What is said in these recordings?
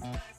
Yes.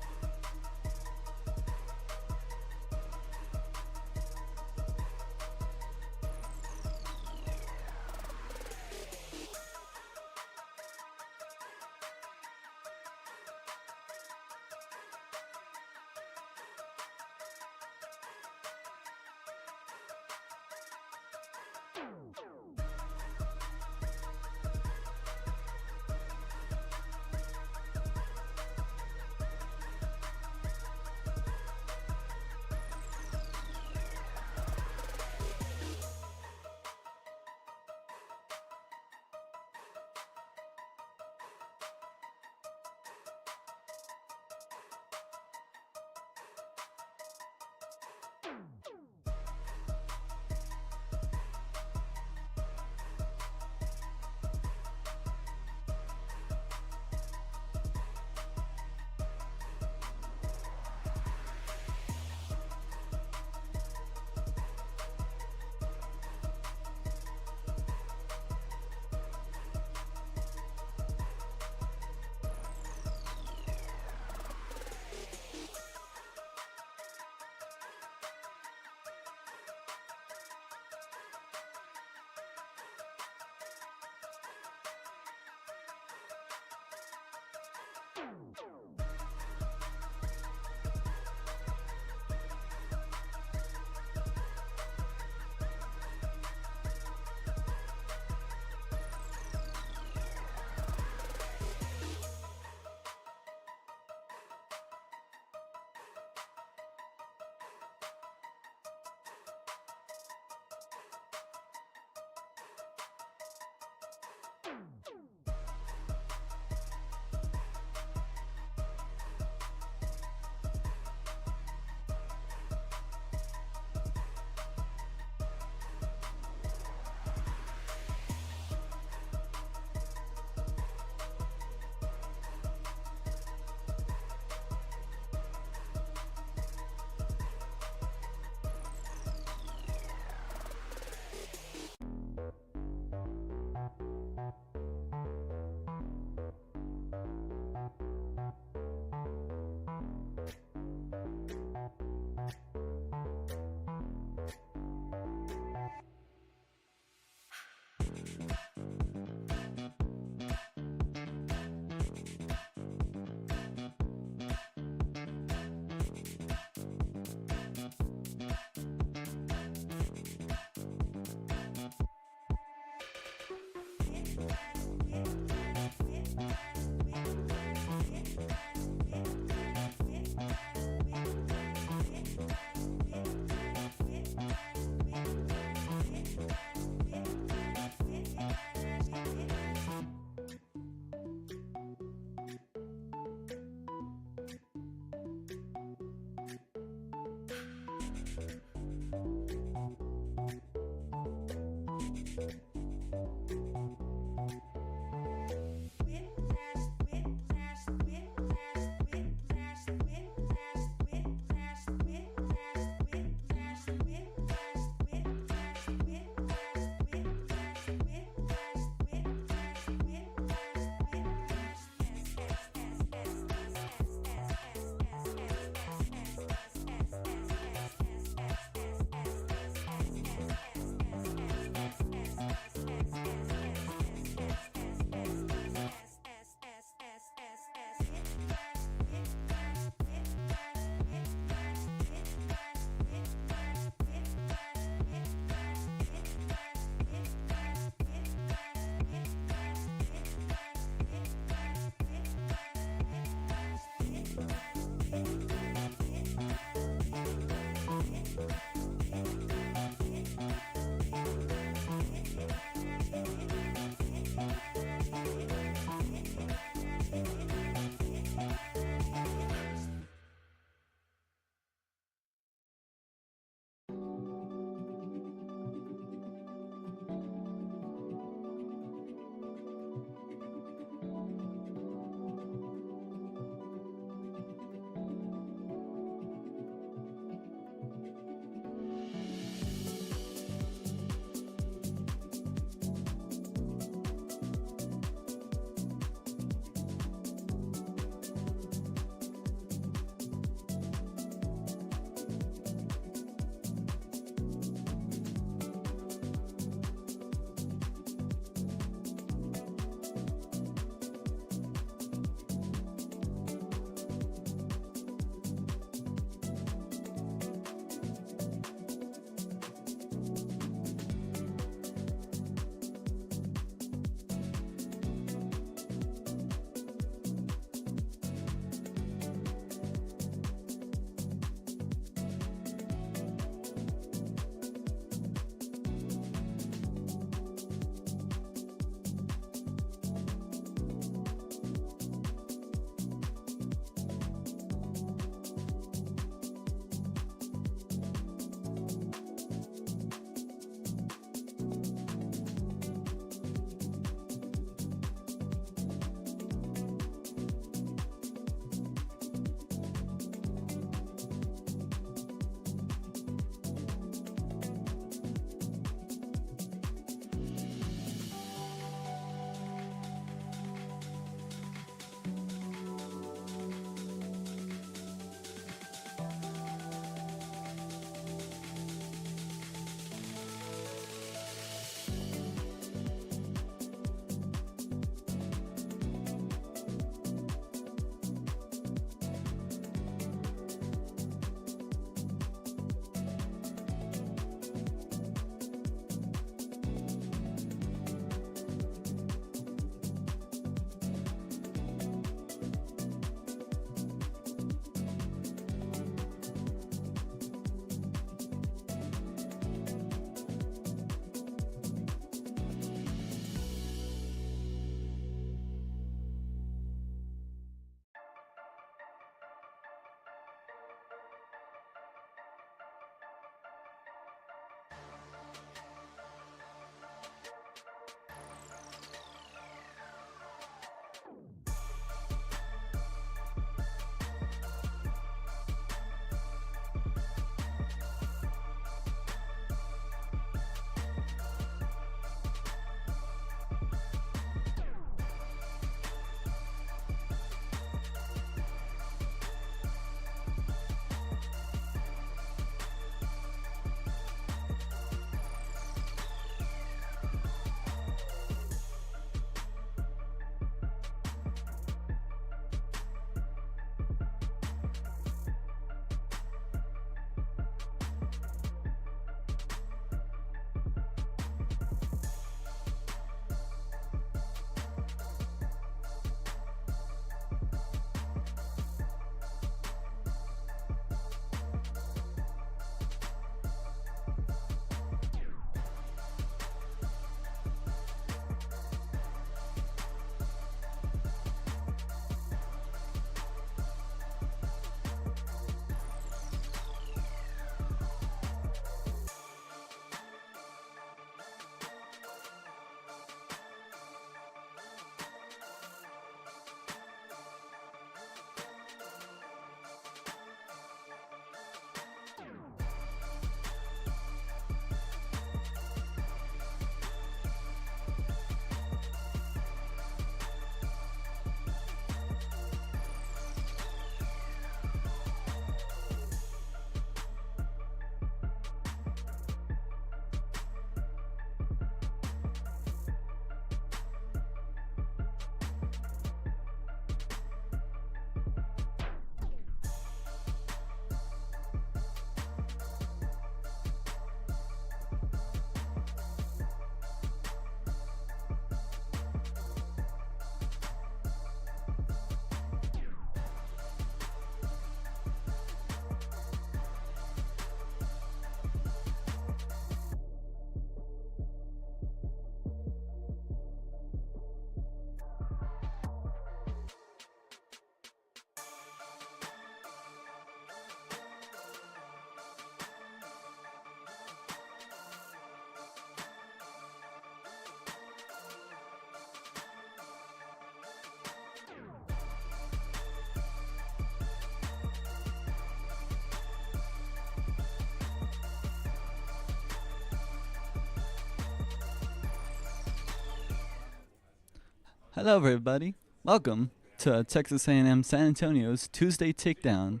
Hello, everybody. Welcome to Texas A&M San Antonio's Tuesday Takedown,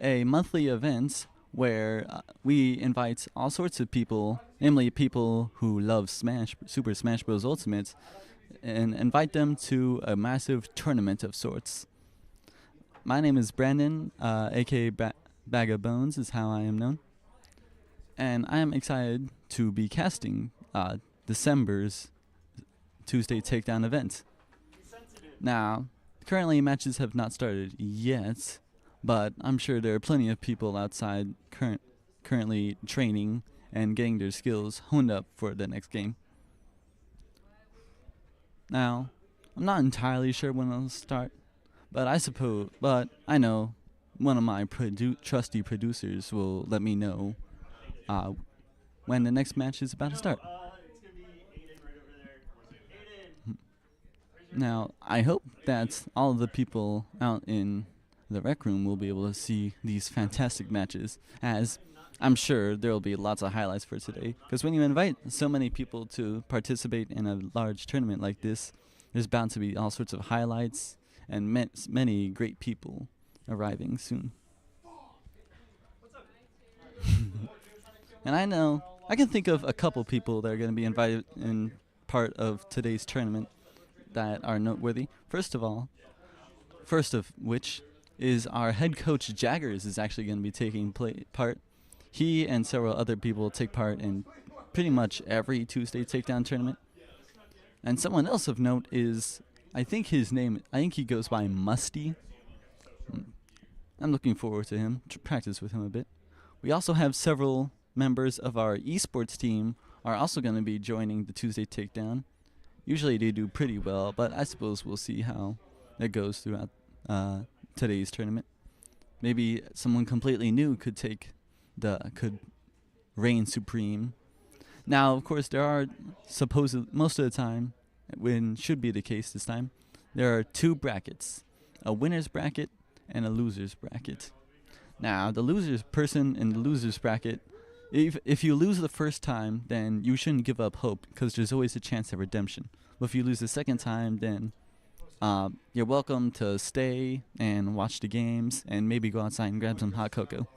a monthly event where we invite all sorts of people, namely people who love Super Smash Bros. Ultimate, and invite them to a massive tournament of sorts. My name is Brandon, aka Bag of Bones, is how I am known, and I am excited to be casting December's Tuesday Takedown event. Now, currently matches have not started yet, but I'm sure there are plenty of people outside currently training and getting their skills honed up for the next game. Now, I'm not entirely sure when it'll start, but I know one of my trusty producers will let me know when the next match is about to start. Now, I hope that all of the people out in the rec room will be able to see these fantastic matches, as I'm sure there will be lots of highlights for today. Because when you invite so many people to participate in a large tournament like this, there's bound to be all sorts of highlights and many great people arriving soon. And I can think of a couple people that are going to be invited in part of today's tournament that are noteworthy. First of which is our head coach Jaggers is actually going to be taking part. He and several other people take part in pretty much every Tuesday Takedown tournament. And someone else of note is, I think he goes by Musty. I'm looking forward to him, to practice with him a bit. We also have several members of our esports team are also going to be joining the Tuesday Takedown. Usually they do pretty well, but I suppose we'll see how it goes throughout today's tournament. Maybe someone completely new could reign supreme. Now, of course, there are most of the time, when should be the case this time, there are two brackets, a winner's bracket and a loser's bracket. Now, the person in the loser's bracket, if you lose the first time, then you shouldn't give up hope, because there's always a chance of redemption. But if you lose the second time, then you're welcome to stay and watch the games and maybe go outside and grab some hot cocoa.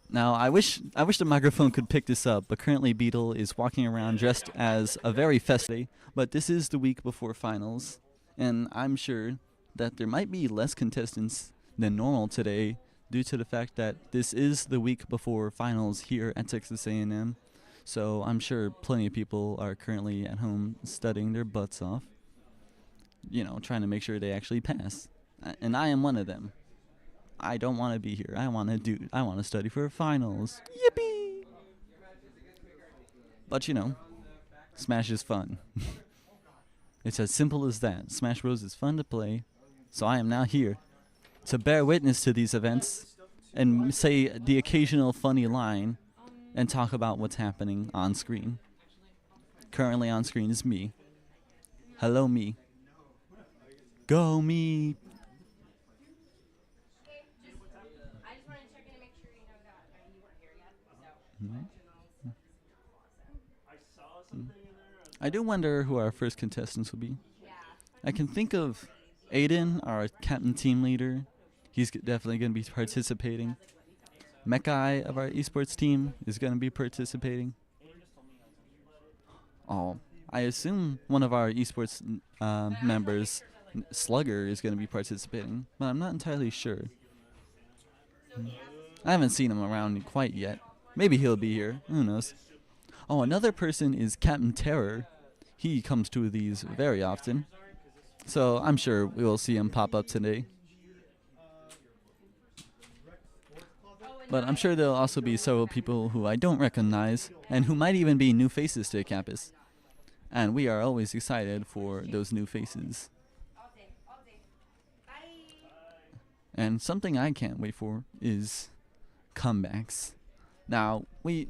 Now, I wish the microphone could pick this up, but currently Beetle is walking around dressed as a very festive, but this is the week before finals, and I'm sure that there might be less contestants than normal today due to the fact that this is the week before finals here at Texas A&M. So I'm sure plenty of people are currently at home studying their butts off, trying to make sure they actually pass. And I am one of them. I don't want to be here. I want to study for finals. Yippee! But Smash is fun. It's as simple as that. Smash Bros is fun to play. So I am now here to bear witness to these events and say the occasional funny line and talk about what's happening on screen. Currently on screen is me. Hello, me. Go, me. I do wonder who our first contestants will be. I can think of Aiden, our captain team leader. He's definitely going to be participating. Mekai of our esports team is going to be participating. Oh, I assume one of our esports members, Slugger, is going to be participating, but I'm not entirely sure. I haven't seen him around quite yet. Maybe he'll be here. Who knows? Oh, another person is Captain Terror. He comes to these very often, so I'm sure we will see him pop up today. But I'm sure there'll also be several people who I don't recognize, and who might even be new faces to the campus. And we are always excited for those new faces. And something I can't wait for is comebacks. Now, we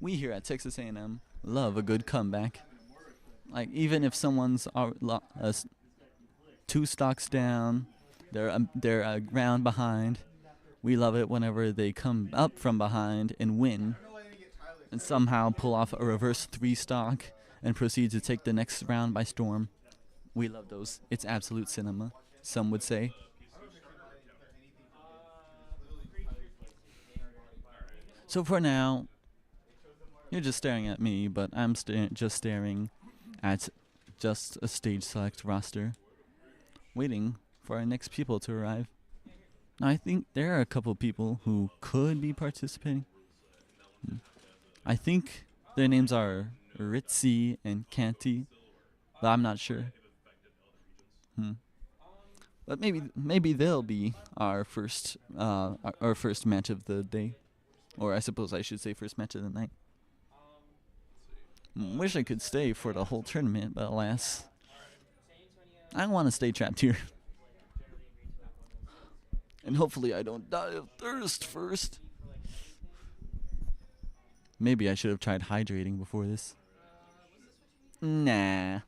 here at Texas A&M love a good comeback. Like, even if someone's 2 stocks down, they're a round behind, we love it whenever they come up from behind and win, and somehow pull off a reverse 3 stock and proceed to take the next round by storm. We love those. It's absolute cinema, some would say. So for now, you're just staring at me, but I'm just staring at just a stage select roster, waiting for our next people to arrive. Now, I think there are a couple people who could be participating. I think their names are Ritzy and Canty, but I'm not sure. But maybe they'll be our first match of the day, or I suppose I should say first match of the night. Wish I could stay for the whole tournament, but alas, I want to stay trapped here. And hopefully I don't die of thirst first. Maybe I should have tried hydrating before this. Nah.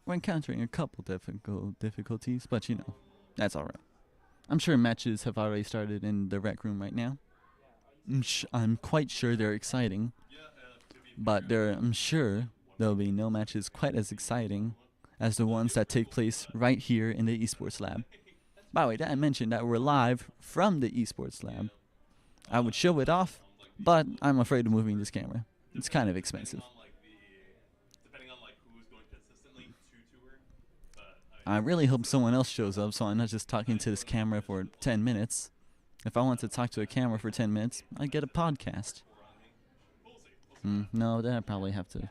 We're encountering a couple difficulties, but you know, that's alright. I'm sure matches have already started in the rec room right now. I'm quite sure they're exciting, but I'm sure there'll be no matches quite as exciting as the ones that take place right here in the esports lab. By the way, did I mention that we're live from the esports lab? I would show it off, but I'm afraid of moving this camera. It's kind of expensive. I really hope someone else shows up so I'm not just talking to this camera for 10 minutes. If I want to talk to a camera for 10 minutes, I'd get a podcast. No, then I'd probably have to.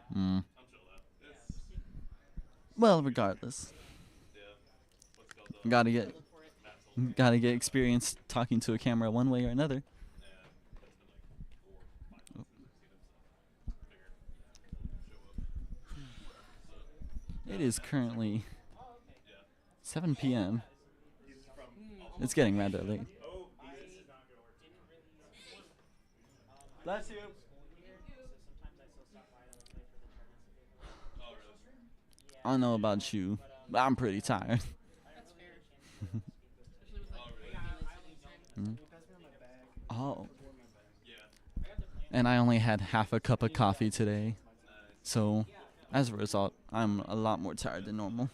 Well, regardless. Gotta get experience talking to a camera one way or another. It is currently 7 p.m. It's getting rather late. Bless you. I don't know about you, but I'm pretty tired. Oh. And I only had half a cup of coffee today, so as a result, I'm a lot more tired than normal.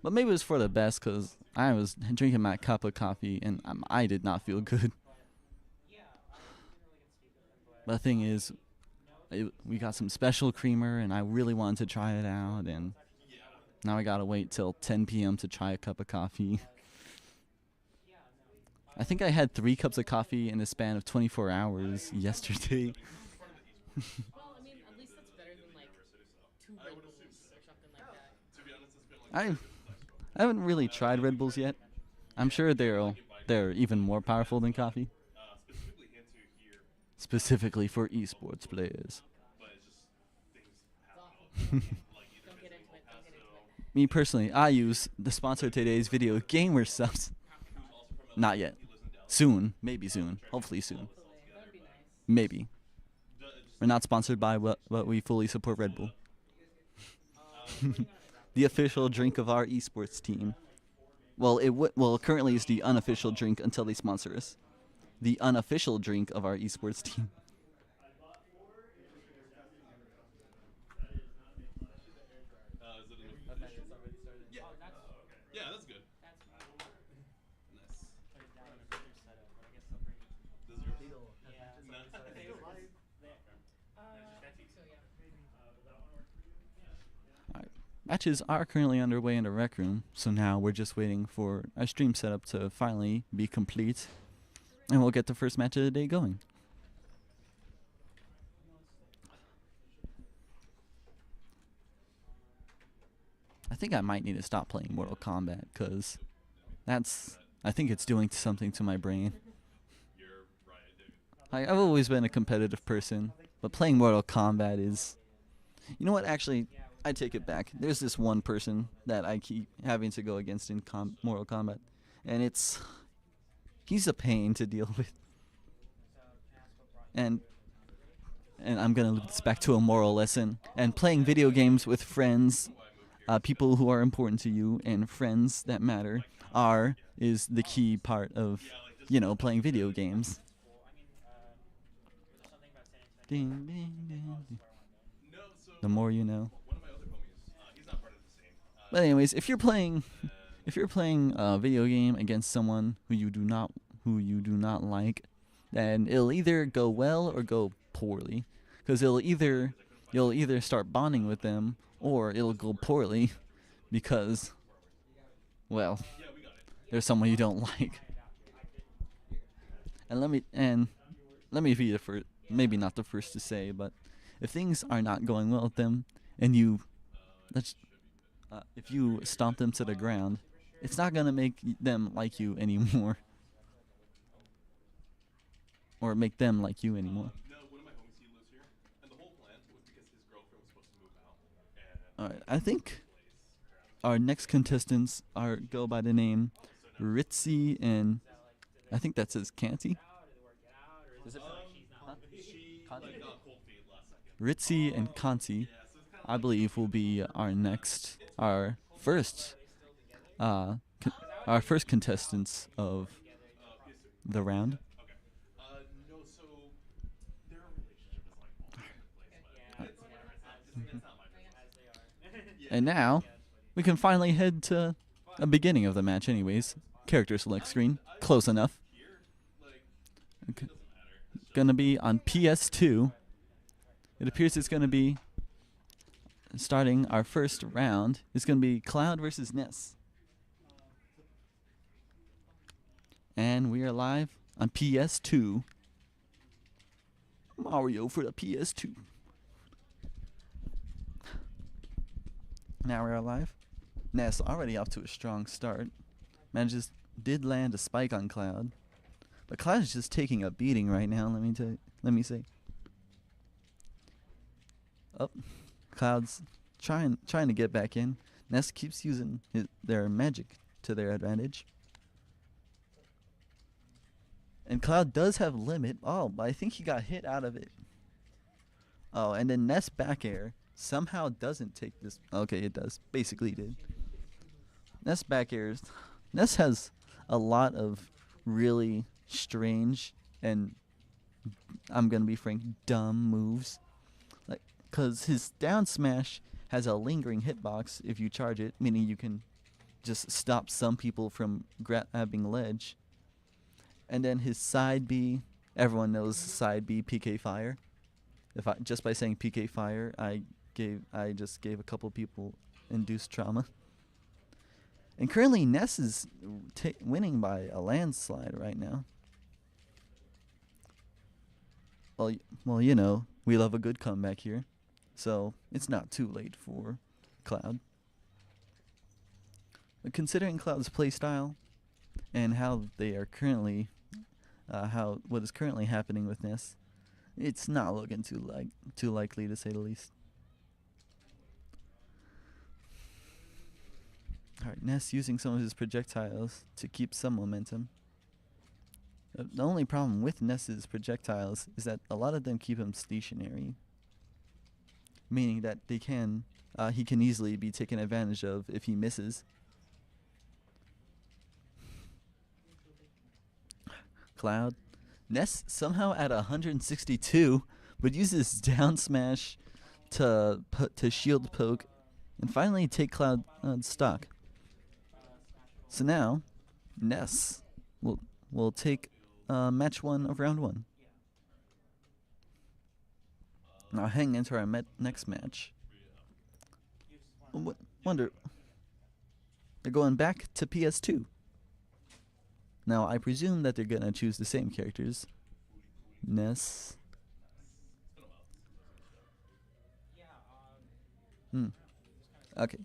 But maybe it was for the best, because I was drinking my cup of coffee and I did not feel good. But the thing is, we got some special creamer and I really wanted to try it out, and now I gotta wait till 10 p.m. to try a cup of coffee. I think I had 3 cups of coffee in a span of 24 hours yesterday. Well, I mean, at least that's better than like 2 Red Bulls or something like that. I haven't really tried Red Bulls yet. I'm sure they're even more powerful than coffee. Specifically for esports players. Me personally, I use the sponsor of today's video, Gamer Subs. Not yet. Soon. Maybe soon. Hopefully soon. Maybe. We're not sponsored by but we fully support Red Bull. The official drink of our esports team. Well, currently it's the unofficial drink until they sponsor us. The unofficial drink of our esports team. Yeah, that's good. Matches are currently underway in the rec room, so now we're just waiting for our stream setup to finally be complete, and we'll get the first match of the day going. I think I might need to stop playing Mortal Kombat, because I think it's doing something to my brain. I've always been a competitive person, but playing Mortal Kombat is... You know what, actually, I take it back. There's this one person that I keep having to go against in Mortal Kombat, and he's a pain to deal with. And I'm going to loop this back to a moral lesson. And playing video games with friends, people who are important to you, and friends that matter, R is the key part of, playing video games. Ding, ding, ding, ding. The more you know. But anyways, if you're playing a video game against someone who you do not like, then it'll either go well or go poorly, because you'll either start bonding with them, or it'll go poorly because, well, there's someone you don't like. And let me be the first, maybe not the first to say, but if things are not going well with them, and let's if you stomp them to the ground, it's not gonna make them like you anymore, or make them like you anymore. All right, I think our next contestants go by the name Ritzy and I think that says Canty. Is it? Huh? Kanti? Ritzy and Kanti, I believe, will be uh, our first contestants of the round. And now we can finally head to a beginning of the match. Anyways, character select screen, close enough. Okay. Gonna be on PS2. It appears it's gonna be starting our first round. It's gonna be Cloud versus Ness, and we are live on PS2. Mario for the PS2. Now we're live. Ness already off to a strong start. Did land a spike on Cloud, but Cloud is just taking a beating right now. Let me say. Oh, Cloud's trying to get back in. Ness keeps using their magic to their advantage. And Cloud does have limit. Oh, but I think he got hit out of it. Oh, and then Ness back air somehow doesn't take this. Okay, it does. Basically did. Ness back airs. Ness has a lot of really strange and, I'm gonna be frank, dumb moves. Like, cause his down smash has a lingering hitbox if you charge it, meaning you can just stop some people from grabbing ledge. And then his side B, everyone knows side B PK Fire. If I just by saying PK Fire, I just gave a couple people induced trauma. And currently Ness is winning by a landslide right now. Well, we love a good comeback here, so it's not too late for Cloud. But considering Cloud's playstyle and how they are currently, what is currently happening with Ness, it's not looking too likely, to say the least. Alright, Ness using some of his projectiles to keep some momentum. The only problem with Ness's projectiles is that a lot of them keep him stationary, meaning that he can easily be taken advantage of if he misses. Cloud. Ness somehow at 162, but uses down smash to shield poke and finally take Cloud stock. So now Ness will take match 1 of round 1. Now hang into our next match. Wonder, they're going back to PS2. Now I presume that they're gonna choose the same characters. Ness. Okay,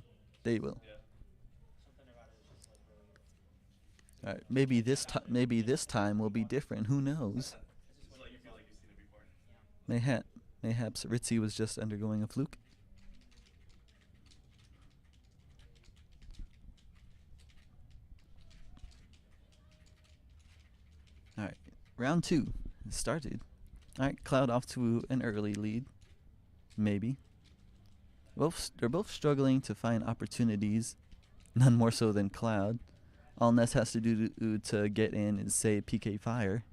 they will. Alright, maybe this time will be different. Who knows? Mayhaps Ritzy was just undergoing a fluke. Alright, round 2 started. Alright, Cloud off to an early lead. Maybe. They're both struggling to find opportunities. None more so than Cloud. All Ness has to do to get in is say PK fire.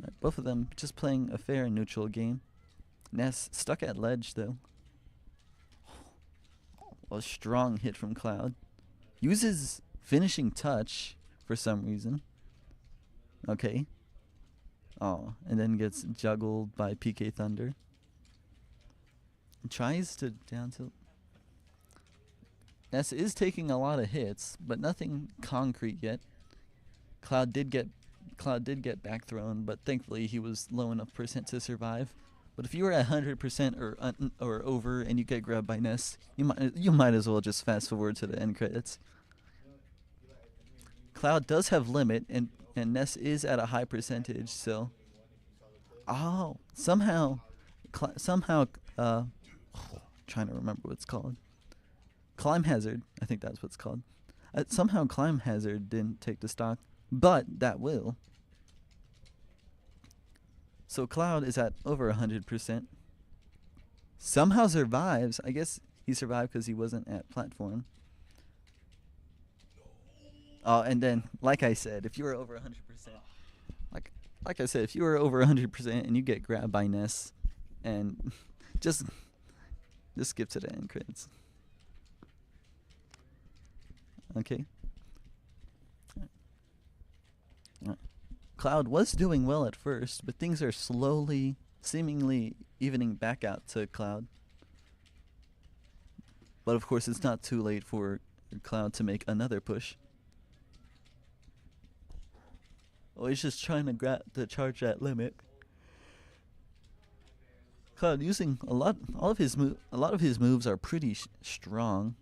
Alright, both of them just playing a fair and neutral game. Ness stuck at ledge though. A strong hit from Cloud. Uses finishing touch for some reason. Okay. Oh, and then gets juggled by PK Thunder. Tries to down tilt. Ness is taking a lot of hits, but nothing concrete yet. Cloud did get back thrown, but thankfully he was low enough percent to survive. But if you were at 100% or over and you get grabbed by Ness, you might as well just fast forward to the end credits. Cloud does have limit, and Ness is at a high percentage, so somehow trying to remember what it's called. Climb Hazard, I think that's what it's called. Somehow Climb Hazard didn't take the stock, but that will. So Cloud is at over 100%. Somehow survives. I guess he survived because he wasn't at platform. Oh, and then, like I said, if you were over 100%, like I said, if you were over 100% and you get grabbed by Ness, and just skip to the end credits. Okay. Cloud was doing well at first, but things are slowly, seemingly evening back out to Cloud. But of course, it's not too late for Cloud to make another push. Oh, he's just trying to charge that limit. Cloud using a lot of his moves are pretty strong,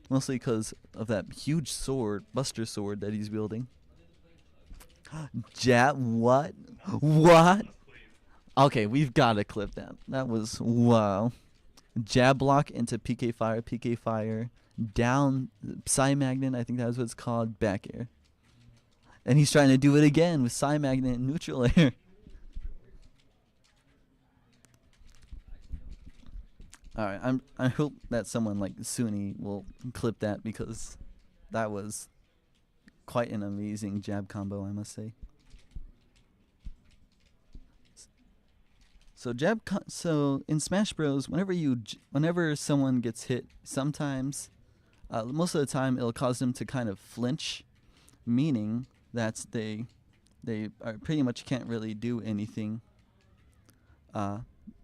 mostly because of that huge sword, Buster Sword that he's wielding. Jab, what? What? Okay, we've got to clip that. That was, wow. Jab block into PK Fire, down Psy Magnet, I think that was what it's called, back air. And he's trying to do it again with Psy Magnet and neutral air. Alright, I hope that someone like Suni will clip that, because that was quite an amazing jab combo, I must say. So in Smash Bros, whenever someone gets hit, sometimes, most of the time, it'll cause them to kind of flinch, meaning that they pretty much can't really do anything.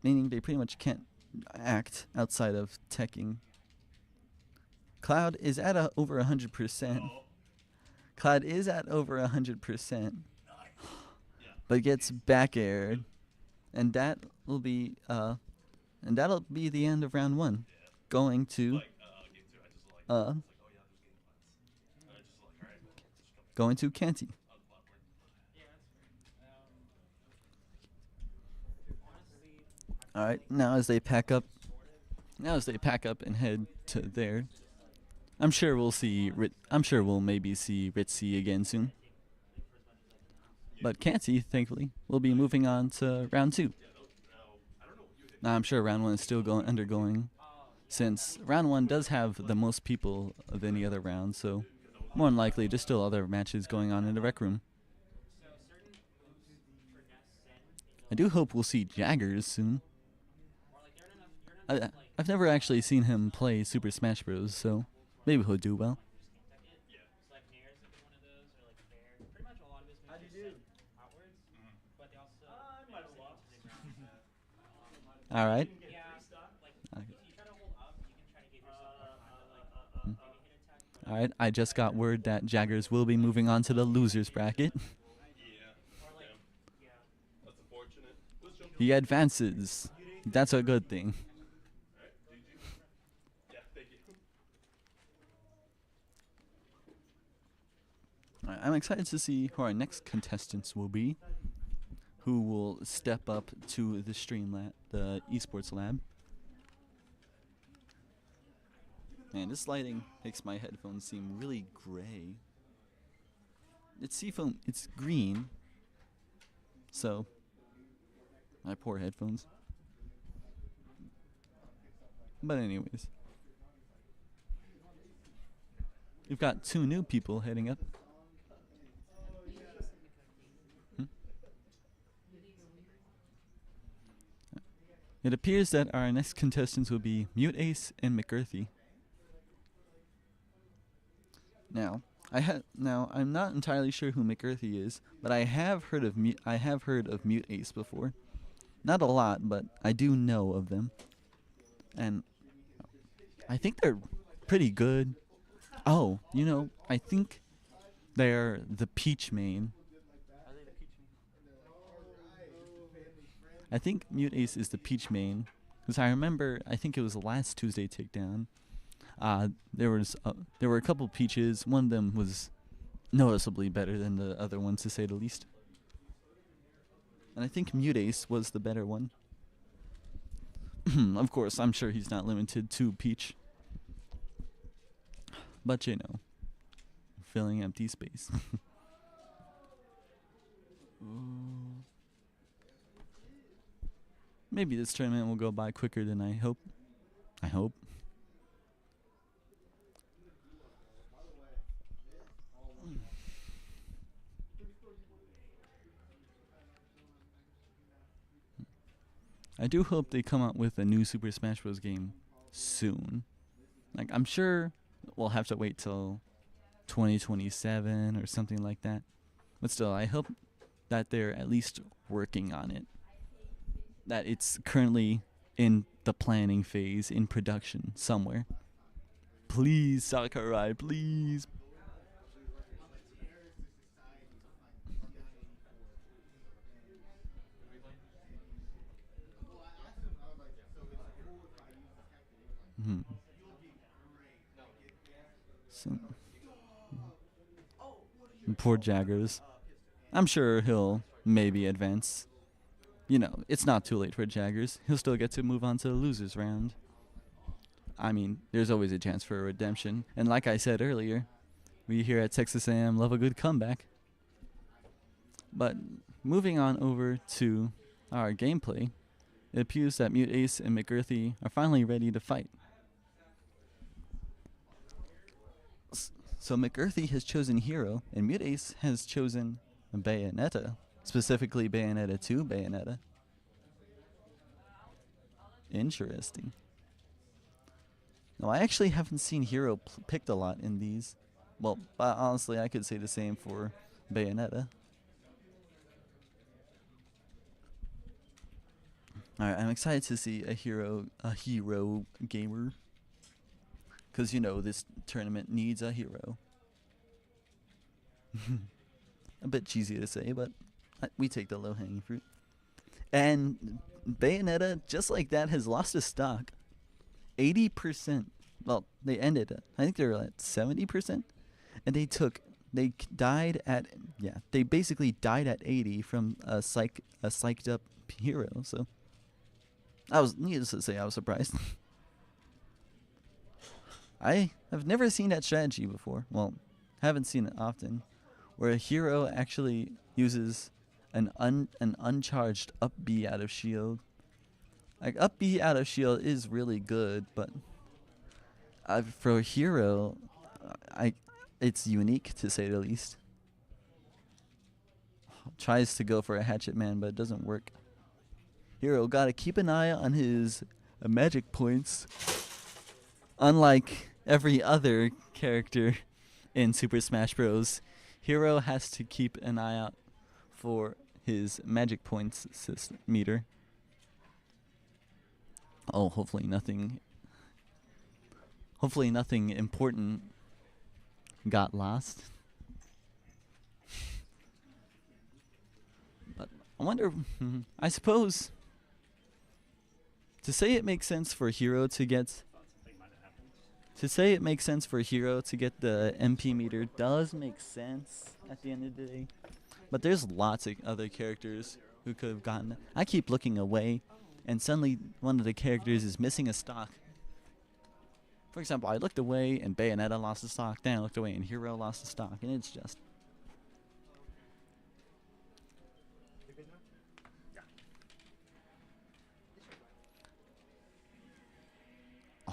Meaning they pretty much can't act outside of teching. Cloud is at over 100%. Cloud is at over 100%, but gets back aired, and that'll be the end of round 1. Going to Canty. All right, now as they pack up and head to there, I'm sure we'll maybe see Ritzy again soon. But Canty, thankfully, will be moving on to round 2. Now I'm sure round 1 is still undergoing, since round 1 does have the most people of any other round, so more than likely there's still other matches going on in the rec room. I do hope we'll see Jaggers soon. I've never actually seen him play Super Smash Bros, so maybe he'll do well. All right. All right. I just got word that Jaggers will be moving on to the losers bracket. He advances. That's a good thing. I'm excited to see who our next contestants will be, who will step up to the stream lab, the esports lab. Man, this lighting makes my headphones seem really gray. It's green, so my poor headphones. But anyways, we've got two new people heading up. Hmm? It appears that our next contestants will be Mute Ace and McGirthy. Now I'm not entirely sure who McGirthy is, but I have heard of Mute Ace before. Not a lot, but I do know of them, and I think they're pretty good. Oh, I think they're the Peach main. I think Mute Ace is the Peach main, because I remember, I think it was last Tuesday Takedown. There were a couple Peaches. One of them was noticeably better than the other ones, to say the least. And I think Mute Ace was the better one. Of course, I'm sure he's not limited to Peach. But filling empty space. Maybe this tournament will go by quicker than I hope. I hope. I do hope they come out with a new Super Smash Bros. Game soon. Like, I'm sure we'll have to wait till 2027 or something like that. But still, I hope that they're at least working on it. That it's currently in the planning phase, in production somewhere. Please, Sakurai, please. Hmm. So, poor Jaggers. I'm sure he'll maybe advance. It's not too late for Jaggers. He'll still get to move on to the losers round. I mean, there's always a chance for a redemption. And like I said earlier, we here at Texas A&M love a good comeback. But moving on over to our gameplay, it appears that Mute Ace and McGirthy are finally ready to fight. So McGirthy has chosen Hero, and Mute Ace has chosen Bayonetta. Specifically Bayonetta 2 Bayonetta. Interesting. No, I actually haven't seen Hero picked a lot in these. Well, honestly, I could say the same for Bayonetta. Alright, I'm excited to see a hero gamer. Because, this tournament needs a hero. A bit cheesy to say, but we take the low-hanging fruit. And Bayonetta, just like that, has lost a stock. 80%. Well, they ended at, I think they were at 70%. And they basically died at 80 from a psyched up hero. So, needless to say, I was surprised. I have never seen that strategy before. Well, haven't seen it often, where a hero actually uses an uncharged up B out of shield. Like, up B out of shield is really good, but for a hero, it's unique to say the least. Tries to go for a hatchet man, but it doesn't work. Hero gotta keep an eye on his magic points. Unlike every other character in Super Smash Bros., Hero has to keep an eye out for his magic points meter. Oh, hopefully nothing important got lost. But I wonder, I suppose, to say it makes sense for Hero to get the MP meter does make sense at the end of the day. But there's lots of other characters who could have gotten it. I keep looking away, and suddenly one of the characters is missing a stock. For example, I looked away and Bayonetta lost a stock. Then I looked away and Hero lost a stock. And it's just...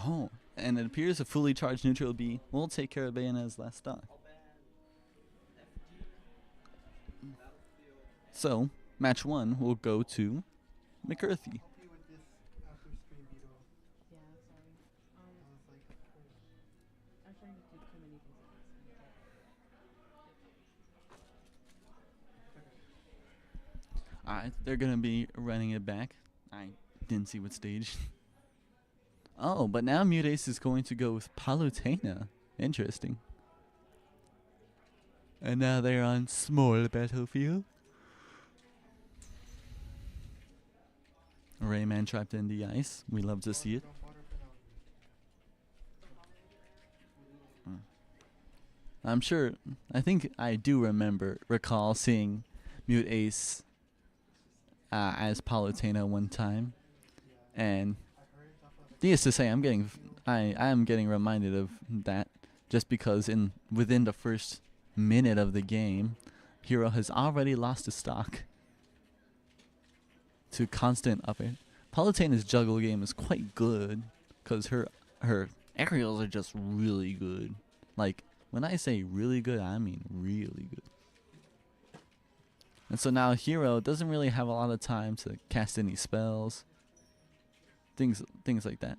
Oh, and it appears a fully charged neutral B will take care of Bayonetta's last stock. So, match 1 will go to McCarthy. Yeah, sorry. I was trying to do too many things at the same time. They're going to be running it back. I didn't see what stage. Oh, but now Mute Ace is going to go with Palutena. Interesting. And now they're on small battlefield. Rayman trapped in the ice. We love to see it. I'm sure, I think I do recall seeing Mute Ace as Palutena one time. And needless to say, I am getting reminded of that just because within the first minute of the game, Hero has already lost a stock to constant up air. Palutena's juggle game is quite good because her aerials are just really good. Like, when I say really good, I mean really good. And so now Hero doesn't really have a lot of time to cast any spells. Things like that.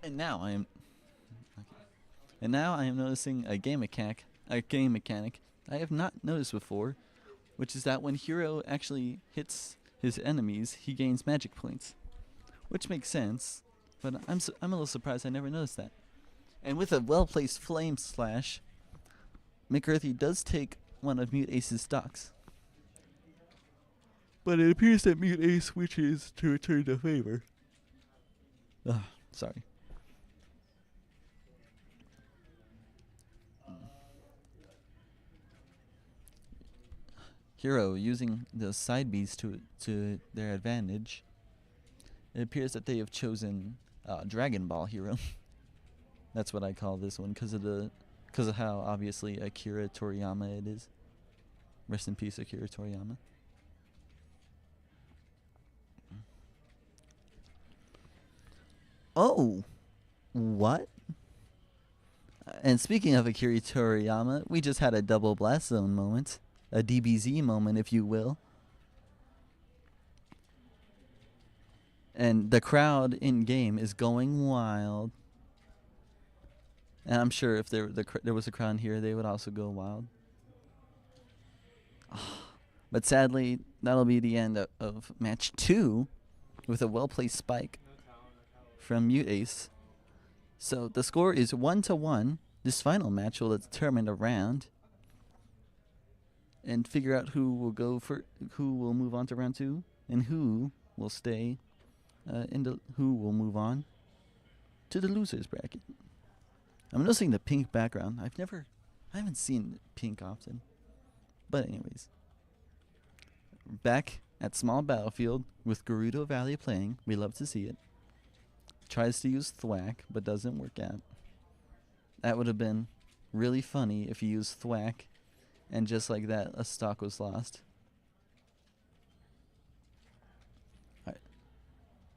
And now I am noticing a game mechanic I have not noticed before, which is that when Hero actually hits his enemies, he gains magic points, which makes sense. But I'm a little surprised I never noticed that. And with a well-placed Flame Slash, McCarthy does take one of Mute Ace's stocks. But it appears that Mute Ace wishes to return the favor. Sorry. Hero using the side Bs to their advantage. It appears that they have chosen Dragon Ball Hero. That's what I call this one because of how obviously Akira Toriyama it is. Rest in peace, Akira Toriyama. Oh, what? And speaking of Akira Toriyama, we just had a double blast zone moment. A DBZ moment, if you will. And the crowd in game is going wild. And I'm sure if there was a crowd here, they would also go wild. But sadly, that'll be the end of match 2 with a well-placed spike from Mute Ace. So the score is 1-1. This final match will determine a round and figure out who will move on to round 2 and who will stay who will move on to the losers bracket. I'm noticing the pink background. I haven't seen pink often. But anyways, back at small battlefield with Gerudo Valley playing. We love to see it. Tries to use thwack, but doesn't work out. That would have been really funny if he used thwack, and just like that, a stock was lost. All right.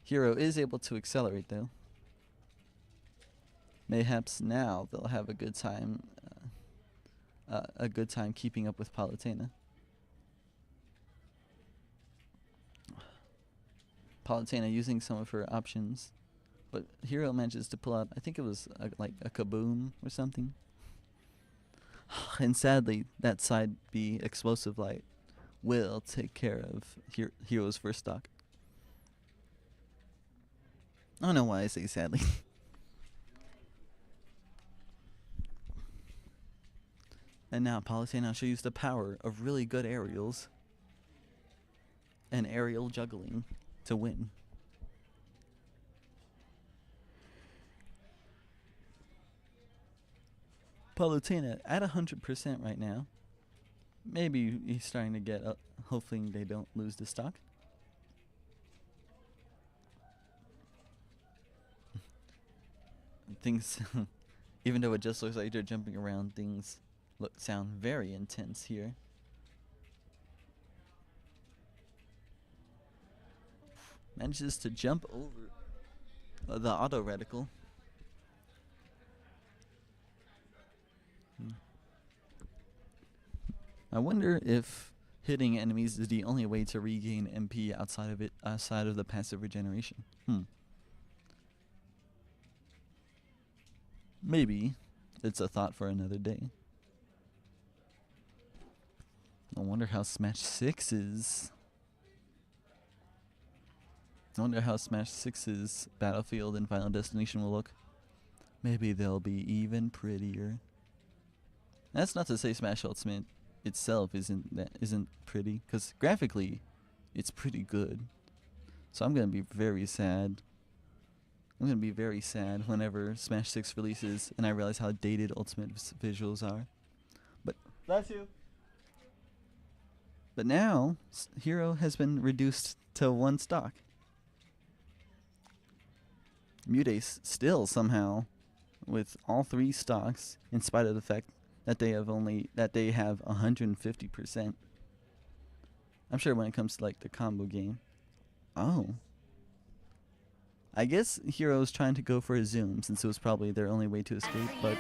Hero is able to accelerate though. Mayhaps now they'll have a good time keeping up with Palutena. Palutena using some of her options, but Hero manages to pull out, I think it was like a kaboom or something. And sadly, that side B explosive light will take care of Hero's first stock. I don't know why I say sadly. And now Palutena shall use the power of really good aerials and aerial juggling to win. Palutena at 100% right now. Maybe he's starting to get up. Hopefully they don't lose the stock. Things, even though it just looks like they're jumping around, things sound very intense here. manages to jump over the auto reticle. I wonder if hitting enemies is the only way to regain MP outside of the passive regeneration. Maybe it's a thought for another day. I wonder how Smash 6 is. I wonder how Smash 6's Battlefield and Final Destination will look. Maybe they'll be even prettier. That's not to say Smash Ultimate itself isn't pretty, because graphically, it's pretty good. So I'm gonna be very sad. I'm gonna be very sad whenever Smash 6 releases and I realize how dated Ultimate visuals are. But bless you. But now, Hero has been reduced to 1 stock. Mutace still somehow with all 3 stocks, in spite of the fact that they have 150%. I'm sure when it comes to like the combo game. Oh. I guess Hero's trying to go for a zoom since it was probably their only way to escape, but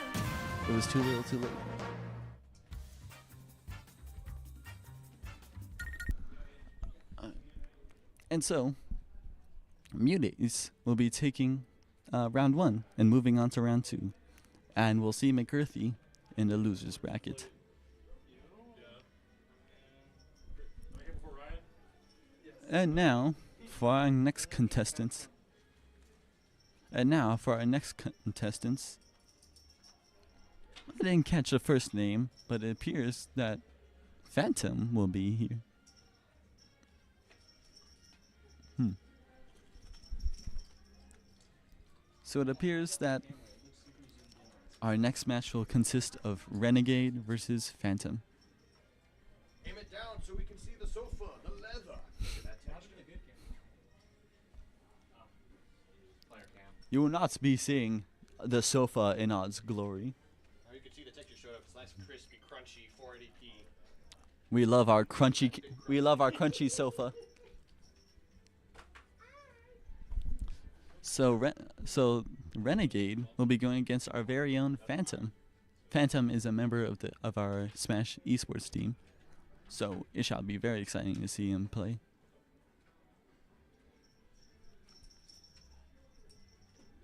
it was too little too late. And so, Mutace will be taking round 1 and moving on to round 2. And we'll see McCarthy in the loser's bracket. And now, for our next contestants. I didn't catch a first name, but it appears that Phantom will be here. So it appears that our next match will consist of Renegade versus Phantom. Aim it down so we can see the sofa, the leather. You will not be seeing the sofa in all its glory. Now you can see the texture showed up. It's nice, crispy, crunchy, 480p. We love our crunchy sofa. So Renegade will be going against our very own Phantom. Phantom is a member of our Smash esports team, so it shall be very exciting to see him play.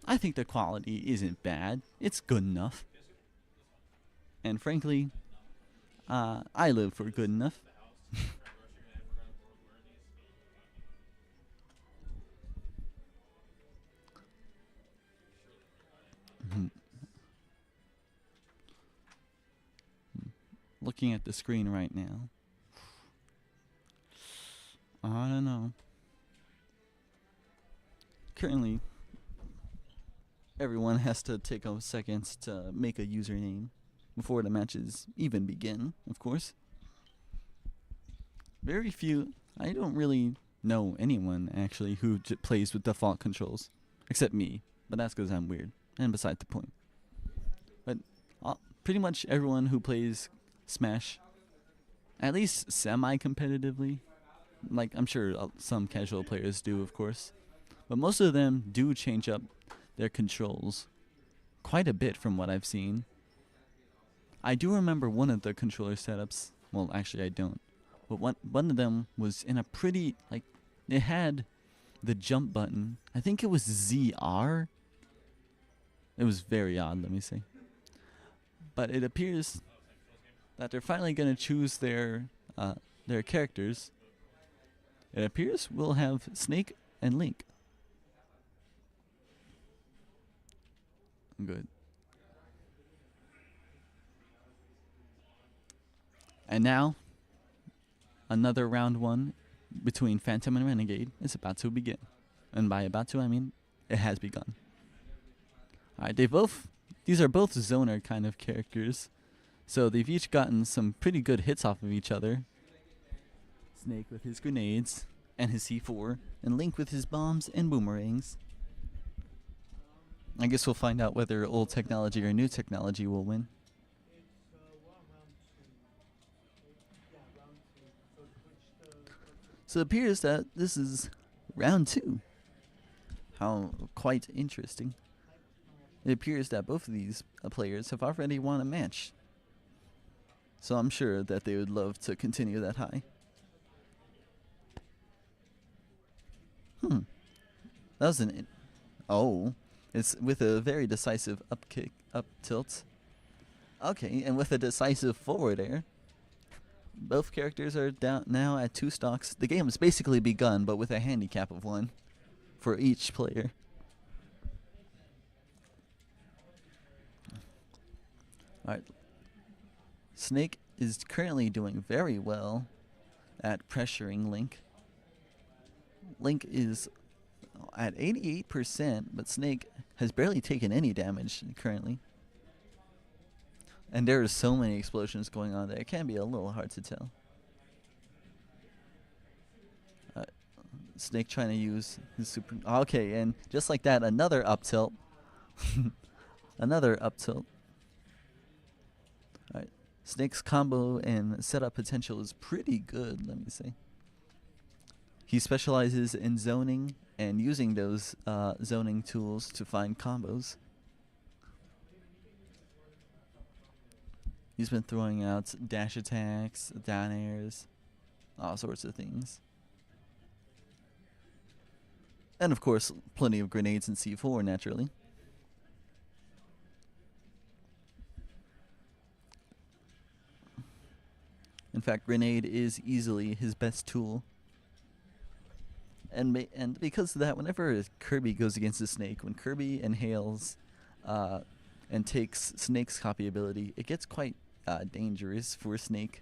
I think the quality isn't bad. It's good enough. And frankly, I live for good enough. Looking at the screen right now. I don't know. Currently, everyone has to take a second to make a username before the matches even begin, of course. Very few. I don't really know anyone, actually, who plays with default controls. Except me. But that's because I'm weird. And beside the point. But pretty much everyone who plays Smash, at least semi-competitively, like I'm sure some casual players do, of course, but most of them do change up their controls quite a bit from what I've seen. I do remember one of the controller setups. Well, actually I don't. But one of them was in a pretty, like, it had the jump button. I think it was ZR. It was very odd, let me say. But it appears that they're finally going to choose their characters. It appears we'll have Snake and Link. Good. And now, another round 1 between Phantom and Renegade is about to begin. And by about to, I mean it has begun. Alright, these are both zoner kind of characters. So they've each gotten some pretty good hits off of each other. Snake with his grenades and his C4, and Link with his bombs and boomerangs. I guess we'll find out whether old technology or new technology will win. So it appears that this is Round 2. How quite interesting. It appears that both of these players have already won a match. So I'm sure that they would love to continue that high. That was oh, it's with a very decisive up kick, up tilt. Okay, and with a decisive forward air. Both characters are down now at 2 stocks. The game has basically begun, but with a handicap of 1 for each player. Alright. Snake is currently doing very well at pressuring Link. Link is at 88%, but Snake has barely taken any damage currently. And there are so many explosions going on there, it can be a little hard to tell. Snake trying to use his super... Okay, and just like that, another up tilt. Another up tilt. Alright. Snake's combo and setup potential is pretty good, let me say. He specializes in zoning and using those zoning tools to find combos. He's been throwing out dash attacks, down airs, all sorts of things. And of course, plenty of grenades in C4, naturally. In fact, grenade is easily his best tool. And because of that, whenever Kirby goes against a Snake, when Kirby inhales and takes Snake's copy ability, it gets quite dangerous for Snake.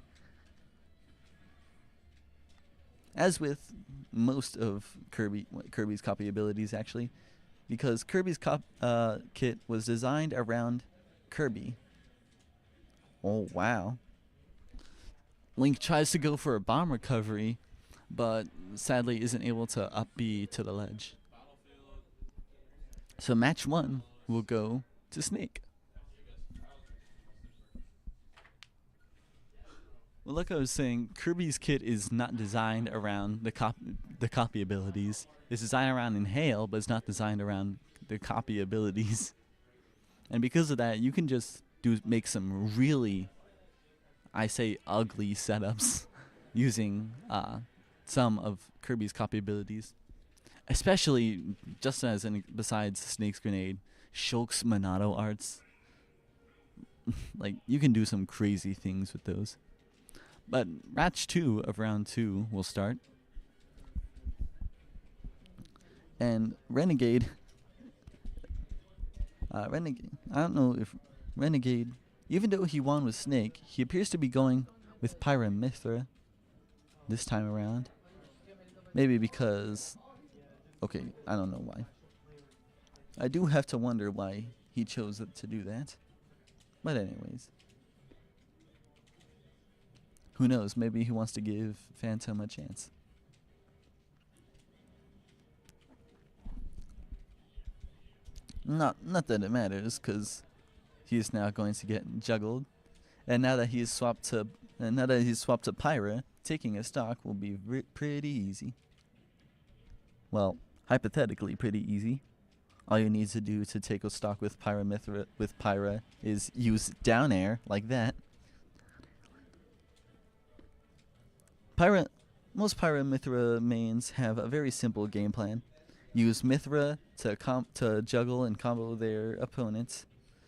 As with most of Kirby's copy abilities, actually, because Kirby's kit was designed around Kirby. Oh, wow. Link tries to go for a bomb recovery, but sadly isn't able to up B to the ledge. So match 1 will go to Snake. Well, like I was saying, Kirby's kit is not designed around the copy abilities. It's designed around Inhale, but it's not designed around the copy abilities. And because of that, you can just make some really, I say, ugly setups using some of Kirby's copy abilities. Especially, just as besides Snake's Grenade, Shulk's Monado arts. Like, you can do some crazy things with those. But match 2 of round 2 will start. And Renegade, I don't know if Renegade, even though he won with Snake, he appears to be going with Pyra Mithra this time around. Maybe because, okay, I don't know why. I do have to wonder why he chose to do that. But anyways. Who knows? Maybe he wants to give Phantom a chance. Not that it matters, because he is now going to get juggled, and now that he's swapped to Pyra, taking a stock will be pretty easy. Well, hypothetically pretty easy. All you need to do to take a stock with Pyra is use down air like that. Most Pyra Mithra mains have a very simple game plan. Use Mithra to juggle and combo their opponents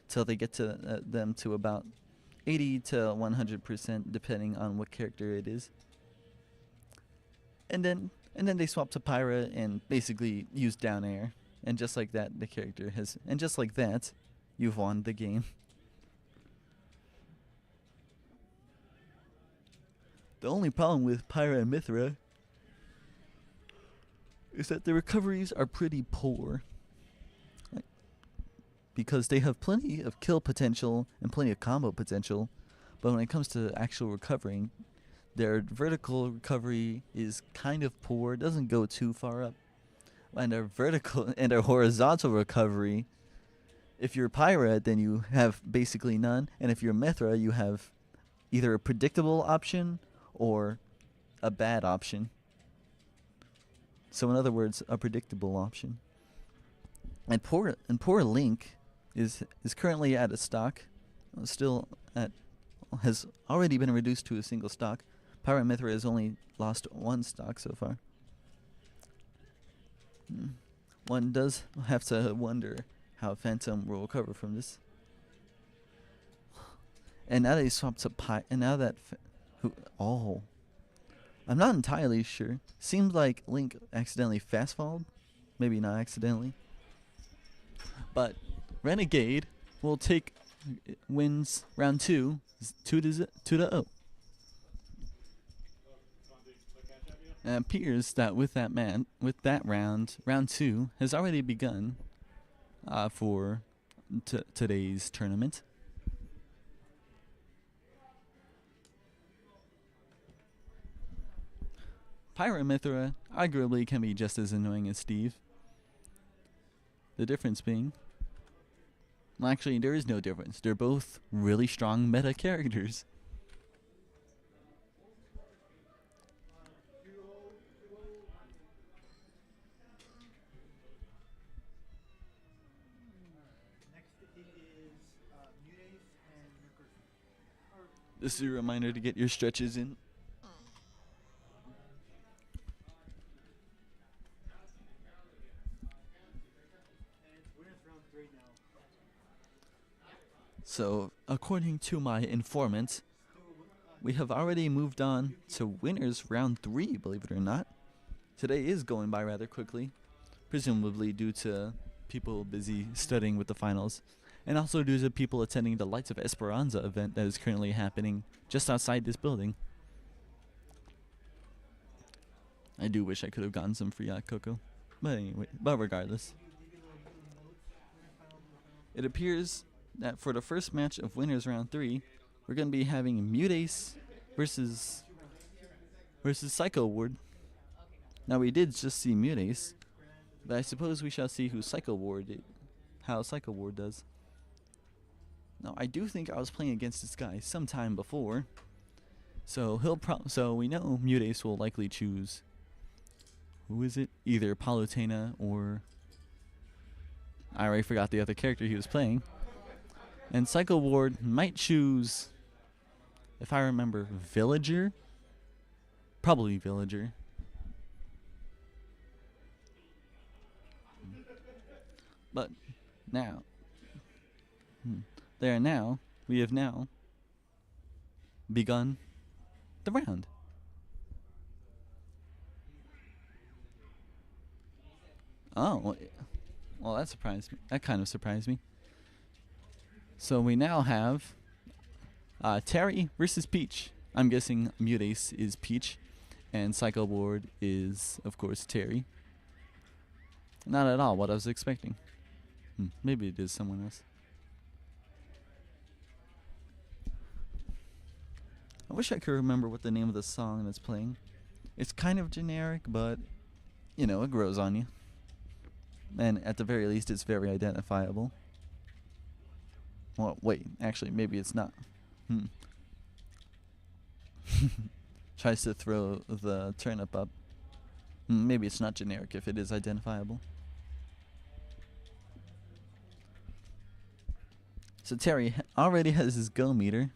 till they get to them to about 80 to 100% depending on what character it is. And then they swap to Pyra and basically use down air. And just like that, just like that, you've won the game. The only problem with Pyra and Mithra is that the recoveries are pretty poor. Because they have plenty of kill potential and plenty of combo potential, but when it comes to actual recovering, their vertical recovery is kind of poor, doesn't go too far up. And their horizontal recovery, if you're Pyra, then you have basically none, and if you're Mithra, you have either a predictable option or a bad option. So in other words, a predictable option. And poor Link is currently at a stock, still at has already been reduced to a single stock. Pirate Mithra has only lost one stock so far. One does have to wonder how Phantom will recover from this. And now that he swapped to and now that I'm not entirely sure. Seems like Link accidentally fast followed, maybe not accidentally. But Renegade will wins round 2, 2-0. And it appears that with that round 2 has already begun for today's tournament. Pirate Mithra arguably can be just as annoying as Steve. The difference being, well, actually, there is no difference. They're both really strong meta characters. This is a reminder to get your stretches in. So, according to my informant, we have already moved on to winners round 3, believe it or not. Today is going by rather quickly, presumably due to people busy studying with the finals, and also due to people attending the Lights of Esperanza event that is currently happening just outside this building. I do wish I could have gotten some free hot cocoa, but anyway, regardless. It appears that for the first match of winners round 3, we're going to be having Mutace versus Psycho Ward. Now we did just see Mutace, but I suppose we shall see how Psycho Ward does. Now I do think I was playing against this guy sometime before, so so we know Mutace will likely choose, who is it? Either Palutena or I already forgot the other character he was playing. And Psycho Ward might choose, if I remember, Villager? Probably Villager. But now, we have now begun the round. Oh, well, that surprised me. That kind of surprised me. So we now have Terry versus Peach. I'm guessing Mutace is Peach, and Psycho Ward is, of course, Terry. Not at all what I was expecting. Maybe it is someone else. I wish I could remember what the name of the song that's playing. It's kind of generic, but, you know, it grows on you. And at the very least, it's very identifiable. Well, wait, actually, maybe it's not. Tries to throw the turnip up. Maybe it's not generic if it is identifiable. So Terry already has his go meter,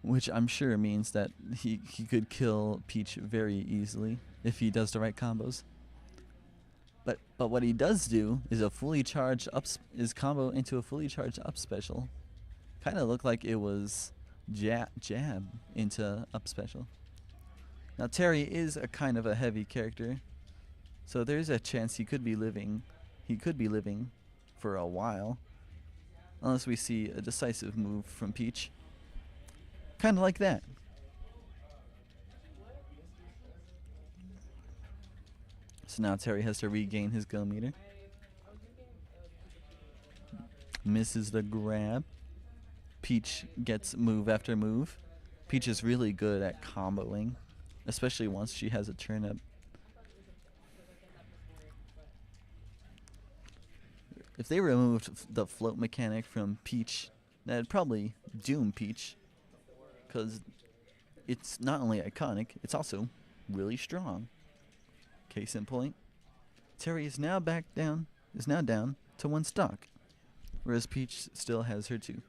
which I'm sure means that he could kill Peach very easily if he does the right combos. But what he does do is a fully charged is combo into a fully charged up special. Kind of looked like it was jab into up special. Now Terry is a kind of a heavy character, so there's a chance he could be living for a while, unless we see a decisive move from Peach. Kind of like that. So now Terry has to regain his go meter. Misses the grab. Peach gets move after move. Peach is really good at comboing, especially once she has a turnip. If they removed the float mechanic from Peach, that'd probably doom Peach, because it's not only iconic, it's also really strong. Case in point, Terry is now down to 1 stock, whereas Peach still has her 2.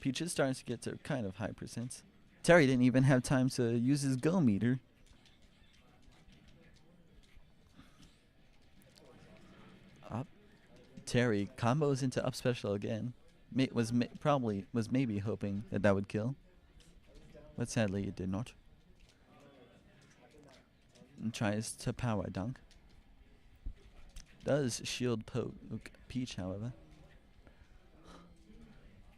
Peach is starting to get to kind of high percents. Terry didn't even have time to use his go meter. Up. Terry combos into up special again. Was maybe hoping that would kill, but sadly it did not. And tries to power dunk. Does shield poke Peach, however.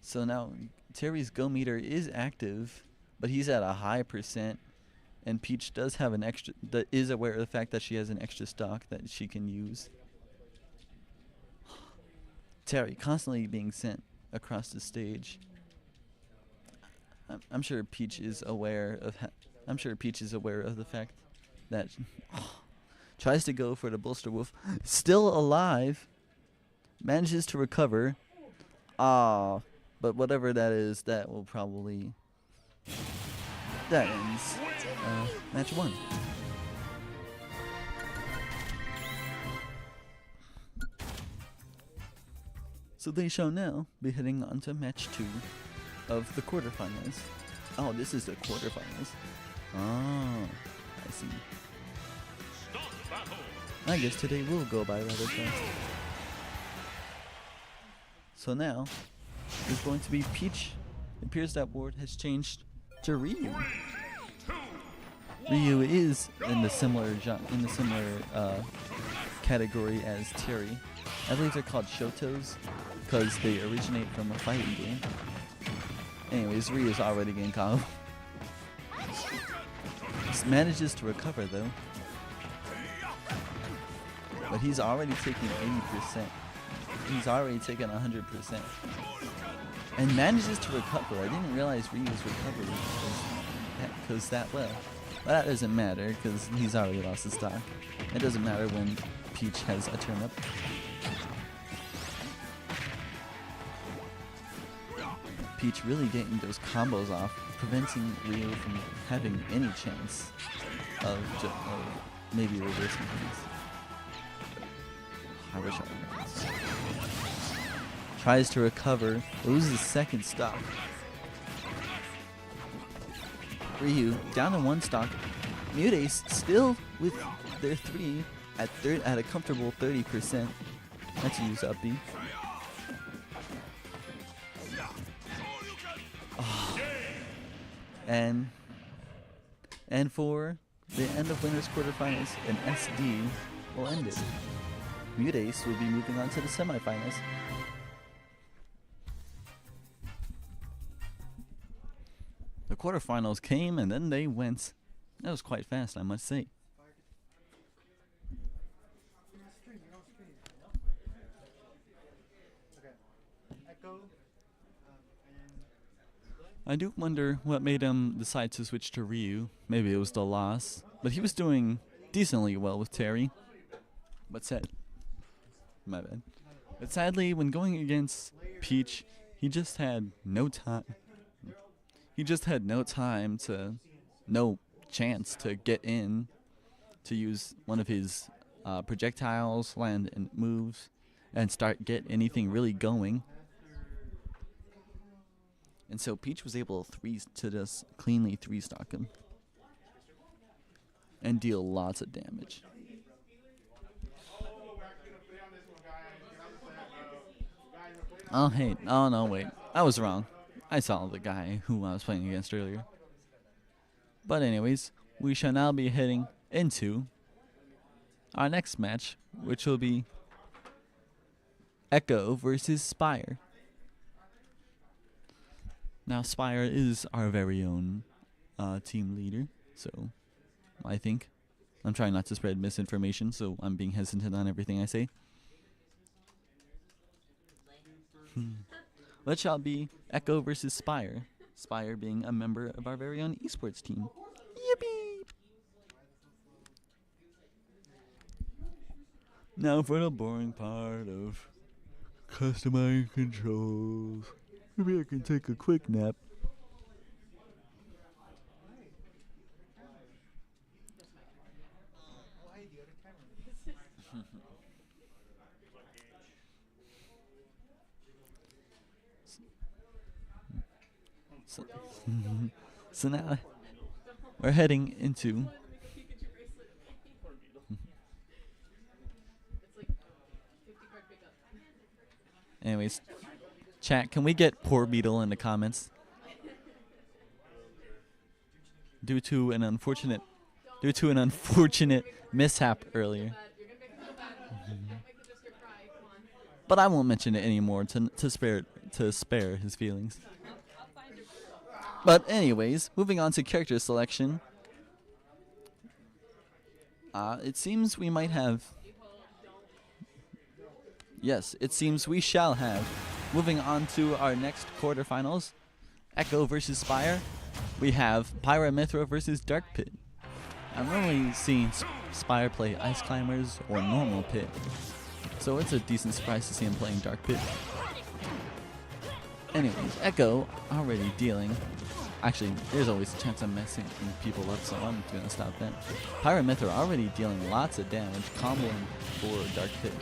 So now Terry's go meter is active, but he's at a high percent, and Peach does have an extra. Is aware of the fact that she has an extra stock that she can use. Terry constantly being sent across the stage. I'm sure Peach is aware of. I'm sure Peach is aware of the fact that tries to go for the bolster wolf. Still alive. Manages to recover. But whatever that is, that will probably. That ends match 1. So they shall now be heading on to match 2 of the quarterfinals. Oh, this is the quarterfinals. Oh, I see. I guess today will go by rather fast. So now, it's going to be Peach. It appears that board has changed to Ryu. Ryu is in the similar category as Terry. I believe they're called Shotos because they originate from a fighting game. Anyways, Ryu's already getting combo. Manages to recover though. But he's already taking 80%. He's already taken 100%. And manages to recover. I didn't realize Ryu's recovery goes that well. But that doesn't matter because he's already lost his stock. It doesn't matter when Peach has a turn up. Peach really getting those combos off, preventing Ryu from having any chance of maybe reversing things. I wish I remember. Tries to recover, loses second stock. Ryu down to 1 stock. Mutace still with their 3 at a comfortable 30%. Let's use up B. Oh. And for the end of winners quarterfinals, an SD will end it. Mutace will be moving on to the semifinals. The quarterfinals came and then they went. That was quite fast, I must say. I do wonder what made him decide to switch to Ryu. Maybe it was the loss. But he was doing decently well with Terry. But my bad. But sadly, when going against Peach, he just had no time. He just had no chance to get in, to use one of his projectiles, land and moves, and get anything really going. And so Peach was able to just cleanly 3-stock him and deal lots of damage. Oh, hey. Oh, no, wait. I was wrong. I saw the guy who I was playing against earlier. But anyways, we shall now be heading into our next match, which will be Echo versus Spire. Now, Spire is our very own team leader, so I think. I'm trying not to spread misinformation, so I'm being hesitant on everything I say. What shall be Echo versus Spire? Spire being a member of our very own esports team. Yippee! Now for the boring part of customizing controls. Maybe I can take a quick nap. So, so now we're heading into. Anyways, chat, can we get poor Beetle in the comments? Due to an unfortunate mishap earlier. But I won't mention it anymore to spare his feelings. But anyways, moving on to character selection. It seems we might have. Yes, it seems we shall have. Moving on to our next quarterfinals, Echo versus Spire. We have Pyra Mithra versus Dark Pit. I've normally seen Spire play Ice Climbers or normal Pit, so it's a decent surprise to see him playing Dark Pit. Anyways, Echo already dealing. Actually, there's always a chance of messing people up, so I'm gonna stop that. Pyra Mithra already dealing lots of damage, comboing for Dark Pit.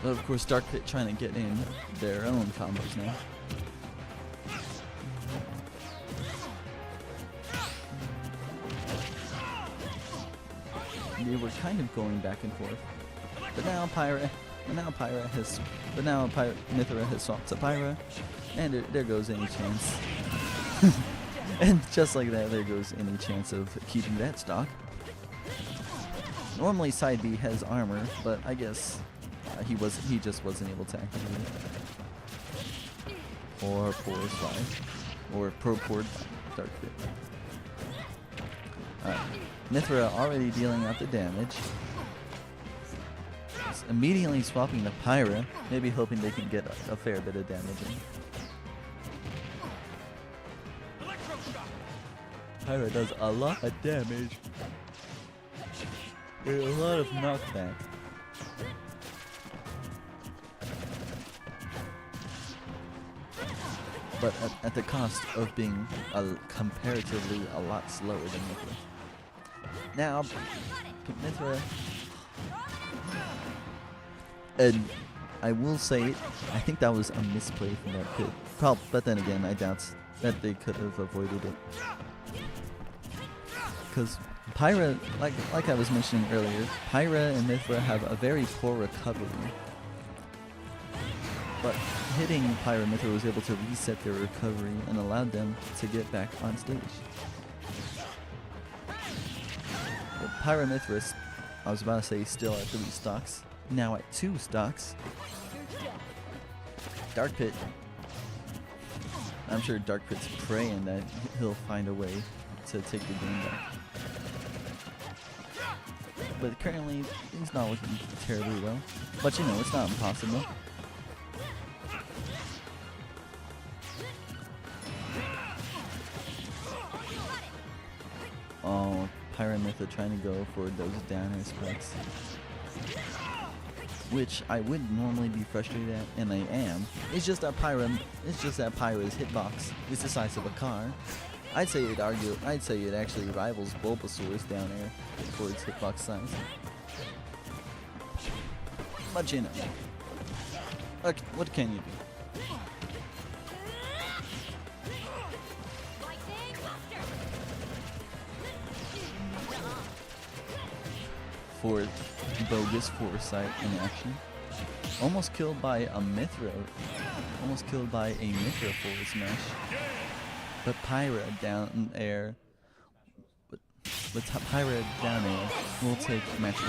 But of course, Dark Pit trying to get in their own combos now. They were kind of going back and forth, but now Mithra has swapped to Pyra, and there goes any chance. And just like that, there goes any chance of keeping that stock. Normally, side B has armor, but I guess he just wasn't able to activate it. Or poor Spire, or poor Dark Pit. Alright. Mithra already dealing out the damage. Just immediately swapping to Pyra, maybe hoping they can get a fair bit of damage in. Pyra does a lot of damage. There's a lot of knockback. But at the cost of being comparatively a lot slower than Mithra. Now, Mithra, and I will say it, I think that was a misplay from that Pit. But then again, I doubt that they could have avoided it. Because Pyra, like I was mentioning earlier, Pyra and Mithra have a very poor recovery. But hitting Pyra, Mithra was able to reset their recovery and allowed them to get back on stage. But Pyra Mithra, I was about to say, still at 3 stocks, now at 2 stocks. Dark Pit, I'm sure Dark Pit's praying that he'll find a way to take the game back. But currently, he's not looking terribly well. But you know, it's not impossible. Oh, Pyra Mithra trying to go for those down air specs. Which I would normally be frustrated at, and I am. It's just that Pyra's hitbox is the size of a car. I'd say it actually rivals Bulbasaur's down air for its hitbox size. But you know, what can you do? For bogus foresight in action. Almost killed by a Mithra. Almost killed by a Mithra forward smash. But Pyra down air. But Pyra down air will take match 1.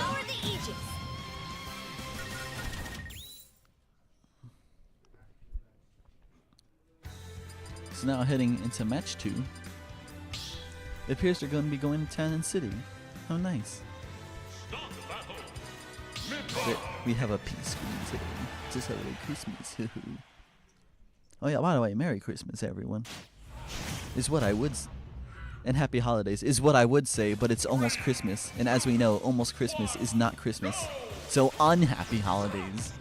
So now heading into match 2. It appears they're going to be going to Town and City. How nice. We have a pink screen today to celebrate Christmas. Oh yeah, by the way, Merry Christmas everyone. Is what I would and Happy Holidays is what I would say, but it's almost Christmas, and as we know, almost Christmas is not Christmas. So unhappy holidays.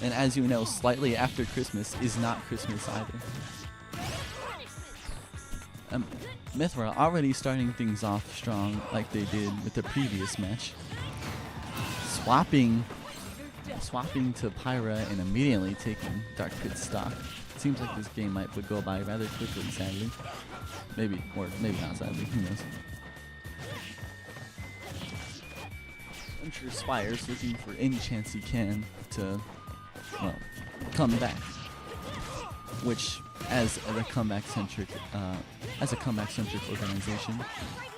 And as you know, slightly after Christmas is not Christmas either. Mithra already starting things off strong like they did with the previous match. Swapping to Pyra and immediately taking Dark Pit stock. Seems like this game would go by rather quickly, sadly. Maybe, or maybe not sadly, who knows. I'm sure Spire's looking for any chance he can to, well, come back. Which, as a comeback-centric organization,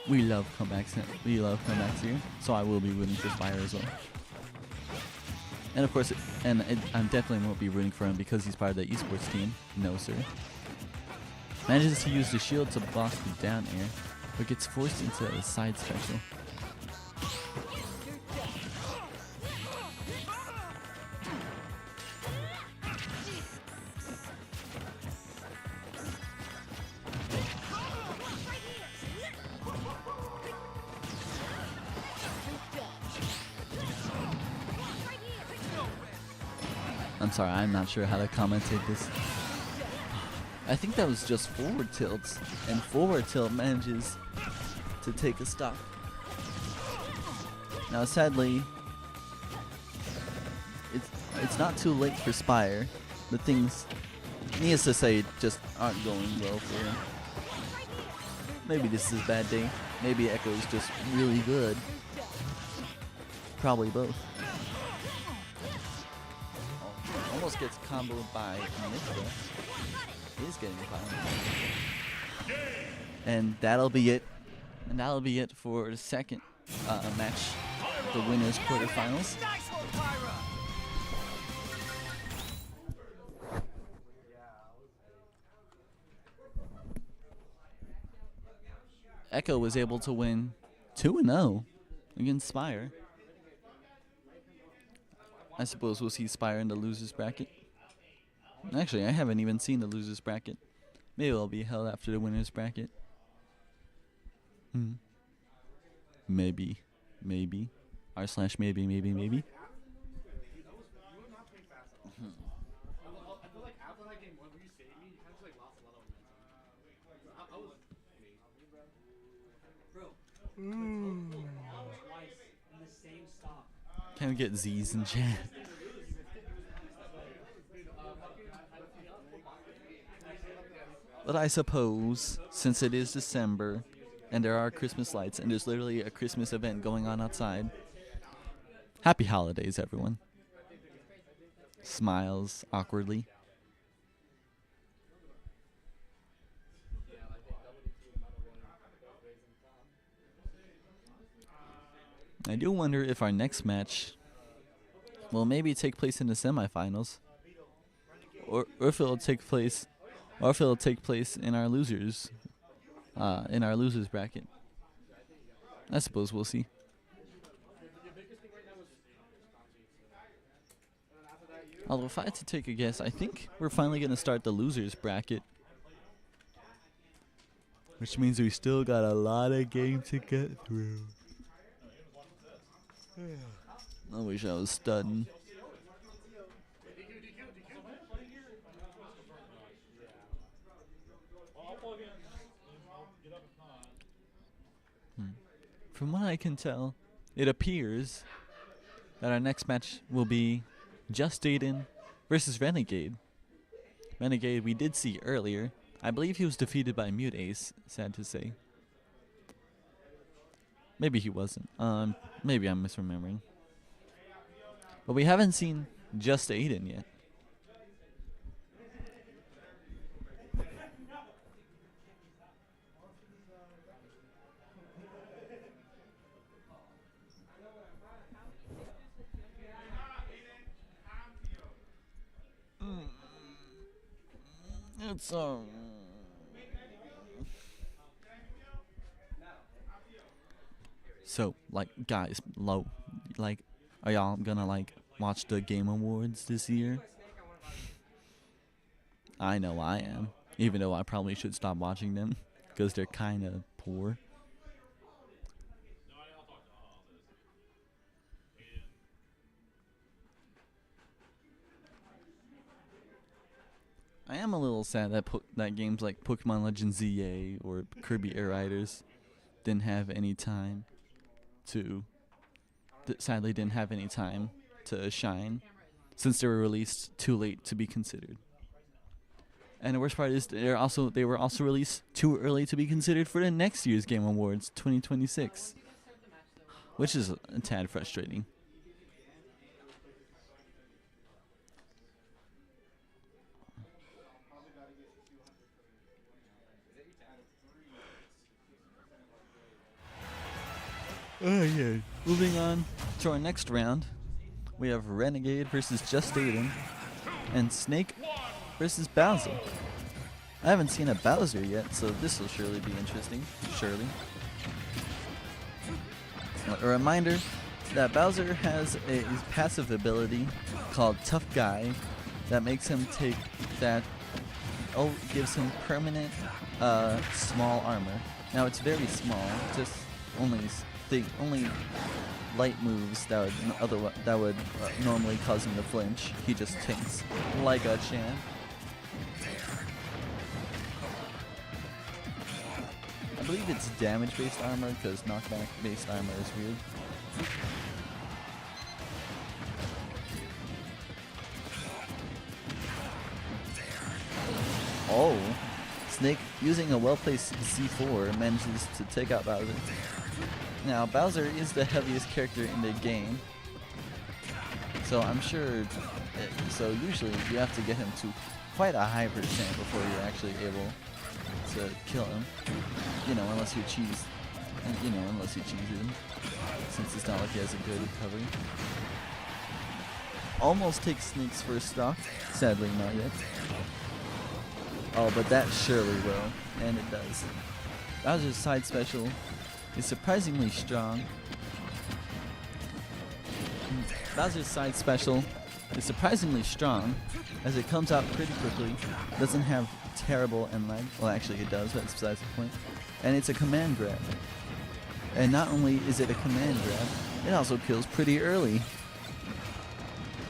we love comebacks. We love comebacks here, so I will be rooting for Spire as well. And of course, I definitely won't be rooting for him because he's part of the esports team. No, sir. Manages to use the shield to block the down air, but gets forced into a side special. I'm sorry, I'm not sure how to commentate this. I think that was just forward tilts, and forward tilt manages to take a stock. Now, sadly, it's not too late for Spire. The things, needless to say, just aren't going well for him. Maybe this is a bad day. Maybe Echo's just really good. Probably both. Almost gets comboed by Mithra. He's getting comboed. And that'll be it. And that'll be it for the second match, the winners quarterfinals. Echo was able to win 2-0 against Spire. I suppose we'll see Spire in the losers bracket. Actually, I haven't even seen the losers bracket. Maybe it'll be held after the winners bracket. Maybe. r/maybe. Can we get Z's in chat? But I suppose, since it is December, and there are Christmas lights, and there's literally a Christmas event going on outside, happy holidays, everyone. Smiles awkwardly. I do wonder if our next match will maybe take place in the semifinals, or if it'll take place in our losers bracket. I suppose we'll see. Although if I had to take a guess, I think we're finally going to start the losers bracket, which means we still got a lot of games to get through. I wish I was studying. From what I can tell, it appears that our next match will be Just Aiden versus Renegade. Renegade we did see earlier. I believe he was defeated by Mute Ace, sad to say. Maybe he wasn't. Maybe I'm misremembering. But we haven't seen Just Aiden yet. It's So, like, guys, are y'all gonna, watch the Game Awards this year? I know I am, even though I probably should stop watching them, because they're kind of poor. I am a little sad that that games like Pokemon Legends ZA or Kirby Air Riders didn't have any time to. Sadly, didn't have any time to shine, since they were released too late to be considered. And the worst part is they were also released too early to be considered for the next year's Game Awards 2026, which is a tad frustrating. Oh yeah. Moving on to our next round, we have Renegade versus Just Aiden, and Snake versus Bowser. I haven't seen a Bowser yet, so this will surely be interesting. Surely. A reminder that Bowser has a passive ability called Tough Guy that makes him take that. Gives him permanent small armor. Now it's very small, just only light moves that would normally cause him to flinch. He just tanks like a champ. I believe it's damage-based armor because knockback-based armor is weird. Oh, Snake, using a well-placed C4, manages to take out Bowser. Now, Bowser is the heaviest character in the game, so I'm sure. So usually you have to get him to quite a high percent before you're actually able to kill him. Unless you cheese. Unless you cheese him, since it's not like he has a good recovery. Almost takes Snake's first stock. Sadly, not yet. Oh, but that surely will, and it does. Bowser's side special is surprisingly strong. Bowser's side special is surprisingly strong, as it comes out pretty quickly. Doesn't have terrible end lag. Well, actually it does, but it's besides the point. And it's a command grab. And not only is it a command grab, it also kills pretty early.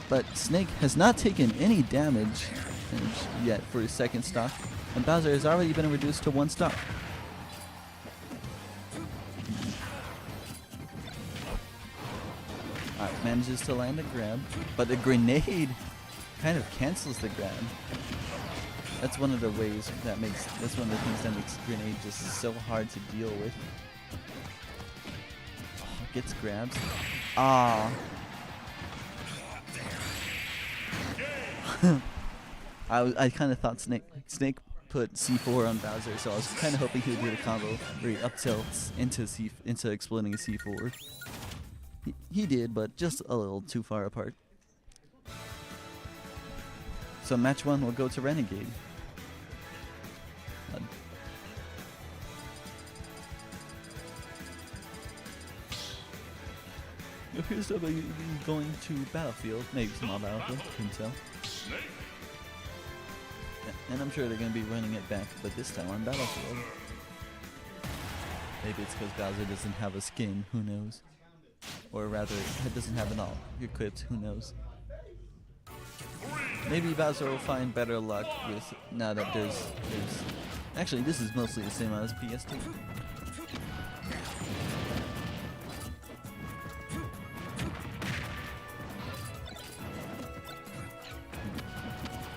But Snake has not taken any damage yet for his second stock, and Bowser has already been reduced to one stock. Alright, manages to land a grab, but the grenade kind of cancels the grab. That's one of the things that makes grenade just so hard to deal with. Oh, gets grabs. Ah. I kind of thought Snake put C4 on Bowser, so I was kind of hoping he would do the combo where he up tilts into exploding a C4. He did, but just a little too far apart. So match 1 will go to Renegade. Appears to be going to Battlefield, maybe small Battlefield, couldn't tell. And I'm sure they're going to be running it back, but this time on Battlefield. Maybe it's because Bowser doesn't have a skin, who knows? Or rather, it doesn't have it all equipped, who knows? Maybe Bowser will find better luck with, now that there's actually this is mostly the same as PS2.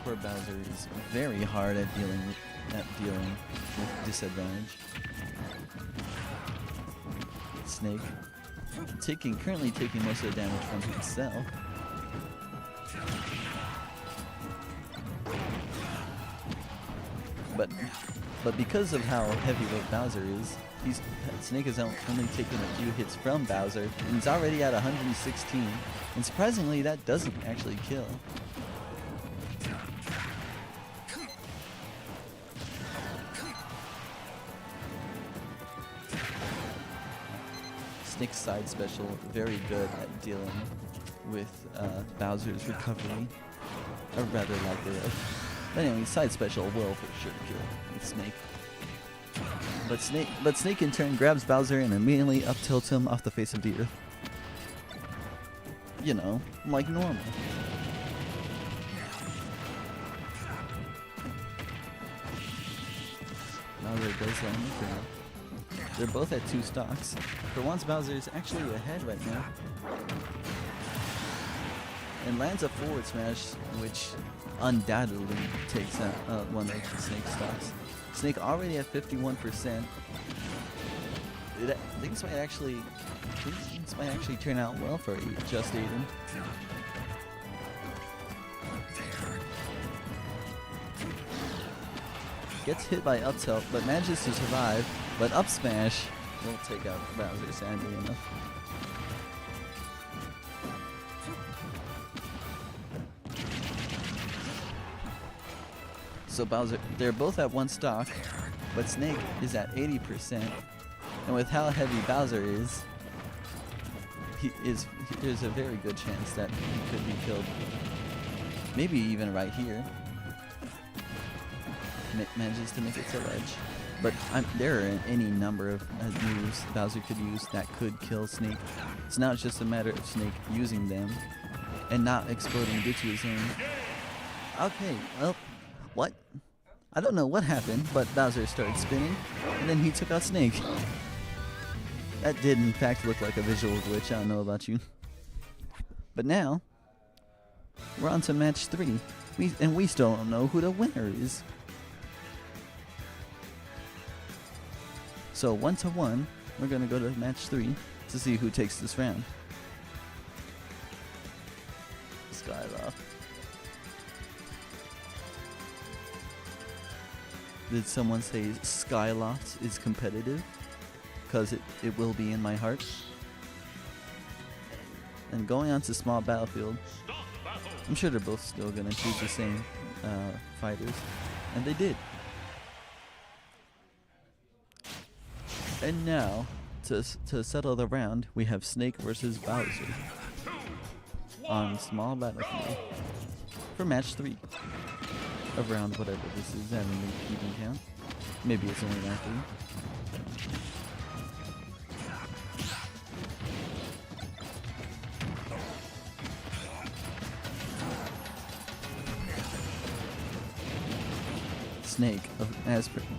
Poor Bowser is very hard at dealing with disadvantage. Snake currently taking most of the damage from himself. But because of how heavyweight Bowser is, Snake has only taken a few hits from Bowser, and he's already at 116. And surprisingly, that doesn't actually kill. Snake's side special, very good at dealing with Bowser's recovery, or rather lack thereof. But anyway, side special will for sure kill with Snake. But Snake in turn grabs Bowser and immediately up tilts him off the face of the earth. You know, like normal. Bowser does land the crab. They're both at 2 stocks. For once, Bowser is actually ahead right now. And lands a forward smash, which undoubtedly takes out one of Snake's stocks. Snake already at 51%. Things might actually turn out well for Just Aiden. Gets hit by up tilt, but manages to survive. But up smash will take out Bowser, sadly enough. So Bowser, they're both at 1 stock, but Snake is at 80%. And with how heavy Bowser is, there's a very good chance that he could be killed. Maybe even right here. Manages to make it to ledge. But there are any number of moves Bowser could use that could kill Snake. So now it's just a matter of Snake using them and not exploding due to his aim. Okay, well, what? I don't know what happened, but Bowser started spinning, and then he took out Snake. That did in fact look like a visual glitch, I don't know about you. But now, we're on to match 3, and we still don't know who the winner is. So 1-1, we're gonna go to match 3 to see who takes this round. Skyloft. Did someone say Skyloft is competitive? Because it will be in my heart. And going on to small battlefield, I'm sure they're both still gonna choose the same fighters, and they did. And now, to settle the round, we have Snake versus Bowser on small battlefield for match 3 of round whatever this is. I haven't even count. Maybe it's only round 3.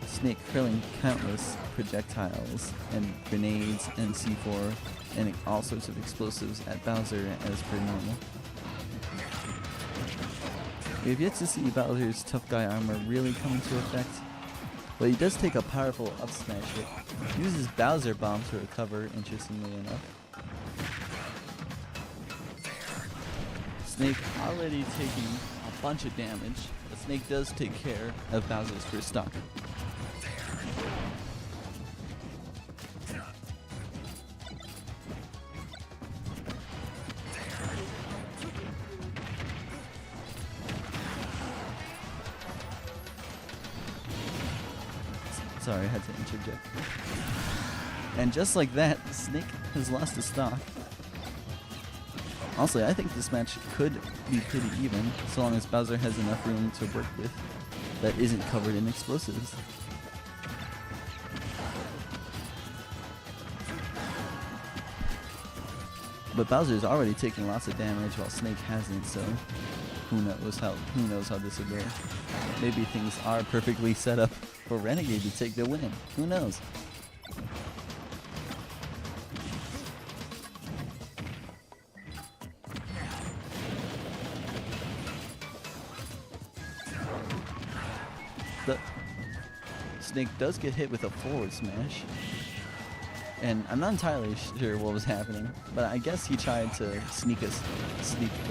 Snake hurling countless projectiles and grenades and C4 and all sorts of explosives at Bowser as per normal. We have yet to see Bowser's tough guy armor really come into effect, but he does take a powerful up smash hit. Uses Bowser Bomb to recover, interestingly enough. Snake already taking a bunch of damage. The Snake does take care of Bowser's first stock. Sorry, I had to interject. And just like that, Snake has lost a stock. Honestly, I think this match could be pretty even, so long as Bowser has enough room to work with that isn't covered in explosives. But Bowser's already taking lots of damage while Snake hasn't, so who knows how this will go. Maybe things are perfectly set up for Renegade to take the win. Who knows? The Snake does get hit with a forward smash, and I'm not entirely sure what was happening, but I guess he tried to sneak a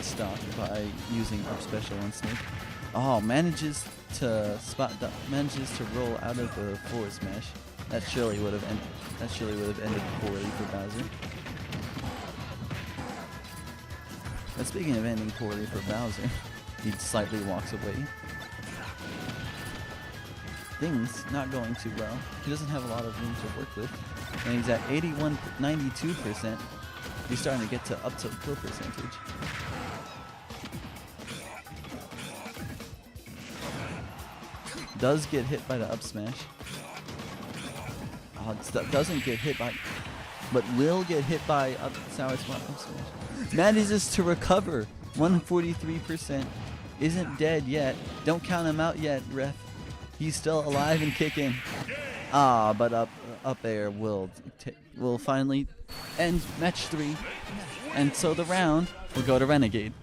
stock by using up special on Snake. Oh, manages to roll out of the forward smash. That surely would have ended poorly for Bowser. But speaking of ending poorly for Bowser, he slightly walks away. Things not going too well. He doesn't have a lot of room to work with, and he's at 92%. He's starting to get to up tilt kill percentage. Does get hit by the up smash. Doesn't get hit by, but will get hit by sour spot up smash. Manages to recover 143%. Isn't dead yet. Don't count him out yet, ref. He's still alive and kicking. But up air will finally end match 3, and so the round will go to Renegade.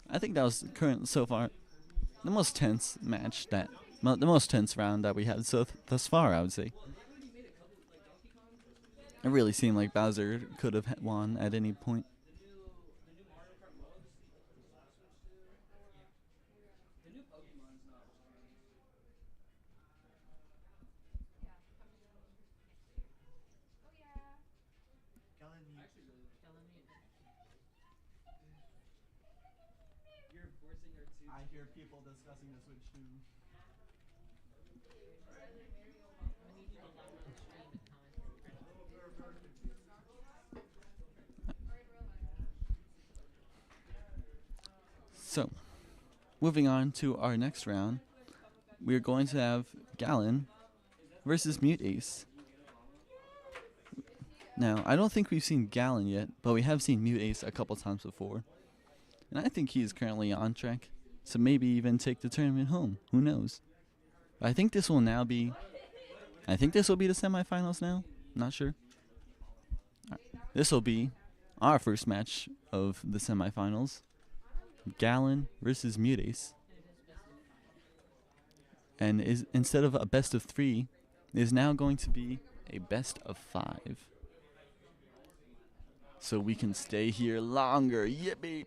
I think that was current so far the most tense match the most tense round that we had thus far. I would say it really seemed like Bowser could have won at any point. I hear people discussing the Switch too. So, moving on to our next round, we're going to have Gallon versus Mute Ace. Now, I don't think we've seen Gallon yet, but we have seen Mute Ace a couple times before. And I think he is currently on track, so maybe even take the tournament home. Who knows? But I think this will be the semifinals now. Not sure. This will be our first match of the semifinals. Gallon versus Mute Ace. And instead of a best of 3, is now going to be a best of 5. So we can stay here longer. Yippee!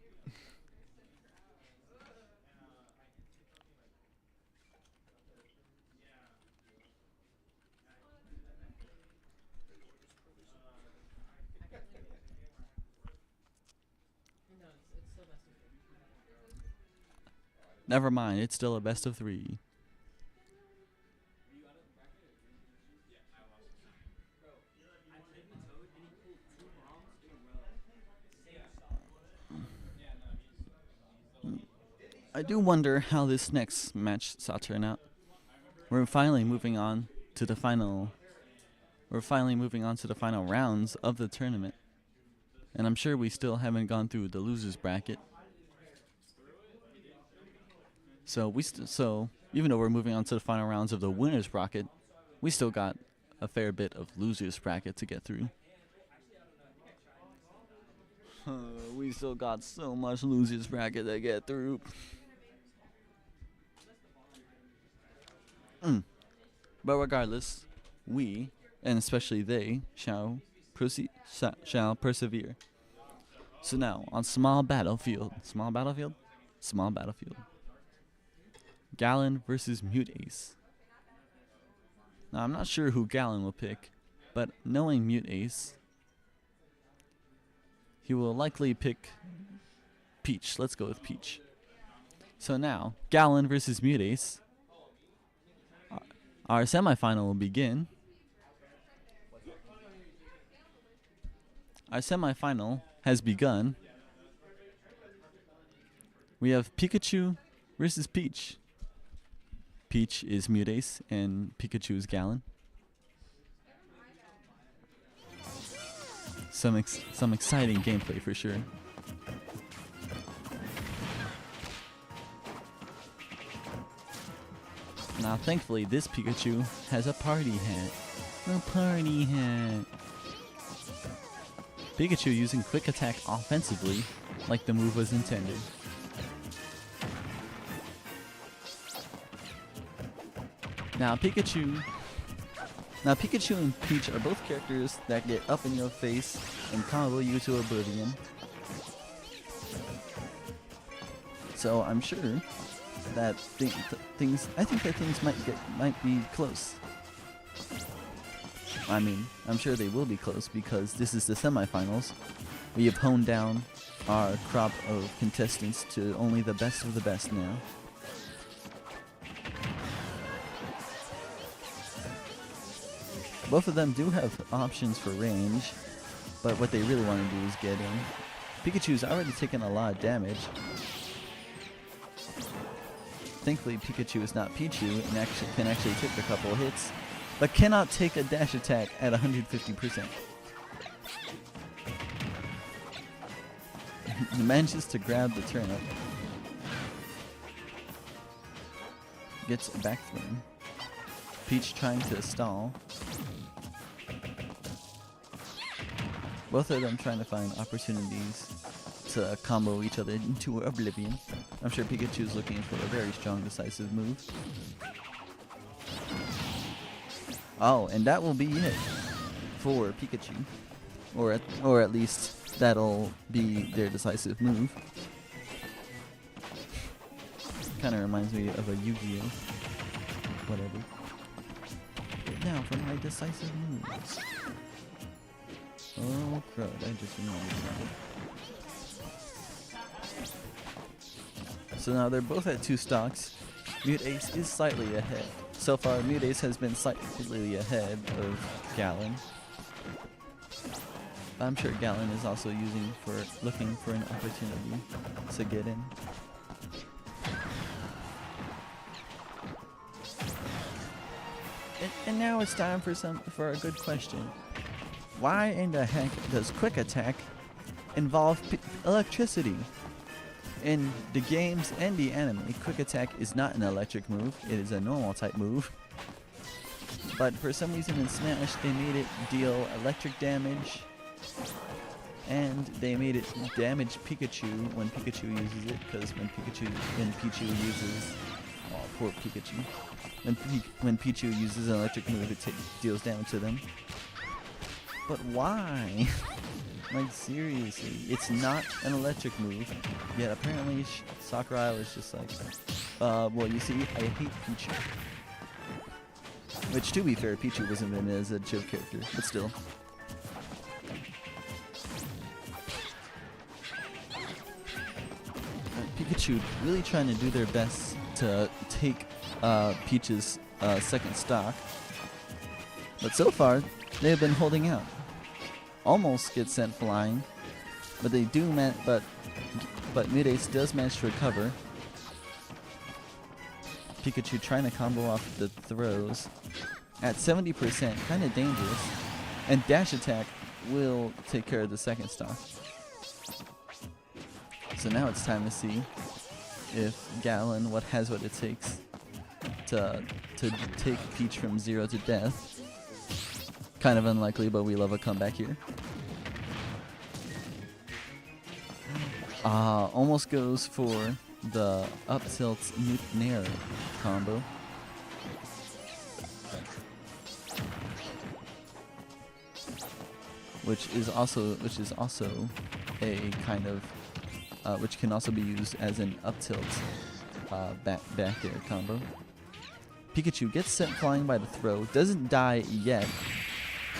Never mind, it's still a best of 3. I do wonder how this next match saw turn out. We're finally moving on to the final rounds of the tournament. And I'm sure we still haven't gone through the losers bracket. So even though we're moving on to the final rounds of the winners bracket, we still got a fair bit of losers bracket to get through. We still got so much losers bracket to get through. But regardless, we, and especially they, shall persevere. So now, on small battlefield. Gallon versus Mute Ace. Now, I'm not sure who Gallon will pick, but knowing Mute Ace, he will likely pick Peach. Let's go with Peach. So now, Gallon versus Mute Ace. Our semifinal will begin. Our semifinal has begun. We have Pikachu versus Peach. Peach is Mute Ace and Pikachu is Gallon. Some exciting gameplay for sure. Now, thankfully, this Pikachu has a party hat. Pikachu using Quick Attack offensively, like the move was intended. Now, Pikachu and Peach are both characters that get up in your face and combo you to oblivion. So I'm sure that things might be close. I mean, I'm sure they will be close because this is the semifinals. We have honed down our crop of contestants to only the best of the best now. Both of them do have options for range, but what they really want to do is get in. Pikachu's already taken a lot of damage. Thankfully, Pikachu is not Pichu and can actually take a couple of hits, but cannot take a dash attack at 150%. He manages to grab the turnip. Gets a back thrown. Peach trying to stall. Both of them trying to find opportunities to combo each other into oblivion. I'm sure Pikachu's looking for a very strong decisive move. Oh, and that will be it for Pikachu. Or at least that'll be their decisive move. Kind of reminds me of a Yu-Gi-Oh! Whatever. But now for my decisive moves. Oh crud, I just remembered that. So now they're both at 2 stocks. Mute Ace is slightly ahead. So far, Mute Ace has been slightly ahead of Gallon. I'm sure Gallon is also looking for an opportunity to get in. And now it's time for a good question. Why in the heck does Quick Attack involve electricity? In the games and the anime, Quick Attack is not an electric move, it is a normal type move. But for some reason in Smash, they made it deal electric damage, and they made it damage Pikachu when Pikachu uses it, because when Pichu uses, oh poor Pikachu, when Pichu uses an electric move, it deals damage to them. But why? Like seriously, it's not an electric move, yet apparently Sakurai was just like, well you see, I hate Pichu. Which to be fair, Pichu was invented as a joke character, but still. Pikachu really trying to do their best to take Peach's second stock, but so far they have been holding out. Almost get sent flying, but they do but Mute Ace does manage to recover. Pikachu trying to combo off the throws at 70%, kind of dangerous, and dash attack will take care of the second stock. So now it's time to see if Gallon has what it takes to take Peach from 0 to death. Kind of unlikely, but we love a comeback here. Almost goes for the up tilt Nair combo. Which is also a kind of which can also be used as an up tilt back air combo. Pikachu gets sent flying by the throw, doesn't die yet,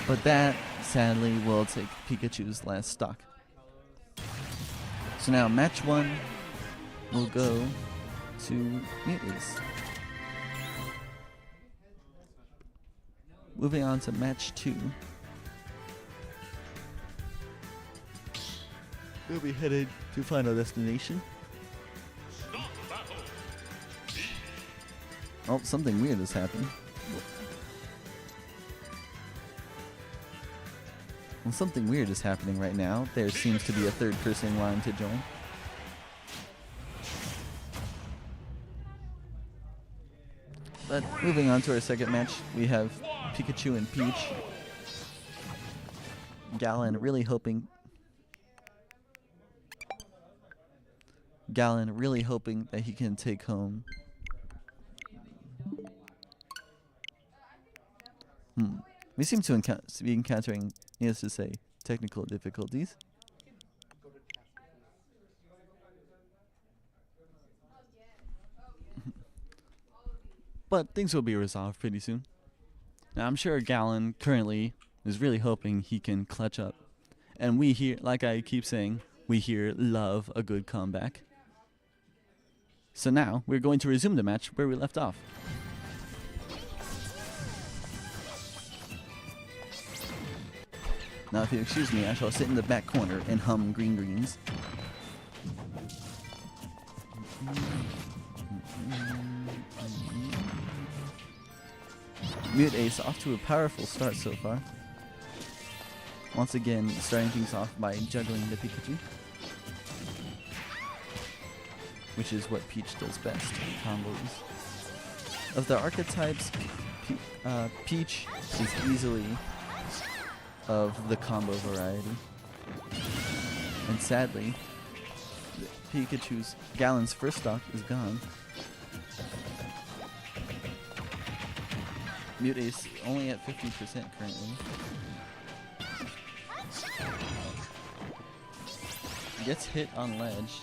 but that sadly will take Pikachu's last stock. So now match 1 will go to Mute Ace. Moving on to match 2. We'll be headed to Final Destination. Oh, something weird has happened. Well, something weird is happening right now. There seems to be a third person wanting to join. But moving on to our second match, we have Pikachu and Peach. Gallon really hoping that he can take home. We seem to be encountering, needless to say, technical difficulties. But things will be resolved pretty soon. Now I'm sure Gallon currently is really hoping he can clutch up. And we here, like I keep saying, we here love a good comeback. So now we're going to resume the match where we left off. Now if you excuse me, I shall sit in the back corner and hum Green Greens. Mute Ace off to a powerful start so far. Once again, starting things off by juggling the Pikachu, which is what Peach does best, combos. Of the archetypes, Peach is easily of the combo variety. And sadly, Pikachu's Galen's first stock is gone. Mute Ace only at 50% currently. Gets hit on ledge.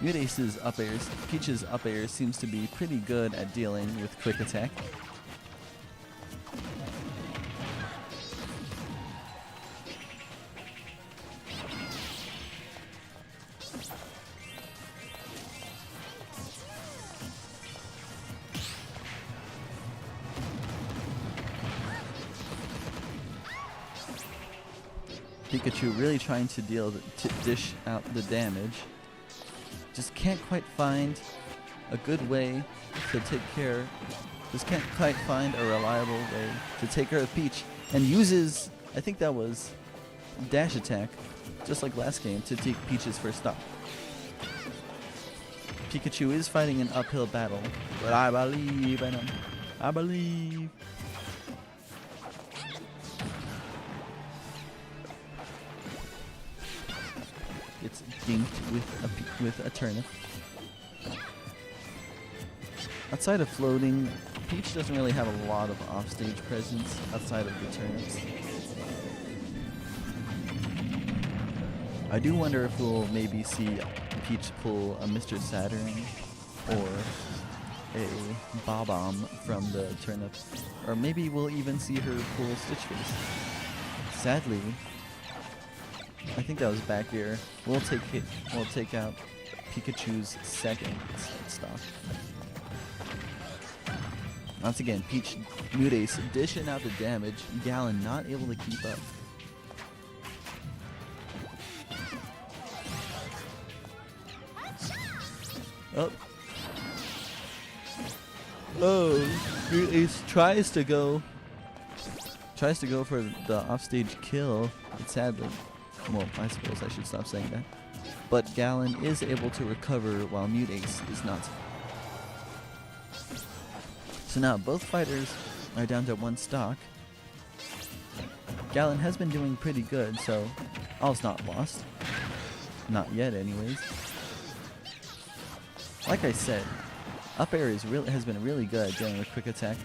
Mute Ace's up airs, Peach's up airs seems to be pretty good at dealing with quick attack. Pikachu really trying to dish out the damage. Just can't quite find a good way to take care. Just can't quite find a reliable way to take care of Peach, and uses, I think that was dash attack, just like last game, to take Peach's first stop. Pikachu is fighting an uphill battle, but I believe in him. I believe. It's dinked with a turnip. Outside of floating, Peach doesn't really have a lot of offstage presence outside of the turnips. I do wonder if we'll maybe see Peach pull a Mr. Saturn or a Bob-omb from the turnip, or maybe we'll even see her pull Stitch Face. Sadly, I think that was back air. We'll take out Pikachu's second stock. Once again, Peach Mute Ace dishing out the damage. Galen not able to keep up. Oh, Mute Ace tries to go for the offstage kill, but sadly, well, I suppose I should stop saying that. But Galen is able to recover while Mute Ace is not. So now both fighters are down to one stock. Galen has been doing pretty good, so all's not lost. Not yet, anyways. Like I said, up air has been really good at dealing with quick attack.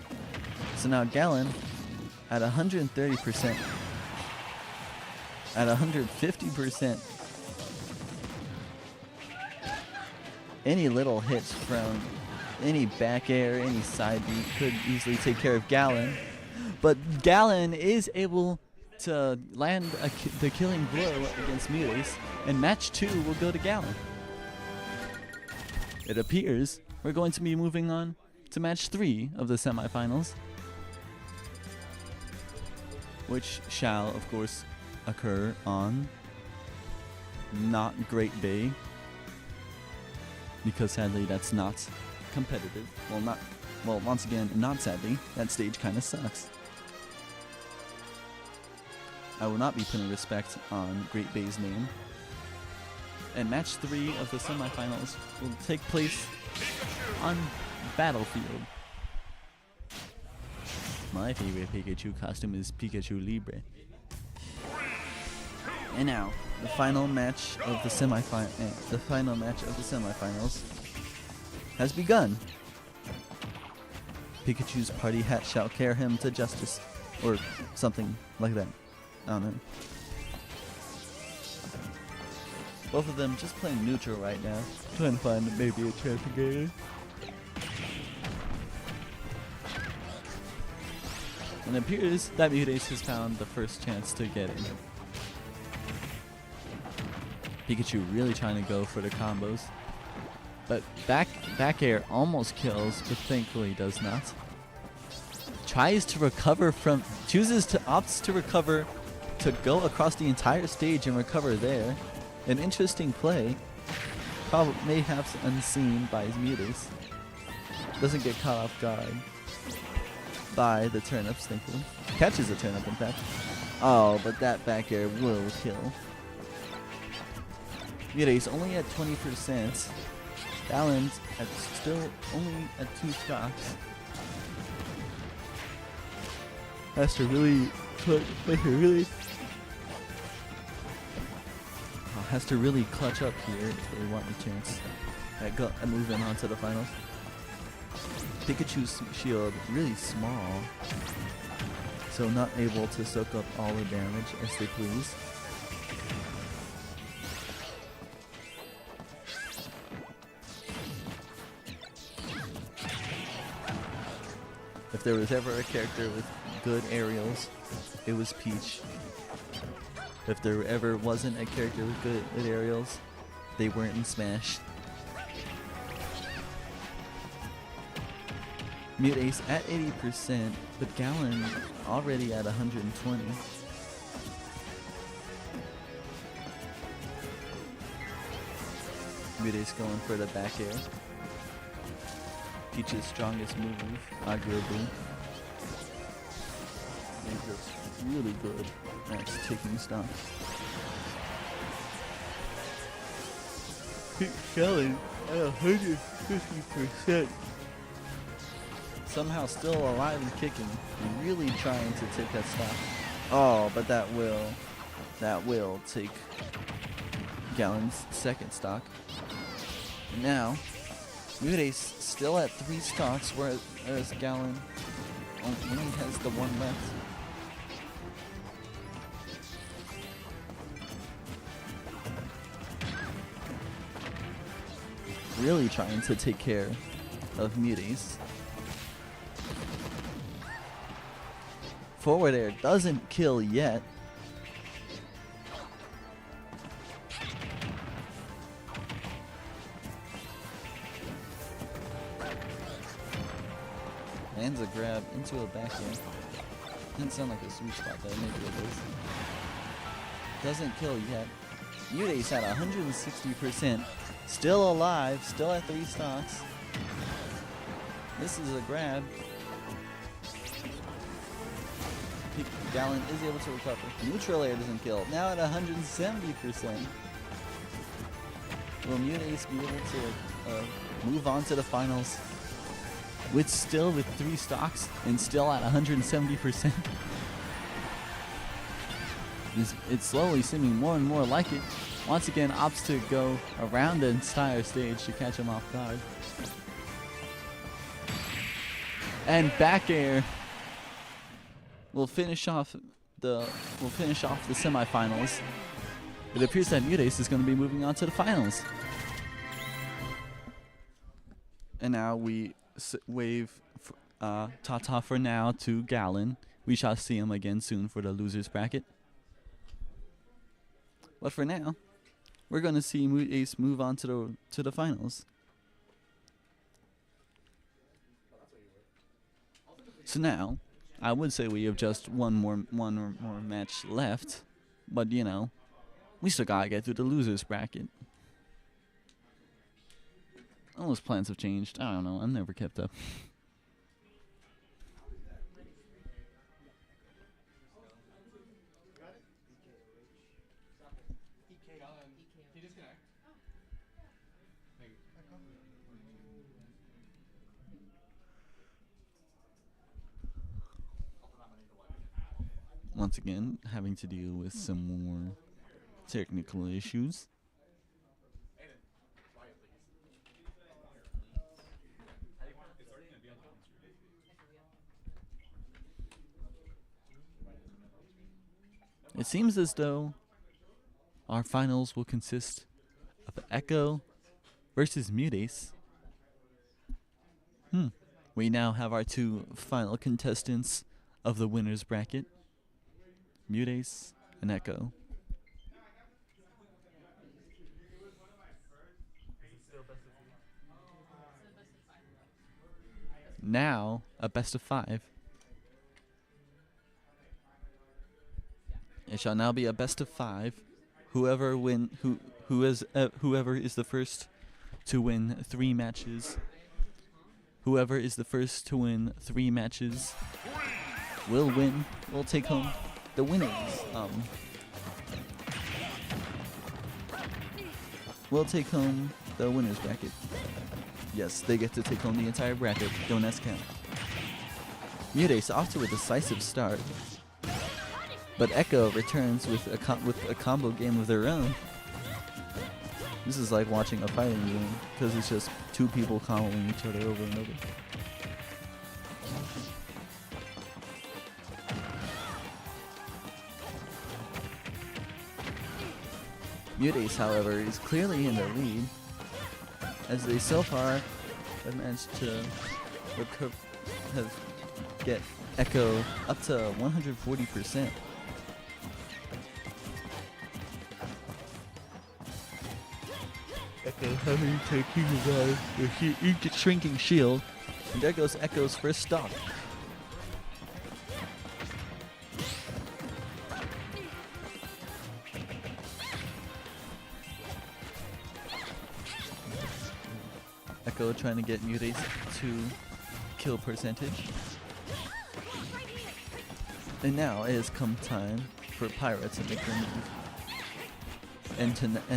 So now Galen at 130%. At 150%, any little hits from any back air, any side beat could easily take care of Galen. But Galen is able to land the killing blow against Mute Ace, and match 2 will go to Galen. It appears we're going to be moving on to match 3 of the semifinals, which shall, of course, occur on not Great Bay, because sadly that's not competitive. Well, once again, not sadly, that stage kind of sucks. I will not be putting respect on Great Bay's name. And match 3 of the semifinals will take place on Battlefield. My favorite Pikachu costume is Pikachu Libre. And now, the final match of the semifinals has begun. Pikachu's party hat shall carry him to justice, or something like that. I don't know. Both of them just playing neutral right now, trying to find maybe a chance to get it. And it appears that Mute Ace has found the first chance to get in. Pikachu really trying to go for the combos. But back air almost kills, but thankfully does not. Opts to recover, to go across the entire stage and recover there. An interesting play. Probably mayhaps unseen by his Mute Ace. Doesn't get caught off guard by the turnips, thankfully. Catches a turnip, in fact. Oh, but that back air will kill. Mute Ace only at 20%. Galen's still only at 2 stocks. Has to really has to really clutch up here if they want a chance at moving on to the finals. Pikachu's shield really small, so not able to soak up all the damage as they please. If there was ever a character with good aerials, it was Peach. If there ever wasn't a character with good aerials, they weren't in Smash. Mute-Ace at 80%, but Galen already at 120. Mute-Ace going for the back air. Peach's strongest move, arguably. And just really good at taking stock. Galen at 150%. Somehow still alive and kicking, really trying to take that stock. Oh, but that will take Galen's second stock. And now, Mute-Ace still at 3 stocks, whereas Galen only has the 1 left. Really trying to take care of Mute-Ace. Forward air doesn't kill yet. Lands a grab into a back air. Didn't sound like a sweet spot there, maybe it is. Doesn't kill yet. Mute-Ace at 160%. Still alive, still at 3 stocks. This is a grab. Galen is able to recover. Neutral air doesn't kill. Now at 170%. Will Mute-Ace be able to move on to the finals with 3 stocks and still at 170%? It's slowly seeming more and more like it. Once again, opts to go around the entire stage to catch him off guard. And back air will finish off the semifinals. It appears that Mute-Ace is going to be moving on to the finals. And now we wave ta-ta for now to Galen. We shall see him again soon for the losers bracket. But for now, we're going to see Mute-Ace move on to the finals. So now, I would say we have just one more match left, but you know, we still gotta get through the losers bracket. All those plans have changed. I don't know. I've never kept up. Once again, having to deal with some more technical issues. It seems as though our finals will consist of Echo versus Mute-Ace. We now have our 2 final contestants of the winners bracket. Mute-Ace and Echo. Now a best of 5. It shall now be a best of 5. Whoever is the first to win 3 matches. Whoever is the first to win 3 matches will win. Will take home the winnings. We'll take home the winner's bracket. Yes, they get to take home the entire bracket. Don't ask how. Mutace off to a decisive start, but Echo returns with a combo game of their own. This is like watching a fighting game because it's just two people comboing each other over and over. Mutace, however, is clearly in the lead, as they so far have managed to get Echo up to 140%. Echo having taken the shrinking shield, and there goes Echo's first stock. Echo trying to get Mutace to kill percentage. And now it has come time for Pyra to make their move. And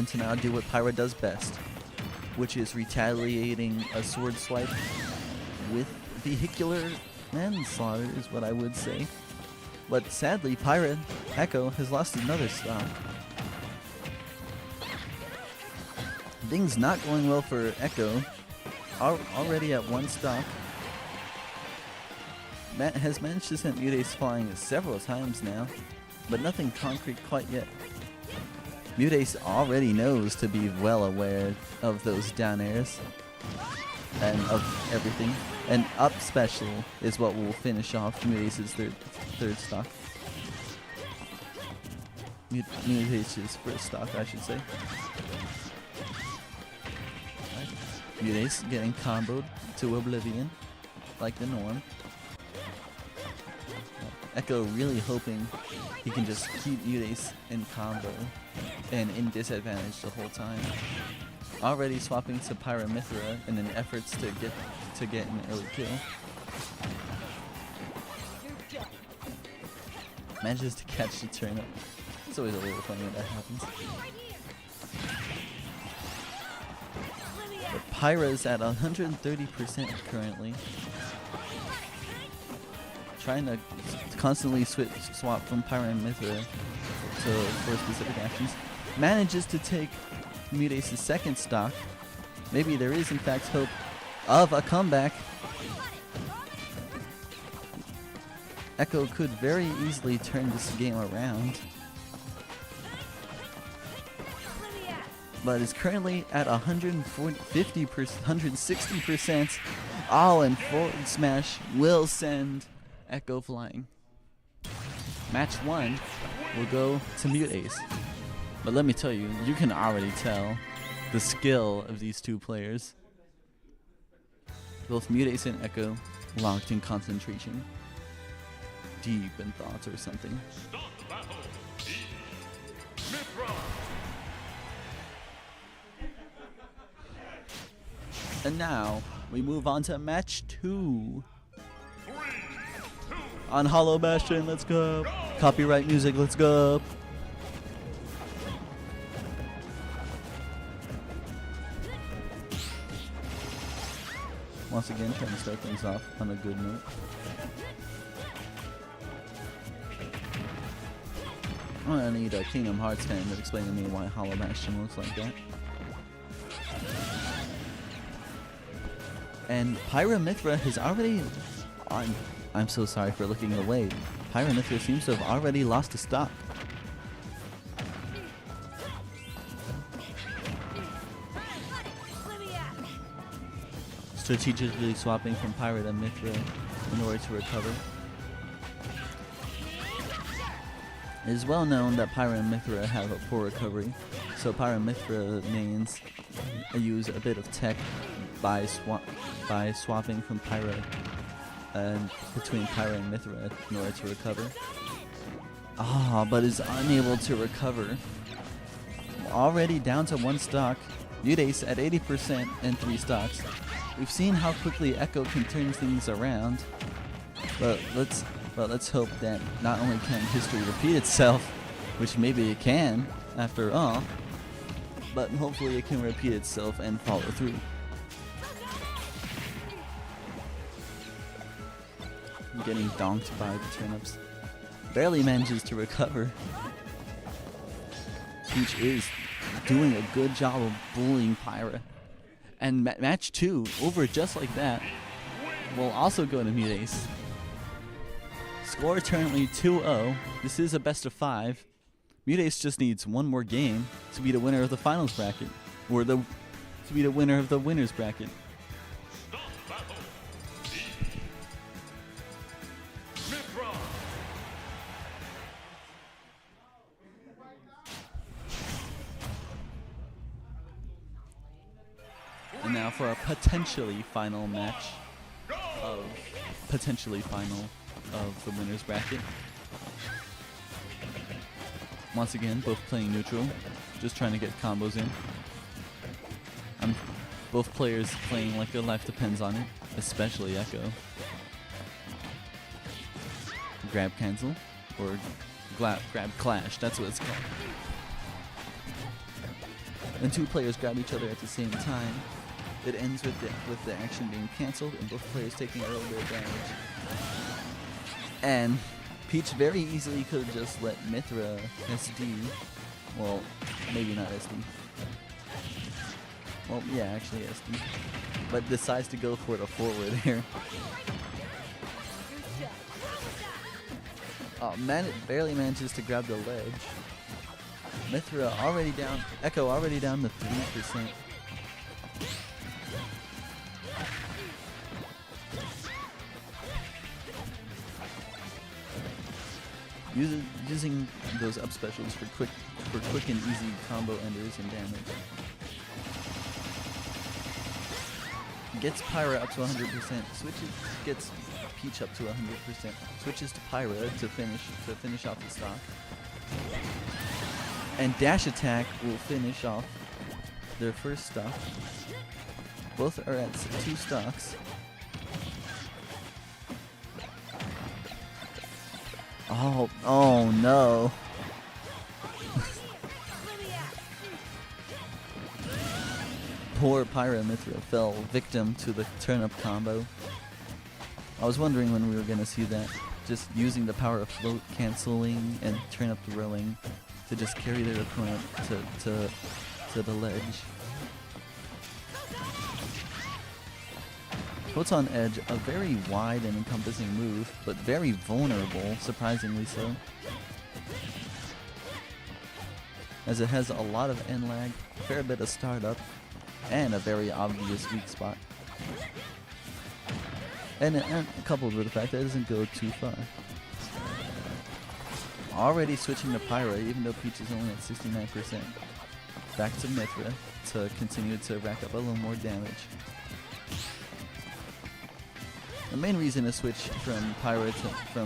to now do what Pyra does best, which is retaliating a sword swipe with vehicular manslaughter is what I would say. But sadly, Echo has lost another stock. Things not going well for Echo. Already at one stock. Matt has managed to send Mutace flying several times now, but nothing concrete quite yet. Mutace already knows to be well aware of those down airs and of everything. And up special is what will finish off Mutace's third stock. Mutace's first stock, I should say. Mutace getting comboed to oblivion, like the norm. Echo really hoping he can just keep Mutace in combo and in disadvantage the whole time. Already swapping to Pyra Mithra in an efforts to get an early kill. Manages to catch the turnip. It's always a little funny when that happens. But Pyra's at 130% currently. Trying to constantly swap from Pyra and Mithra for specific actions. Manages to take Mutace's second stock. Maybe there is in fact hope of a comeback. Echo could very easily turn this game around, but is currently at 160%. All in forward smash will send Echo flying. Match 1 will go to Mutace. But let me tell you, you can already tell the skill of these two players. Both Mutace and Echo locked in concentration. Deep in thoughts or something. And now, we move on to match 2. On Hollow Bastion, let's go. Copyright music, let's go. Once again, trying to start things off on a good note. I'm gonna need a Kingdom Hearts fan to explain to me why Hollow Bastion looks like that. And Pyra Mithra has already... I'm so sorry for looking away. Pyra Mithra seems to have already lost a stock. Strategically swapping from Pyra to Mithra in order to recover. It is well known that Pyra and Mithra have a poor recovery, so Pyra Mithra mains use a bit of tech by swapping from Pyra and between Pyra and Mithra in order to recover. But is unable to recover. Already down to 1 stock. Mutace at 80% and 3 stocks. We've seen how quickly Echo can turn things around, but let's hope that not only can history repeat itself, which maybe it can after all, but hopefully it can repeat itself and follow through. Getting donked by the turnips. Barely manages to recover. Peach is doing a good job of bullying Pyra. And match 2, over just like that, will also go to Mute Ace. Score currently 2-0. This is a best of 5. Mute Ace just needs one more game to be the winner of the finals bracket. Or to be the winner of the winners bracket. And now for a potentially final match of the winners bracket. Once again, both playing neutral, just trying to get combos in. Both players playing like their life depends on it, especially Echo. Grab cancel, or grab clash, that's what it's called. When two players grab each other at the same time, it ends with the action being cancelled and both players taking a little bit of damage. And Peach very easily could have just let Mithra SD, well, maybe not SD. Well, yeah, actually SD. But decides to go for the forward here. Oh, man, it barely manages to grab the ledge. Mithra already down, Echo already down to 3%. Using those up specials for quick and easy combo enders and damage. Gets Pyra up to 100%. Gets Peach up to 100%. Switches to Pyra to finish off the stock. And dash attack will finish off their first stock. Both are at 2 stocks. Oh no. Poor Pyra Mithra fell victim to the turnip combo. I was wondering when we were going to see that. Just using the power of float canceling and turnip throwing to just carry their opponent to the ledge. Photon Edge, a very wide and encompassing move, but very vulnerable, surprisingly so. As it has a lot of end lag, a fair bit of startup, and a very obvious weak spot. And coupled with the fact that it doesn't go too far. Already switching to Pyra, even though Peach is only at 69%. Back to Mithra to continue to rack up a little more damage. The main reason to switch from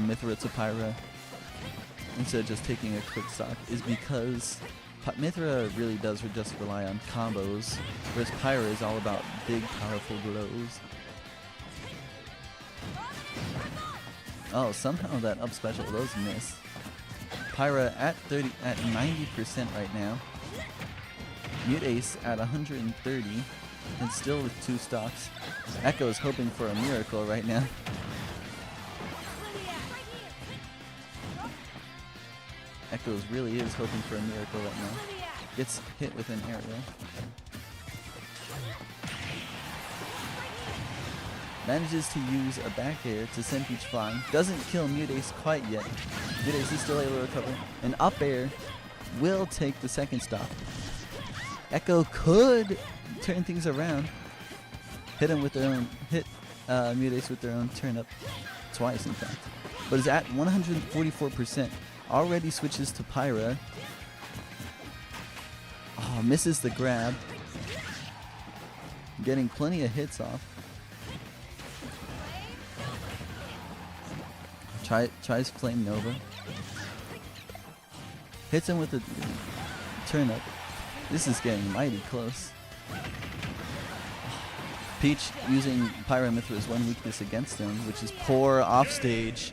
Mithra to Pyra instead of just taking a quick stock is because Mithra really does just rely on combos, whereas Pyra is all about big, powerful blows. Oh, somehow that up special those miss. Pyra at 90% right now. Mute Ace at 130, and still with 2 stocks. Echo is hoping for a miracle right now. Echo really is hoping for a miracle right now. Gets hit with an area. Manages to use a back air to send Peach flying. Doesn't kill Mute Ace quite yet. Mute Ace is still able to recover. An up air will take the second stop. Echo could turn things around. Hit Mute Ace with their own turn up twice, in fact. But is at 144%. Already switches to Pyra. Oh, misses the grab. Getting plenty of hits off. Tries Flame Nova. Hits him with the turn up. This is getting mighty close. Peach using Pyra Mithra's one weakness against him, which is poor offstage.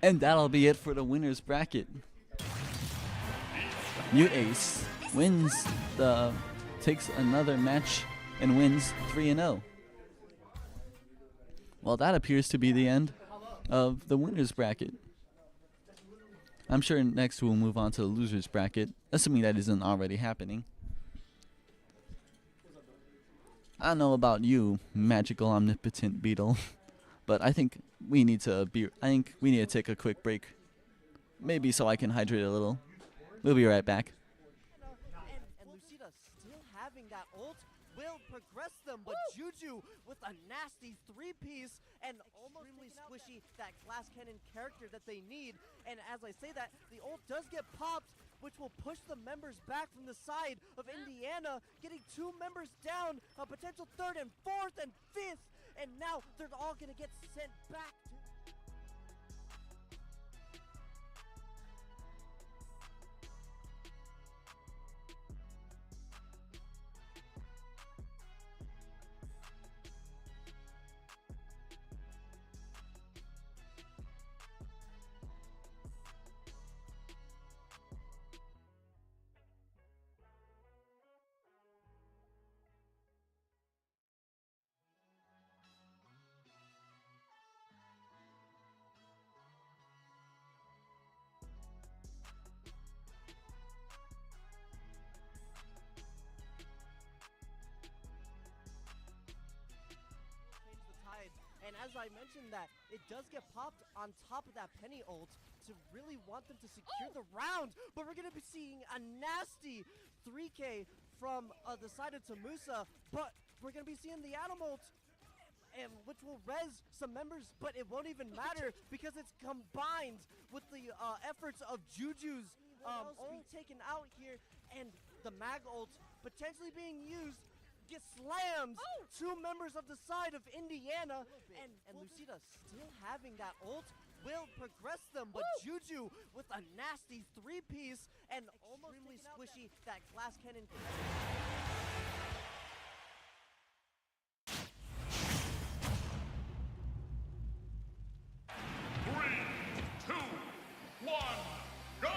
And that'll be it for the winner's bracket. Mute Ace wins takes another match and wins 3-0. Well, that appears to be the end of the winners bracket. I'm sure next we'll move on to the losers bracket, assuming that isn't already happening. I don't know about you, magical omnipotent beetle, but I think we need to take a quick break. Maybe so I can hydrate a little. We'll be right back. And Lucida still having that ult will progress them, but Juju with a nasty 3-piece and almost extremely squishy that glass cannon character that they need. And as I say that, the ult does get popped, which will push the members back from the side of Indiana, getting 2 members down, a potential 3rd and 4th and 5th, and now they're all gonna get sent back to And as I mentioned that, it does get popped on top of that Penny ult to really want them to secure the round. But we're going to be seeing a nasty 3K from the side of Tamusa. But we're going to be seeing the Atom ult, which will res some members, but it won't even matter because it's combined with the efforts of Juju's being taken out here. And the Mag ult potentially being used gets slammed. 2 members of the side of Indiana, and Lucida still having that ult will progress them, but Juju with a nasty 3-piece and almost extremely squishy that glass cannon. 3, 2, 1, go!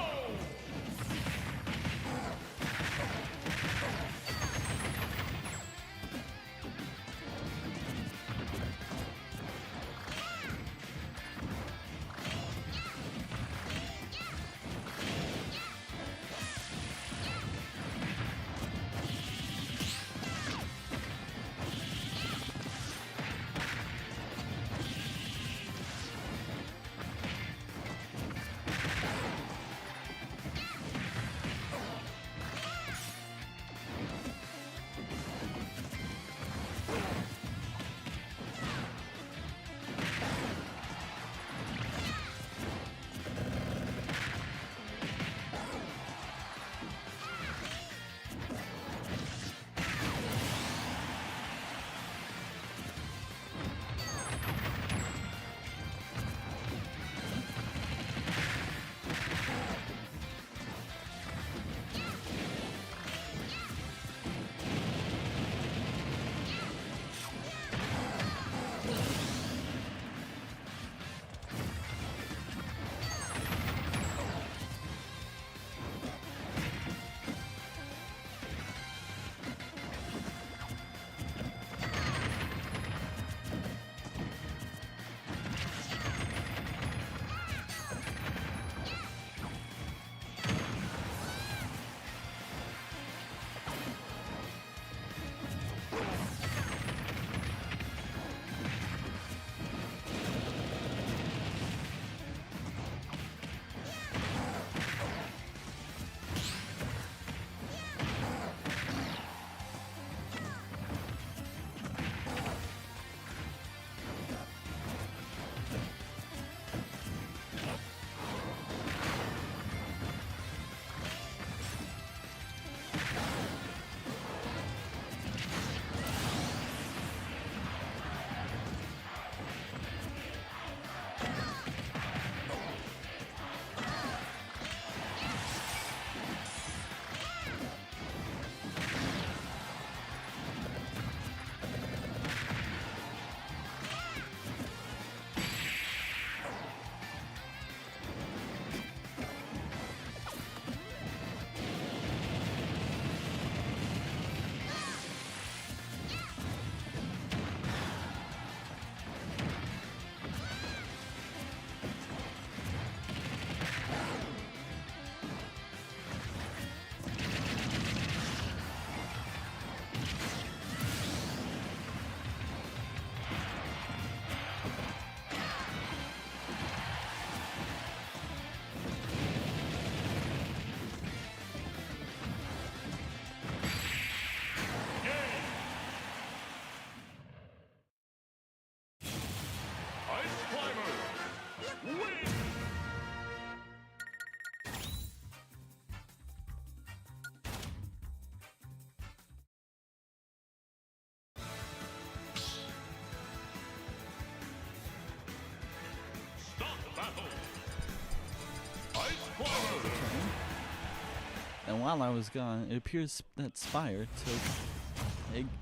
And while I was gone, it appears that Spire took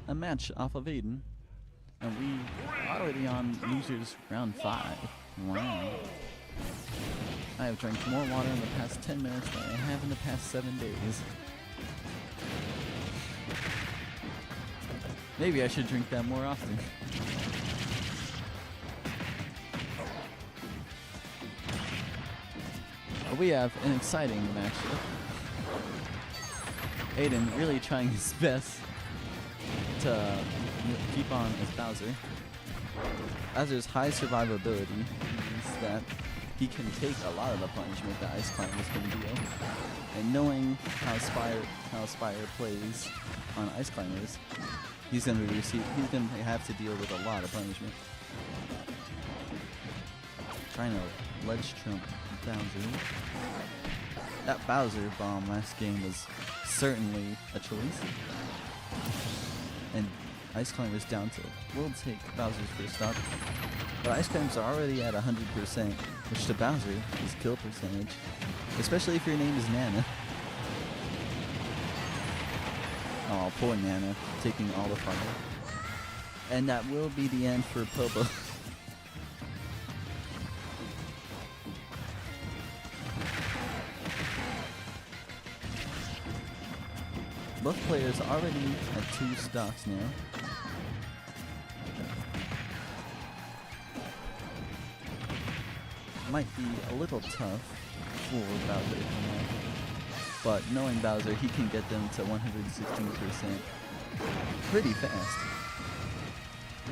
a match off of Aiden. And we are already on losers round 5. Wow. I have drank more water in the past 10 minutes than I have in the past 7 days. Maybe I should drink that more often. We have an exciting matchup. Aiden really trying his best to keep on as Bowser. Bowser's high survivability means that he can take a lot of the punishment that Ice Climbers can deal. And knowing how Spire plays on Ice Climbers, he's gonna have to deal with a lot of punishment. Trying to ledge trump Bowser. That Bowser bomb last game was certainly a choice. And Ice Climbers down to will take Bowser's first stop. But Ice Climbers are already at 100%, which to Bowser is kill percentage. Especially if your name is Nana. Oh, poor Nana, taking all the fire. And that will be the end for Popo. Both players are already at 2 stocks now. Might be a little tough for Bowser now, but knowing Bowser, he can get them to 116% pretty fast.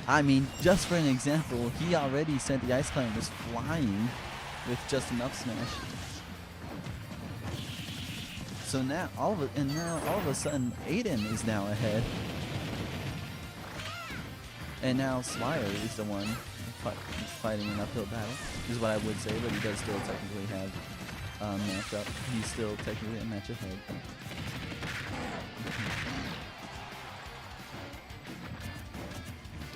I mean, just for an example, he already sent the Ice Climbers flying with just an up smash. So now all of a sudden, Aiden is now ahead, and now Spire is the one fighting an uphill battle. Is what I would say, but he does still technically have match up. He's still technically a match ahead.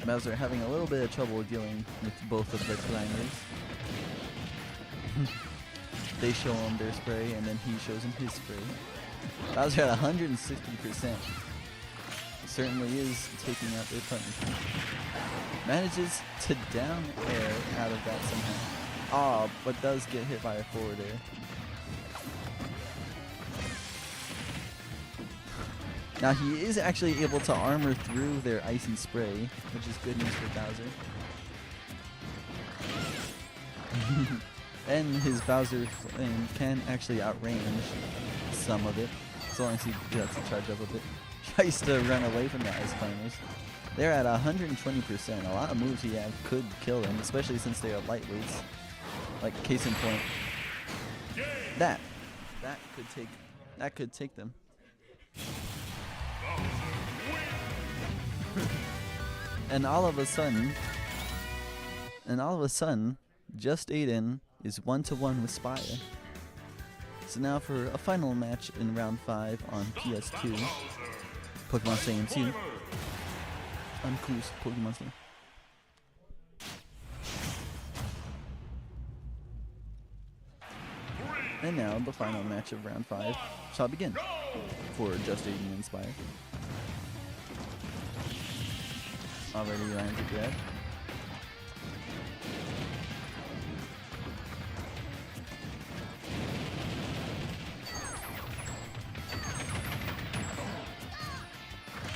Bowser having a little bit of trouble dealing with both of the climbers. They show him their spray, and then he shows him his spray. Bowser at 160%. Certainly is taking out their punishment. Manages to down air out of that somehow. Oh, but does get hit by a forward air. Now he is actually able to armor through their icy spray, which is good news for Bowser. And his Bowser flame can actually outrange some of it, as long as he gets to charge up a bit. Tries to run away from the Ice Climbers. They're at 120%. A lot of moves he have could kill them, especially since they are lightweights. Like case in point, that could take them. And all of a sudden, just Aiden is 1-to-1 with Spire. So now for a final match in round 5 on PS2, Pokemon Stadium 2. Uncouth Pokemon Stadium. And now the final match of round 5 shall begin for Just Aiden and Spire. Already lands a grab.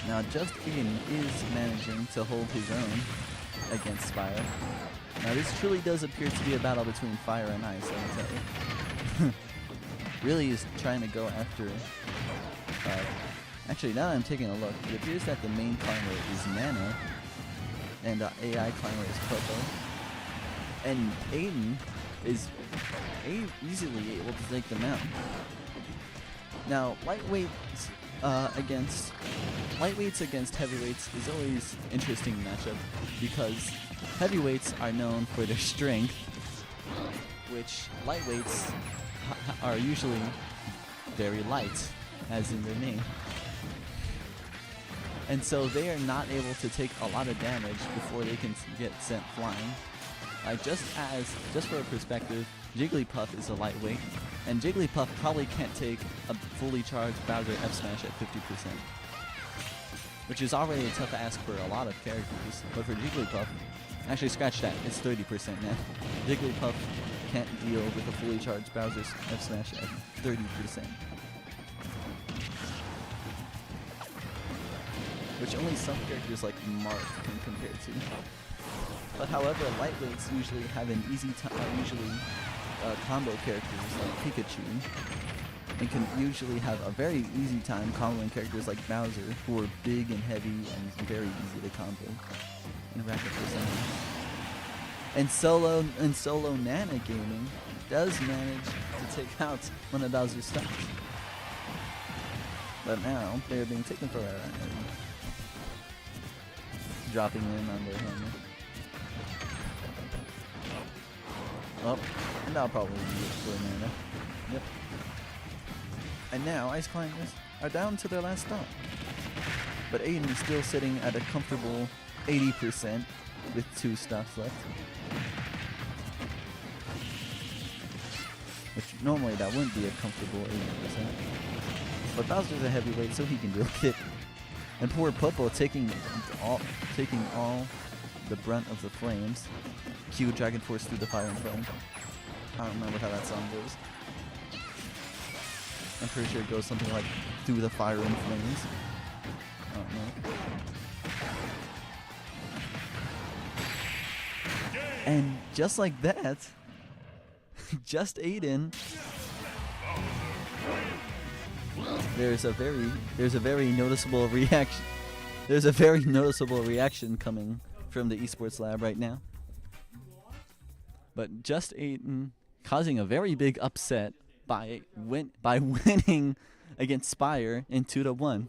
Now Just Aiden is managing to hold his own against Spire. Now this truly does appear to be a battle between fire and ice, I will tell you. Really is trying to go after... actually, now that I'm taking a look, it appears that the main climber is Nana, and the AI climber is Popo. And Aiden is easily able to take them out. Now, lightweights against heavyweights is always an interesting matchup, because heavyweights are known for their strength, which lightweights are usually very light, as in their name. And so they are not able to take a lot of damage before they can get sent flying. Just for a perspective, Jigglypuff is a lightweight, And Jigglypuff probably can't take a fully charged Bowser F Smash at 50%. Which is already a tough ask for a lot of characters. But for Jigglypuff, actually scratch that, it's 30% now. Jigglypuff can't deal with a fully charged Bowser F Smash at 30%. Which only some characters like Marth can compare to. But however, lightweights usually have an easy time, combo characters like Pikachu, and can usually have a very easy time comboing characters like Bowser, who are big and heavy and very easy to combo in rapid percentage. And solo Nana Gaming does manage to take out one of Bowser's stocks. But now they're being taken for a ride. Dropping in on their helmet. Oh, and that'll probably be it for Nana. Yep. And now Ice Climbers are down to their last stop. But Aiden is still sitting at a comfortable 80% with 2 stops left. Which normally that wouldn't be a comfortable 80%. But Bowser's a heavyweight, so he can deal with it. And poor Popo taking all the brunt of the flames. Cue Dragon Force through the fire and flame. I don't remember how that song goes. I'm pretty sure it goes something like through the fire and flames. I don't know. And just like that, just Aiden. There's a very noticeable reaction. There's a very noticeable reaction coming from the esports lab right now. But just Aiden causing a very big upset by winning against Spire in 2-1.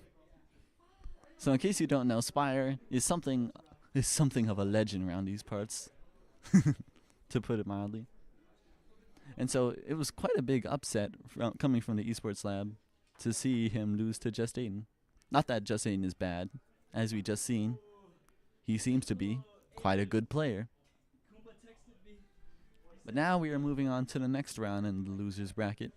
So in case you don't know, Spire is something of a legend around these parts, to put it mildly. And so it was quite a big upset coming from the esports lab to see him lose to Just Aiden. Not that Just Aiden is bad, as we just seen. He seems to be quite a good player. But now we are moving on to the next round in the losers bracket.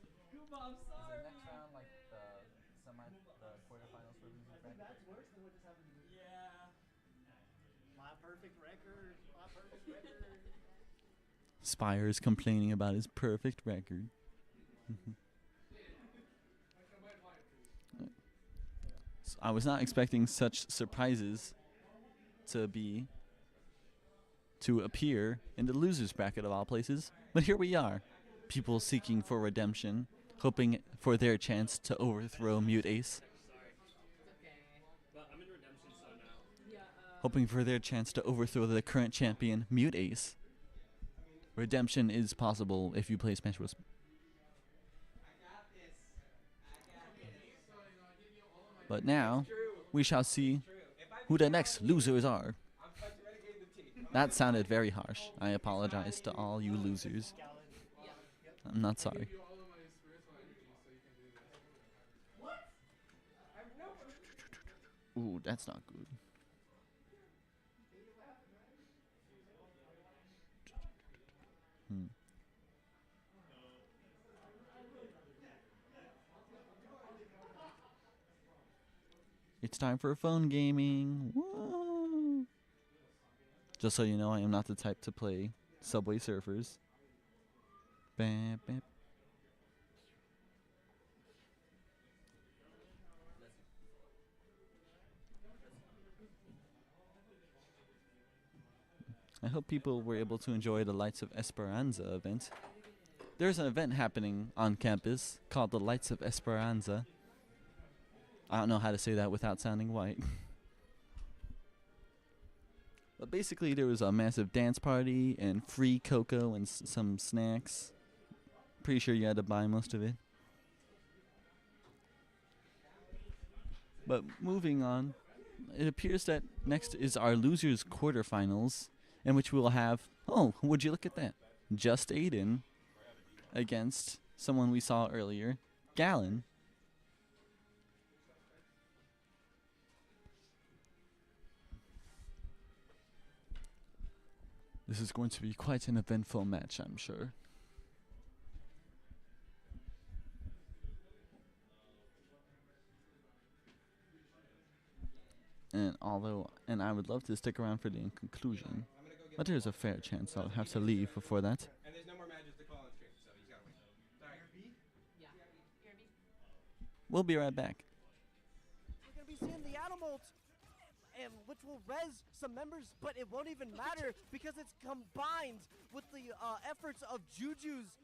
Spire is complaining about his perfect record. So I was not expecting such surprises to appear in the losers bracket of all places, but here we are, people seeking for redemption, hoping for their chance to overthrow Mute Ace. Hoping for their chance to overthrow the current champion, Mute Ace. Redemption is possible if you play Smash Bros. But now, we shall see who the next losers are. That sounded very harsh. I apologize to all you losers. I'm not sorry. Ooh, that's not good. It's time for phone gaming. Woo. Just so you know, I am not the type to play Subway Surfers. Bam, bam. I hope people were able to enjoy the Lights of Esperanza event. There's an event happening on campus called the Lights of Esperanza. I don't know how to say that without sounding white. But basically there was a massive dance party and free cocoa and some snacks. Pretty sure you had to buy most of it. But moving on, it appears that next is our losers quarterfinals, in which we will have, oh, would you look at that, Just Aiden against someone we saw earlier, Gallon. This is going to be quite an eventful match, I'm sure. Although, and I would love to stick around for the conclusion, but there's a fair chance I'll have to leave before that. And there's no more matches to call on stream, so he's gotta wait. Sorry. Yeah. BRB. We'll be right back. We're gonna be seeing the Animals, and which will res some members, but it won't even matter because it's combined with the efforts of Juju's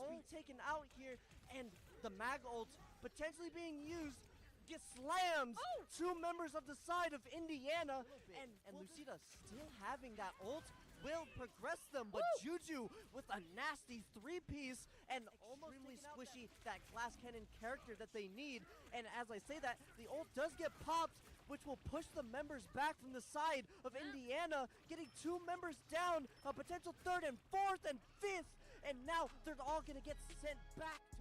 being taken out here, and the Mag ult potentially being used. Gets slams. Two members of the side of Indiana, and Lucida still having that ult will progress them, but Juju with a nasty three-piece and almost really squishy that glass cannon character that they need. And as I say that, the ult does get popped, which will push the members back from the side of Indiana, getting two members down, a potential third and fourth and fifth, and now they're all gonna get sent back to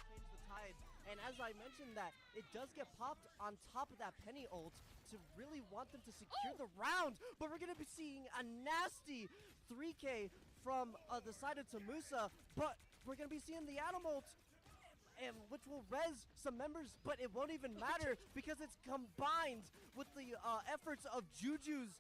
change the tide. And as I mentioned that, it does get popped on top of that Penny ult to really want them to secure the round. But we're going to be seeing a nasty 3K from the side of Tamusa. But we're going to be seeing the Animals, and which will res some members, but it won't even matter because it's combined with the efforts of Juju's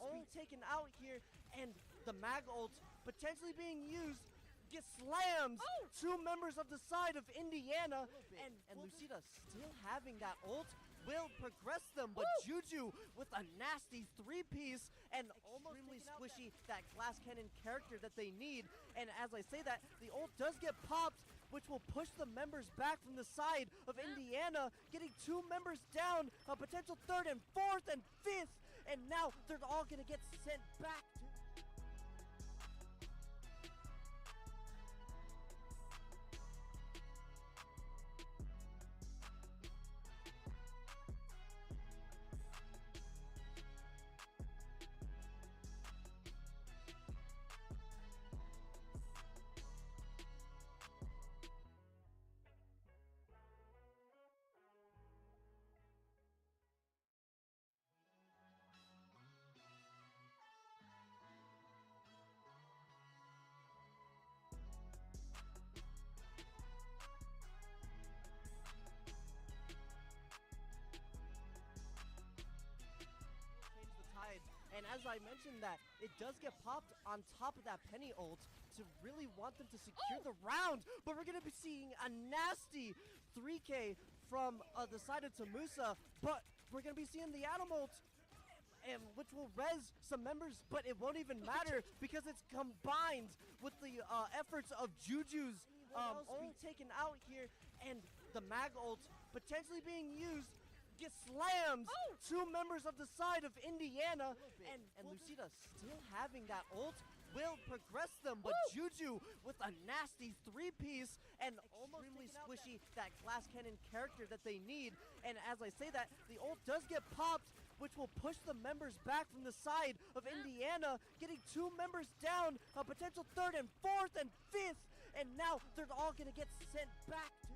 being taken out here, and the Mag ult potentially being used. Get slams. Two members of the side of Indiana, and Lucida still having that ult will progress them, but Juju with a nasty three-piece and almost really squishy that glass cannon character that they need. And as I say that, the ult does get popped, which will push the members back from the side of Indiana, getting two members down, a potential third and fourth and fifth, and now they're all gonna get sent back to change the tide. And as I mentioned that, it does get popped on top of that Penny ult to really want them to secure the round. But we're going to be seeing a nasty 3K from the side of Tamusa. But we're going to be seeing the Animals, and which will res some members, but it won't even matter because it's combined with the efforts of Juju's being taken out here, and the Mag ult potentially being used. Get slams. Two members of the side of Indiana, and Lucida still having that ult will progress them, but Juju with a nasty three-piece and almost really squishy that glass cannon character that they need. And as I say that, the ult does get popped, which will push the members back from the side of Indiana, getting two members down, a potential third and fourth and fifth, and now they're all gonna get sent back to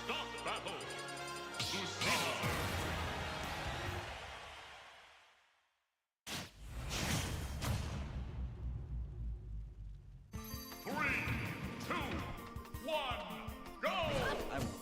Stock battle. Lucina. 3, 2, 1, go! I won't.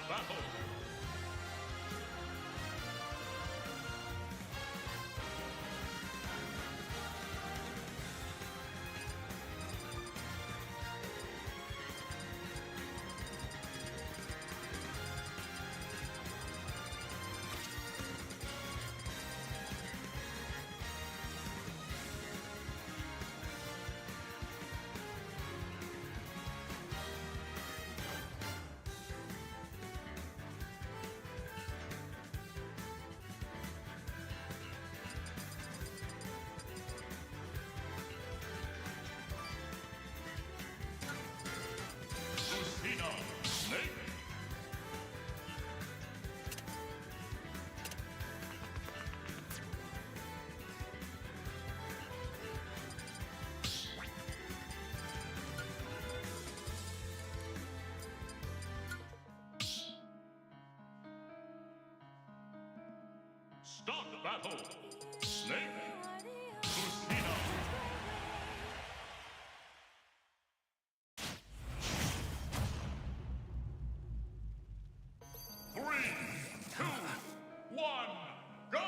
battle. Lucina, Snake. Start battle. Snake. Lucina. Three, two, one, go!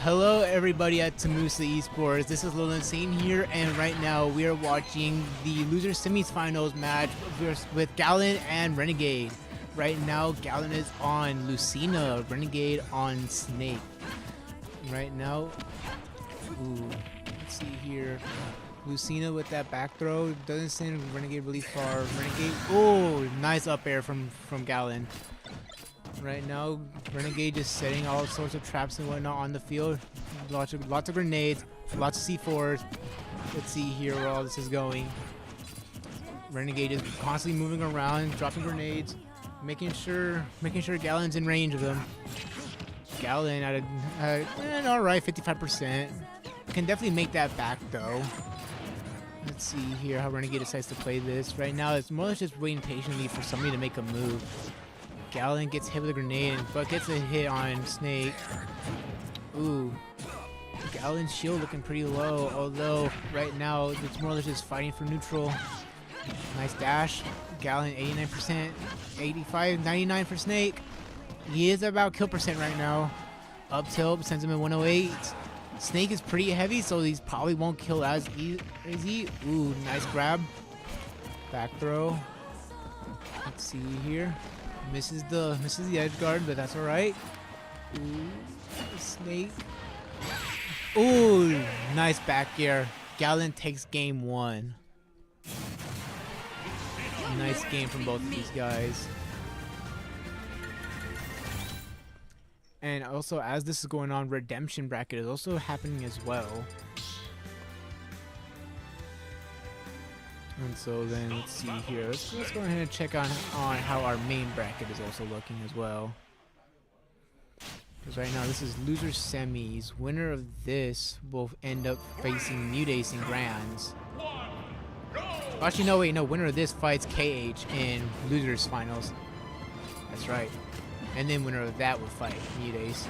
Hello everybody at Tamusa Esports, this is Lolan Sane here, and right now we are watching the loser semifinals match with Gallon and Renegade. Right now Gallon is on Lucina, Renegade on Snake. Right now, let's see here, Lucina with that back throw, doesn't send Renegade really far. Renegade, nice up air from Gallon. Right now, Renegade just setting all sorts of traps and whatnot on the field. Lots of grenades, lots of C4s. Let's see here where all this is going. Renegade is constantly moving around, dropping grenades, making sure Gallon's in range of them. Gallon at an alright 55%. Can definitely make that back though. Let's see here how Renegade decides to play this. Right now, it's more or less just waiting patiently for somebody to make a move. Gallon gets hit with a grenade, but gets a hit on Snake. Ooh. Gallon's shield looking pretty low, although right now it's more or less just fighting for neutral. Nice dash. Gallon 89%, 85, 99 for Snake. He is about kill percent right now. Up tilt sends him in 108. Snake is pretty heavy, so he probably won't kill as easy. Ooh, nice grab. Back throw. Let's see here. Misses the edge guard, but that's alright. Ooh, Snake. Ooh, nice back air. Galen takes game 1. Nice game from both of these guys. And also, as this is going on, redemption bracket is also happening as well. And so then let's see here. Let's go ahead and check on how our main bracket is also looking as well. Because right now this is loser semis. Winner of this will end up facing Mudace in grands. Actually, no, wait, no. Winner of this fights KH in losers finals. That's right. And then winner of that will fight Mudace.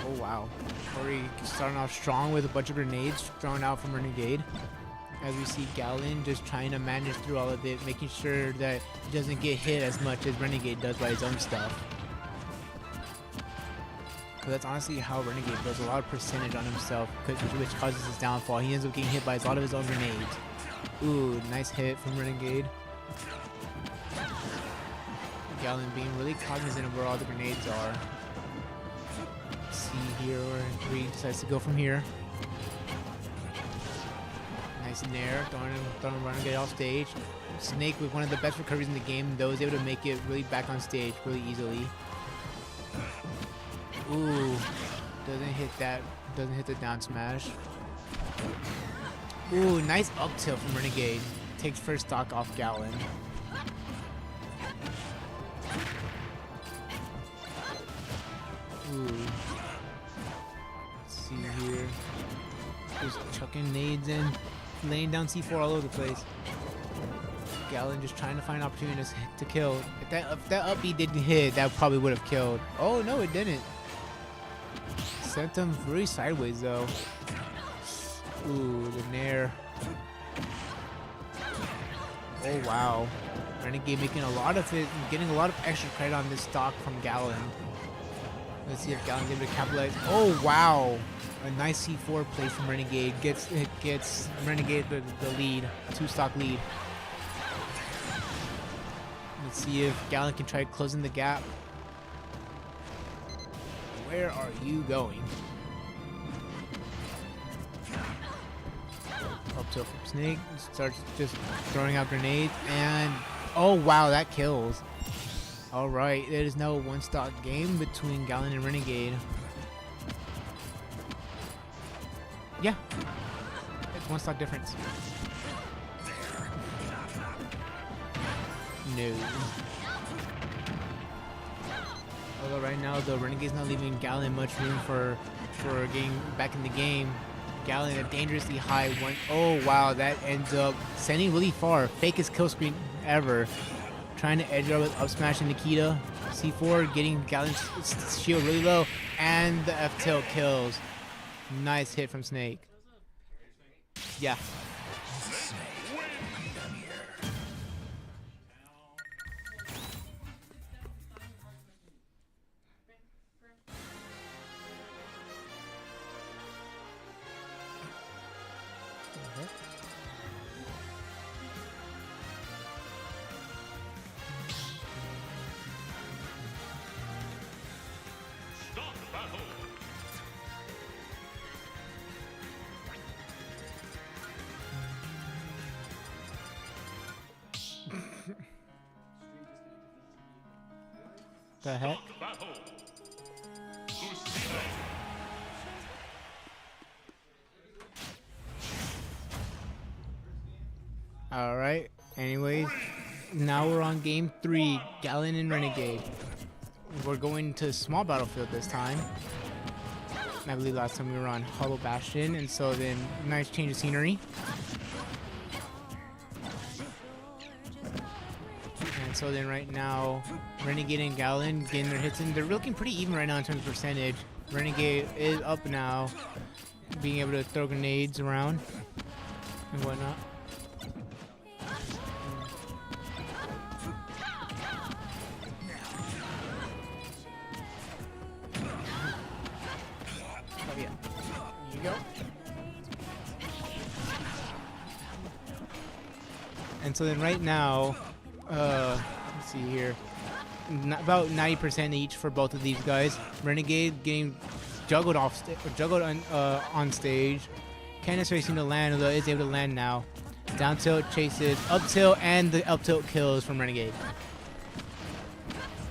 Oh wow. Already starting off strong with a bunch of grenades thrown out from Renegade. As we see Galen just trying to manage through all of it, making sure that he doesn't get hit as much as Renegade does by his own stuff. Because that's honestly how Renegade does a lot of percentage on himself, which causes his downfall. He ends up getting hit by a lot of his own grenades. Ooh, nice hit from Renegade. Galen being really cognizant of where all the grenades are. Let's see here where he decides to go from here. Nice nair, throwing Renegade off stage. Snake with one of the best recoveries in the game, though, is able to make it really back on stage really easily. Ooh, doesn't hit the down smash. Ooh, nice up tilt from Renegade. Takes first stock off Galen. Ooh. Let's see here. Just chucking nades in. Laying down C4 all over the place. Galen just trying to find opportunities to kill. If that up B didn't hit, that probably would have killed. Oh no, it didn't. Sent him very sideways though. Ooh, the nair. Oh wow. Renegade making a lot of it, getting a lot of extra credit on this stock from Galen. Let's see if Galen's able to capitalize. Oh wow. A nice C4 play from Renegade gets Renegade the lead, 2-stock lead. Let's see if Galen can try closing the gap. Where are you going? Up tilt from Snake, starts just throwing out grenades, and oh wow, that kills. All right, it is now a 1-stock game between Galen and Renegade. Yeah, it's 1-stock difference. No. Although right now the Renegade's not leaving Galen much room for getting back in the game. Galen a dangerously high one. Oh wow, that ends up sending really far. Fakest kill screen ever. Trying to edge out with up smash and Nikita. C4 getting Galen's shield really low, and the F tilt kills. Nice hit from Snake. Yeah. Stop battle. The heck? Stop battle. Lucina. All right. Anyways, now we're on game 3, Galen and Renegade. We're going to small battlefield this time. I believe last time we were on Hollow Bastion, and so then nice change of scenery. And so then right now, Renegade and Galen getting their hits in. They're looking pretty even right now in terms of percentage. Renegade is up now, being able to throw grenades around and whatnot. Oh yeah, here you go. And so then right now, let's see here, about 90% each for both of these guys. Renegade getting juggled juggled on stage. Can't necessarily seem to land, although is able to land now. Down tilt chases, up tilt, and the up tilt kills from Renegade.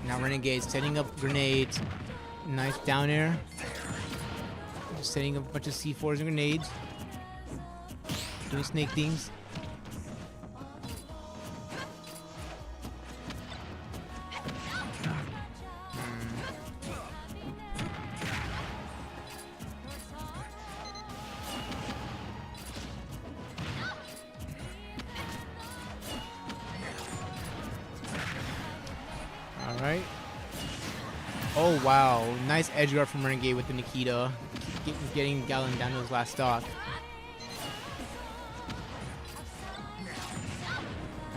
Now Renegade's setting up grenades. Nice down air. Just setting up a bunch of C4s and grenades. Doing snake things. Alright. Oh wow, nice edge guard from Renegade with the Nikita. Getting Gallon down to his last stock.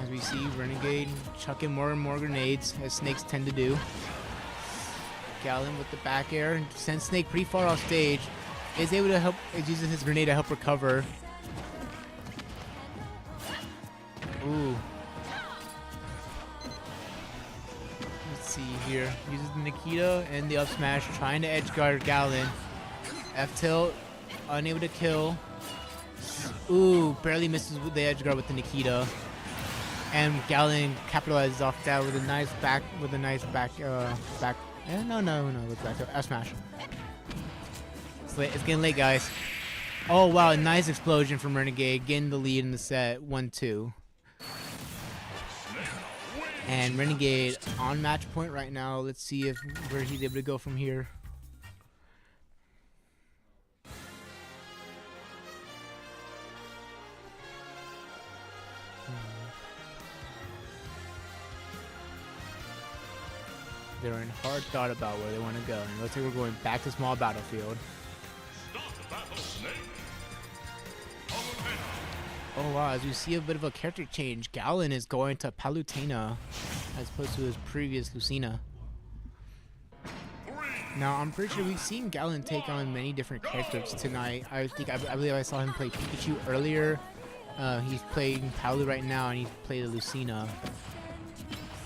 As we see Renegade chucking more and more grenades, as snakes tend to do. Gallon with the back air, sends Snake pretty far off stage. Is able to help, uses his grenade to help recover. Ooh. Let's see here. Uses the Nikita and the up smash, trying to edge guard Gallon. F tilt, unable to kill. Ooh, barely misses with the edge guard with the Nikita. And Gallon capitalizes off that with a nice back, with F smash. It's late. It's getting late, guys. Oh wow, nice explosion from Renegade, getting the lead in the set, 1-2. And Renegade on match point right now. Let's see where he's able to go from here. They're in hard thought about where they want to go. And it looks like we're going back to small battlefield. Oh wow, as we see a bit of a character change, Gallon is going to Palutena as opposed to his previous Lucina. Now, I'm pretty sure we've seen Gallon take on many different characters tonight. I believe I saw him play Pikachu earlier. He's playing Palu right now, and he's played a Lucina.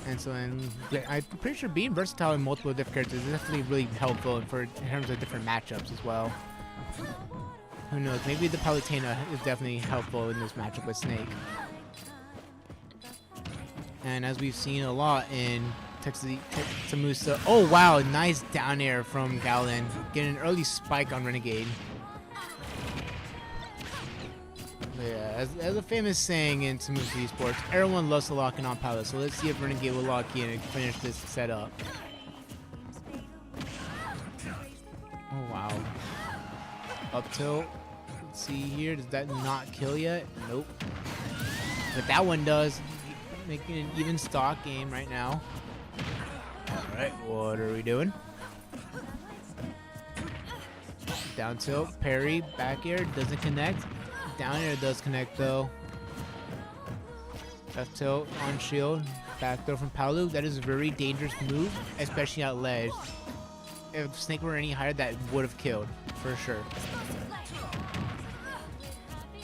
And so I'm pretty sure being versatile in multiple different characters is definitely really helpful in terms of different matchups as well. Who knows? Maybe the Palutena is definitely helpful in this matchup with Snake. And as we've seen a lot in Tamusa. Oh wow, nice down air from Gallon. Getting an early spike on Renegade. But yeah, as a famous saying in Tamusa Esports, everyone loves to lock in on Palu. So let's see if Renegade will lock in and finish this setup. Oh wow. Up tilt. Let's see here. Does that not kill yet? Nope. But that one does. Making an even stock game right now. Alright, what are we doing? Down tilt, parry, back air, doesn't connect. Down air does connect though. Left tilt on shield, back throw from Palu. That is a very dangerous move, especially at ledge. If Snake were any higher, that would have killed, for sure.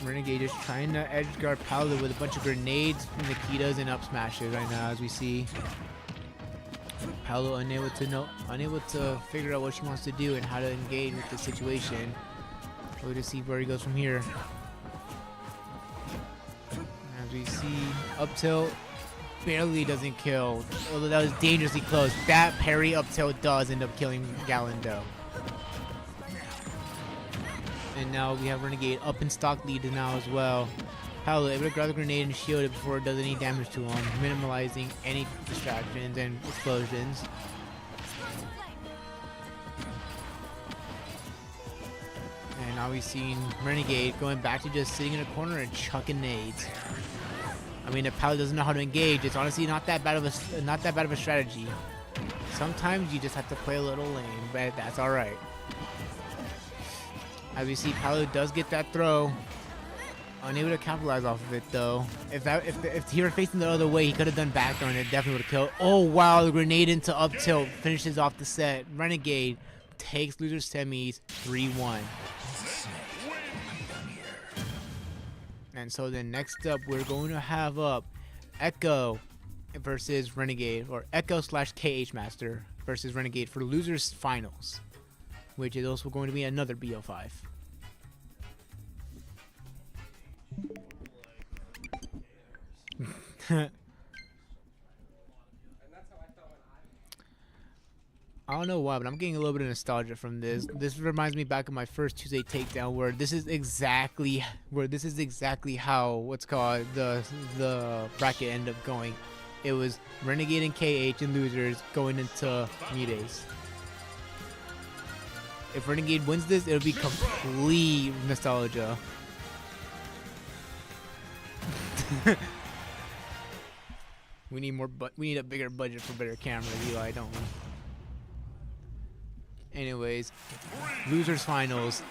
Renegade is trying to edge guard Palu with a bunch of grenades, Nikitas, and up smashes right now, as we see. Palu unable to figure out what she wants to do and how to engage with the situation. We'll just see where he goes from here. As we see, up tilt barely doesn't kill, although that was dangerously close. That parry up tilt does end up killing Gallon though. And now we have Renegade up in stock lead now as well. Palu able to grab the grenade and shield it before it does any damage to him, minimalizing any distractions and explosions. And now we've seen Renegade going back to just sitting in a corner and chucking nades. I mean, if Palu doesn't know how to engage, it's honestly not that bad of a strategy. Sometimes you just have to play a little lame, but that's all right. As we see, Palu does get that throw. Unable to capitalize off of it though. If he were facing the other way, he could have done back throw and it definitely would have killed. Oh wow, the grenade into up tilt finishes off the set. Renegade takes loser semis 3-1. And so then next up, we're going to have up Echo versus Renegade, or Echo / KH Master versus Renegade for losers finals. which is also going to be another BO5. I don't know why, but I'm getting a little bit of nostalgia from this. This reminds me back of my first Tuesday Takedown, where this is exactly how what's called the bracket ended up going. It was Renegade and KH and losers going into New Days. If Renegade wins this, it'll be complete nostalgia. We need more, but we need a bigger budget for better cameras, Eli, don't we? Anyways, losers finals.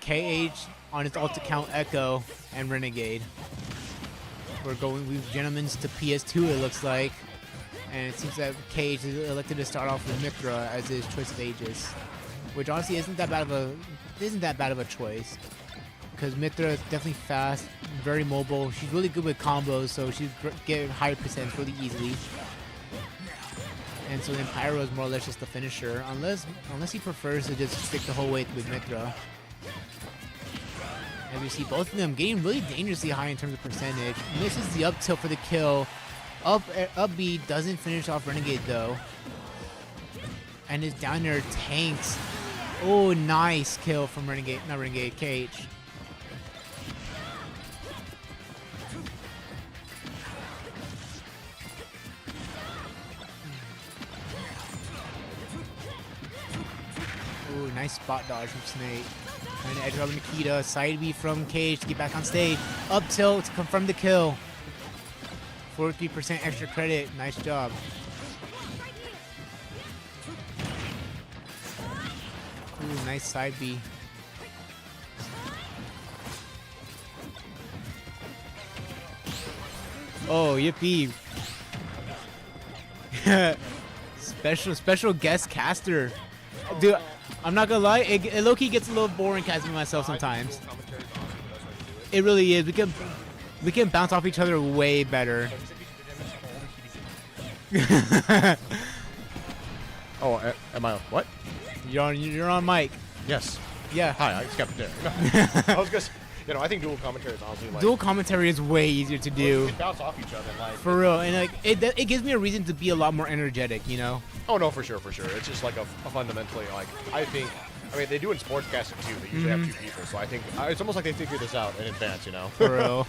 KH on its alt account Echo and Renegade. We've gentlemen's to PS2 it looks like. And it seems that KH is elected to start off with Mithra as his choice of Aegis. Which honestly isn't that bad of a choice. Because Mithra is definitely fast, very mobile. She's really good with combos, so she's get higher percents really easily. And so then Pyro is more or less just the finisher, unless he prefers to just stick the whole way with Mithra. And we see both of them getting really dangerously high in terms of percentage. Misses the up tilt for the kill. Up B doesn't finish off Renegade though. And is down there tanks. Oh, nice kill from Renegade, not Renegade, KH. Ooh, nice spot dodge from Snake. And edge of Nikita, side B from Cage to get back on stage. Up tilt to confirm the kill. 43% extra credit. Nice job. Ooh, nice side B. Oh, yippee. Special guest caster. Dude, I'm not gonna lie, it low-key gets a little boring casting myself sometimes. It really is. We can bounce off each other way better. Oh, am I? What? You're on mic. Yes. Yeah. Hi, I skipped there. I was just, I think dual commentary is honestly like. Dual commentary is way easier to do. You can bounce off each other, like. For real, and like it gives me a reason to be a lot more energetic, you know. Oh no, for sure. It's just like a fundamentally like I think. I mean, they do in sportscasting too. They usually have two people, so I think it's almost like they figured this out in advance, For real.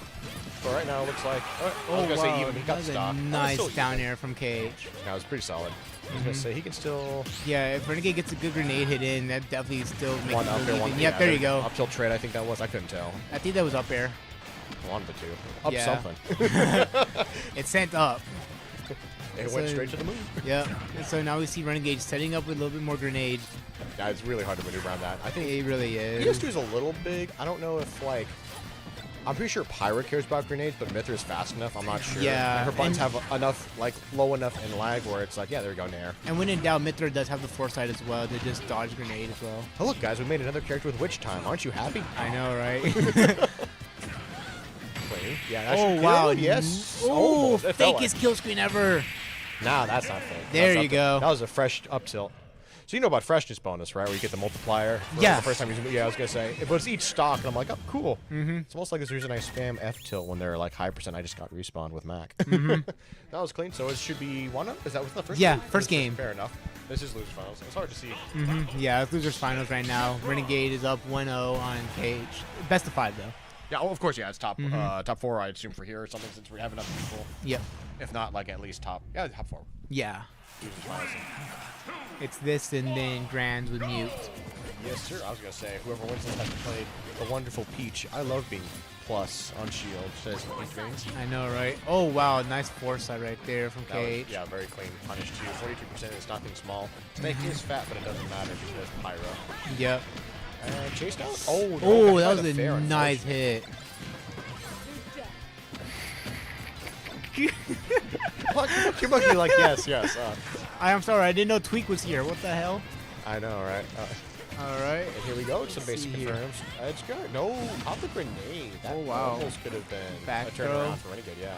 But right now it looks like. I was Oh gonna say wow, even he got that was a stopped. nice down air from KH. That was pretty solid. I was gonna say he can still. Yeah, if Renegade gets a good grenade hit in, that definitely still makes One it up there, really one. even. Yep, there you go. Up tilt trade, I think that was. I couldn't tell. I think that was up air. One of the two. Up Yeah. something. It sent up. It So- went straight to the moon. Yep. And so now we see Renegade setting up with a little bit more grenade. Yeah, it's really hard to maneuver around that. I think It really is. PS2 is a little big. I don't know if like. I'm pretty sure Pyra cares about grenades, but Mithra is fast enough. I'm not sure. Yeah, And her buttons and- have enough, like low enough in lag where it's like, yeah, there we go, nair. And when in doubt, Mithra does have the foresight as well to just dodge grenade as well. Oh look, guys, we made another character with witch time. Aren't you happy? I know, right? Clean. Yeah. That Oh should wow! kill. Yes. Oh, Almost. It felt fakest like- kill screen ever. Nah, that's not fake. There That's you up go. That was a fresh up tilt. So you know about freshness bonus, right? Where you get the multiplier. For Yeah. The first time using. Yeah, I was gonna say. But it's each stock, and I'm like, oh, cool. Mm-hmm. It's almost like this reason I spam F tilt when they're like high percent. I just got respawned with Mac. Mm-hmm. That was clean. So it should be one up. Is that the first? Yeah, game? first This is- game. Fair enough. This is losers finals. It's hard to see. Yeah, it's losers finals right now. Renegade is up 1-0 on KH. Best of 5 though. Yeah, well, of course, yeah. It's top Mm-hmm. top 4, I assume, for here or something, since we have enough people. Yep. If not, like at least top. Yeah, top 4. Yeah. Losers finals. It's this and then Grands with mute. Yes, sir. I was gonna say whoever wins this has to play the wonderful Peach. I love being plus on shield. Says Peach Veins. I know, right? Oh wow, nice foresight right there from That was, KH. yeah, very clean punish too. 42% is nothing small. Snake is fat, but it doesn't matter because Pyro. Yep. And chase down. Oh, no, Oh, got that by was the a fair, nice hit. Kibuki like yes. I'm sorry, I didn't know Tweak was here. What the hell? I know, right? All right. And here we go. Some Let's basic see here. confirms. Edge guard. No, pop the grenade. That Oh, wow. almost could have been Back a throw. turnaround for Renegade. Yeah.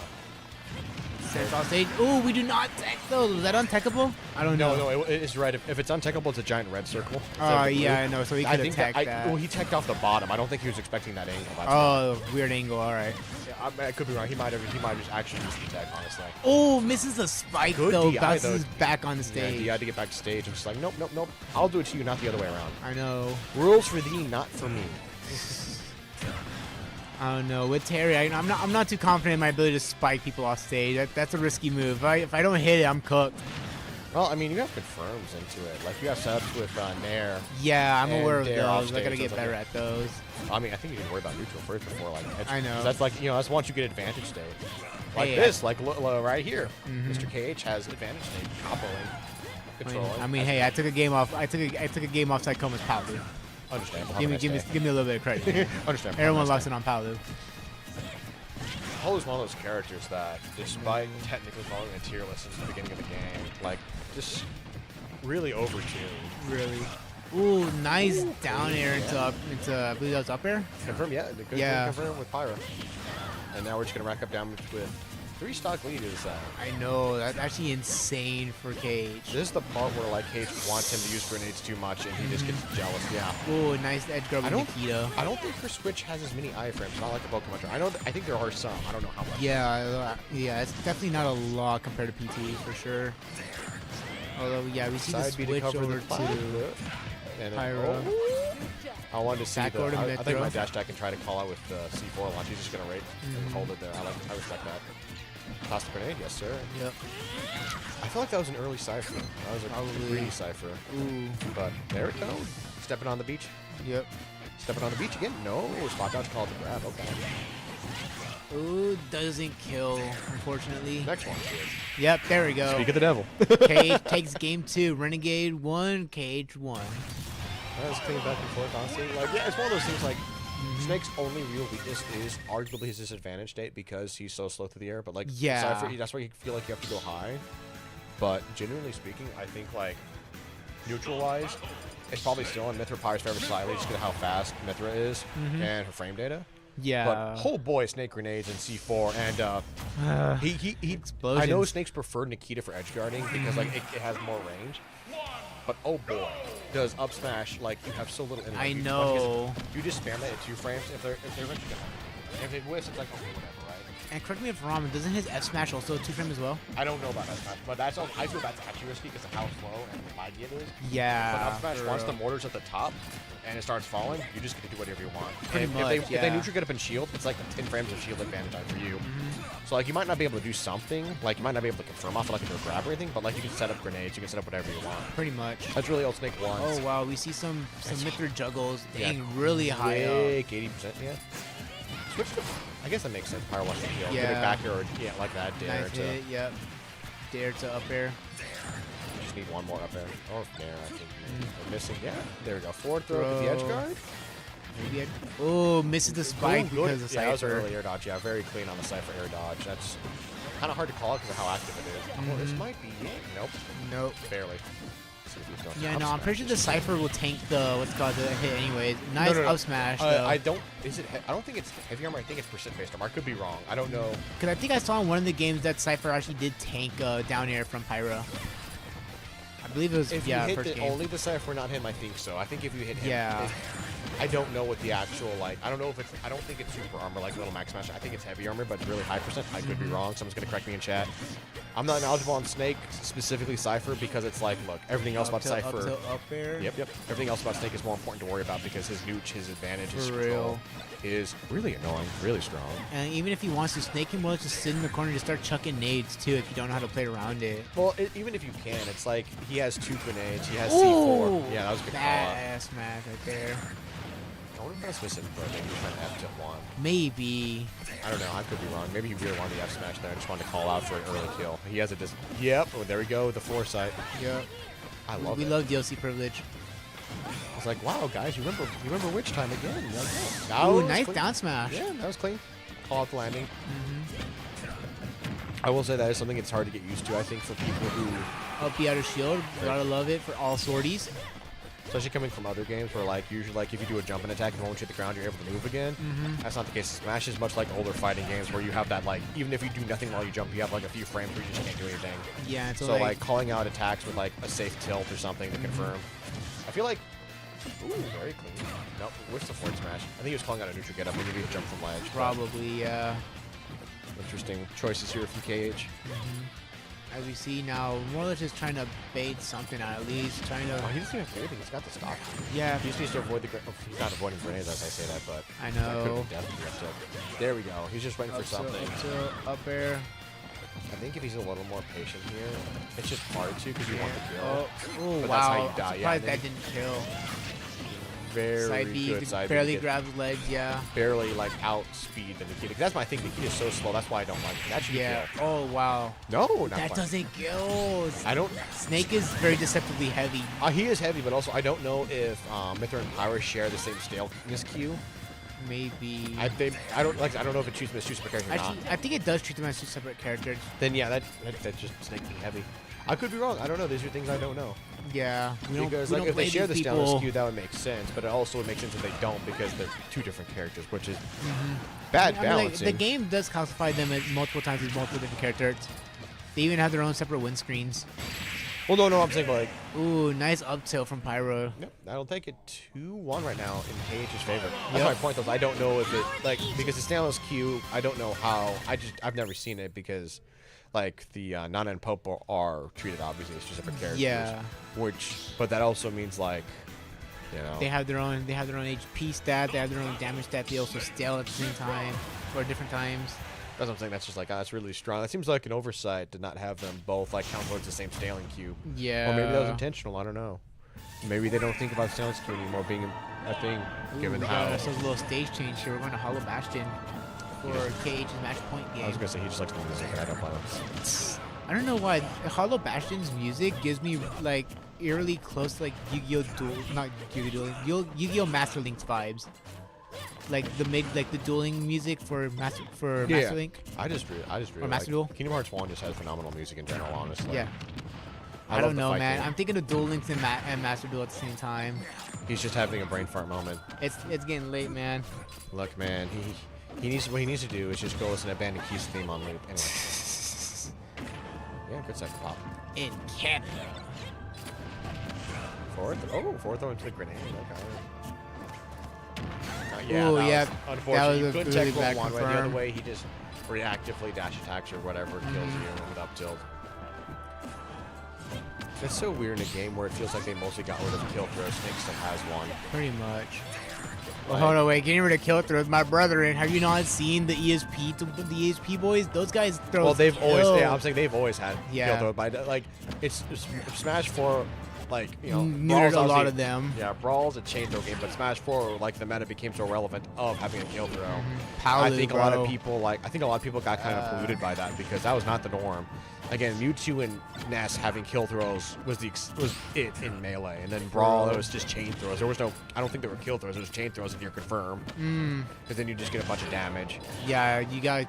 Center off stage. Ooh, we do not tech those. Was that untechable? I don't know. No, it's right. If it's untechable, it's a giant red circle. Oh, yeah, I know. So he could I have think teched that. well, he teched off the bottom. I don't think he was expecting that angle. That's Oh, weird angle. All right. I could be wrong. He might have just actually used the tech, honestly. Oh, misses the spike Good though. DI, Bounces though. back on the Yeah, stage. he had to get back to stage and just like, nope. I'll do it to you, not the other way around. I know. Rules for thee, not for me. I don't know. With Terry, I'm not too confident in my ability to spike people off stage. That's a risky move. If I don't hit it, I'm cooked. Well, I mean, you have confirms into it. Like, you have setups with Nair. Yeah, I'm And aware of dare off those. I gotta stage, get something better like at those. I mean, I think you can worry about neutral first before, like, edge. I know. 'Cause that's like, that's once you get advantage state. Like Hey, this, like, right here. Mhm. Mr. KH has advantage state, comboing, controlling. I mean, hey, I took a game off. I took a game off Psychoma's Palu. Understand. Give me a little bit of credit. Understand. Everyone loves it on Palu. Paul is one of those characters that, despite technically following a tier list since the beginning of the game, like, just really overtuned. Really. Ooh, nice down air into I believe that was up air. Confirm, yeah. The good Yeah. confirm with Pyra. And now we're just gonna rack up damage with 3 stock lead is I know, that's actually insane for Cage. this is the part where like Cage wants him to use grenades too much and he just gets jealous. Yeah. Ooh, nice edge grab with Nikita. I don't think her Switch has as many iframes, not like a Pokemon trainer. I think there are some. I don't know how much. Yeah, it's definitely not a lot compared to PT for sure. Although, yeah, we see the Side B to switch cover over the to and then, Pyro. I wanted to see Back the. over to I mid think my throw. dash attack can try to call out with C4 launch. He's just gonna rate and hold it there. I respect that. Toss the grenade, yes sir. Yep. I feel like that was an early cipher. That was a Probably. greedy cipher. Ooh. But there it goes. Stepping on the beach. Yep. Stepping on the beach again. No, spot dodge called to grab. Okay. Ooh, doesn't kill, unfortunately. Next one. Yep, there we go. Speak of the devil. Cage takes game 2. Renegade 1, Cage 1. That was clean back and forth, honestly. Like, yeah, it's one of those things like Snake's only real weakness is arguably his disadvantage state because he's so slow through the air. But like, Yeah. Cypher, that's why you feel like you have to go high. But genuinely speaking, I think like neutral-wise, it's probably still on Mithra Pyre's favor slightly just because of how fast Mithra is and her frame data. Yeah. But oh boy, Snake grenades and C4 and he Explosions. I know Snake's preferred Nikita for edge guarding because like it has more range. But oh boy, does up smash like you have so little energy. I You- know. You just spam that at 2 frames if they're eventually gonna. If it whiffs, it's like okay, whatever, right? And correct me if I'm wrong, doesn't his F smash also 2 frame as well? I don't know about up smash, but I feel that's actually risky because of how slow and laggy it is. Yeah. But up smash, for once the real. mortar's at the top and it starts falling, you just get to do whatever you want. Pretty And much, if they yeah. neutral get up and shield, it's like 10 frames of shield advantage for you. So like you might not be able to do something, like you might not be able to confirm off like a grab or anything, but like you can set up grenades, you can set up whatever you want. Pretty much. That's really all Snake wants. Oh wow, we see some Mithra juggles Yeah, dang really high up. quick, 80%, yeah. Switch to, I guess that makes sense. Pyro wants to heal. Give it Yeah. back here or yeah, like that. Dare Nice to. hit, yep. Dare to up air. You just need one more up there. Or there, I think. We're missing. Yeah, there we go. Forward throw with the edge Throw. guard. Maybe oh, misses the spike Ooh, good. because of Yeah, that was an Cypher. early air dodge. Yeah, very clean on the Cypher air dodge. That's kind of hard to call because of how active it is. Well, this might be it. Nope. Nope. Barely. See if he's going Yeah, up no, I'm pretty sure the smash. Cypher will tank the what's called the hit anyways. Nice no. up smash though. I don't. Is it? I don't think it's heavy armor. I think it's percent based armor. I could be wrong. I don't know. Because I think I saw in one of the games that Cypher actually did tank down air from Pyro. I believe it was If yeah you hit first game. only the Cypher, not him, I think so. I think if you hit him, Yeah. I don't know what the actual like. I don't know if it's. I don't think it's super armor like Little Max Smash. I think it's heavy armor, but really high percent. I could be wrong. Someone's gonna correct me in chat. I'm not knowledgeable on Snake, specifically Cypher, because it's like, look, everything else Up about tilt, Cypher. Up, tilt, up air. Yep. Everything else about Snake is more important to worry about because his nooch, his advantage, his For control real. is really annoying, really strong. And even if he wants to, Snake can well just sit in the corner and just start chucking nades too if you don't know how to play around it. Well, even if you can, it's like he has 2 grenades, he has Ooh, C4. Yeah, that was a good call out. badass smash right there. I wonder if that's missing, but maybe he's trying to F tilt 1. Maybe. I don't know. I could be wrong. Maybe he really wanted the F smash there. I just wanted to call out for an early kill. He has a Yep. Oh, there we go. The foresight. Yep. I love we it. love DLC privilege. It's like, wow, guys, you remember witch time again? You're like, oh, that Ooh, was nice clean. down smash. Yeah, that was clean. Call out the landing. I will say that is something it's hard to get used to. I think for people who Up B out of shield. Gotta love it for all sorties. especially coming from other games where like usually like if you do a jumping attack and once you hit the ground you're able to move again. That's not the case. Smash is much like older fighting games where you have that like even if you do nothing while you jump, you have like a few frames where you just can't do anything. Yeah, So like calling out attacks with like a safe tilt or something to confirm. I feel like. Ooh, very clean. Nope, where's the forward smash? I think he was calling out a neutral get up. Maybe a jump from ledge. but probably, yeah. Interesting choices here from KH. As we see now, more or less just trying to bait something out, at least trying to. Oh, he doesn't even have to do anything. He's got the stock. Yeah, He just needs to avoid the. He's not avoiding grenades as I say that, but I that could know. be definitely up tilt. There we go. He's just waiting for something. Up air. I think if he's a little more patient here, it's just hard to because you want the kill. Oh, But that's how wow. you die, I'm yeah, surprised then- that didn't kill. Very Side B, good side B. barely Get grabs ledge, yeah. barely like outspeed the Nikita. 'Cause that's my thing. Nikita's so slow. That's why I don't like it. That should Yeah. kill. Oh, wow. No, not That quite. doesn't kill. I don't. Snake is very deceptively heavy. He is heavy, but also I don't know if Mithra and Pyro share the same staleness queue. Maybe. I don't like. I don't know if it treats them as two separate characters or Actually, not. I think it does treat them as two separate characters. Then yeah, that's just Snake being heavy. I could be wrong. I don't know. These are things I don't know. Yeah. We don't, Because we like don't if they play share the these staleness people. queue, that would make sense. But it also would make sense if they don't because they're two different characters, which is bad I mean, like, balancing. the game does classify them as multiple times as multiple different characters. They even have their own separate win screens. Well, no, I'm saying like. Ooh, nice up tilt from Pyro. Yep, I'll take it 2-1 right now in KH's favor. That's Yep. my point, though. I don't know if it like because the staleness queue. I don't know how. I've never seen it because like the Nana and Pope are treated obviously as two separate characters. Yeah. But that also means like, you know. They have their own HP stat, they have their own damage stat, they also stale at the same time or different times. That's what I'm saying. That's just like that's really strong. That seems like an oversight to not have them both like count towards the same staling queue. Yeah. Or maybe that was intentional. I don't know. Maybe they don't think about staleness queue anymore being a thing, given we how. got ourselves a little stage change here. We're going to Hollow Bastion for KH's match point game. I was gonna say he just likes the music, and I don't blame him. I don't know why Hollow Bastion's music gives me like eerily close to like Yu-Gi-Oh! Not Yu-Gi-Oh! Yu-Gi-Oh! Master Link's vibes. Like the dueling music for Master Link. I just really Or Master like Duel? Kingdom Hearts 1 just has phenomenal music in general, honestly. Yeah. I love don't the know, fight man. game. I'm thinking of Duel Links and Master Duel at the same time. He's just having a brain fart moment. It's getting late, man. Look, man, he needs what he needs to do is just go listen to Abandoned Keys theme on loop. Anyway. Yeah, good second pop. In Canada. Fourth throw into the grenade. Okay. Yeah, Ooh, that yeah, was unfortunate. that was You a couldn't really check bad one way. The other confirm. way, he just reactively dash attacks or whatever kills you with up tilt. It's so weird in a game where it feels like they mostly got rid of kill throw. Snake still has one. Pretty much. Well, Like- hold on, wait. Getting rid of kill throws, my brethren. Have you not seen the ESP boys? Those guys throw. Well, they've always. kill. Yeah, I'm saying they've always had Yeah. kill throw. But like, it's Smash 4, like you know, Neutered Brawl's a lot obviously- of them. Yeah, Brawl's a chain throw game, but Smash 4, like the meta became so relevant of having a kill throw. Palu, I think a lot of bro. people got kind of polluted by that because that was not the norm. Again, Mewtwo and Ness having kill throws was it in Melee, and then Brawl it was just chain throws. There was no, I don't think there were kill throws. It was chain throws if you're confirmed, because then you just get a bunch of damage. Yeah, you got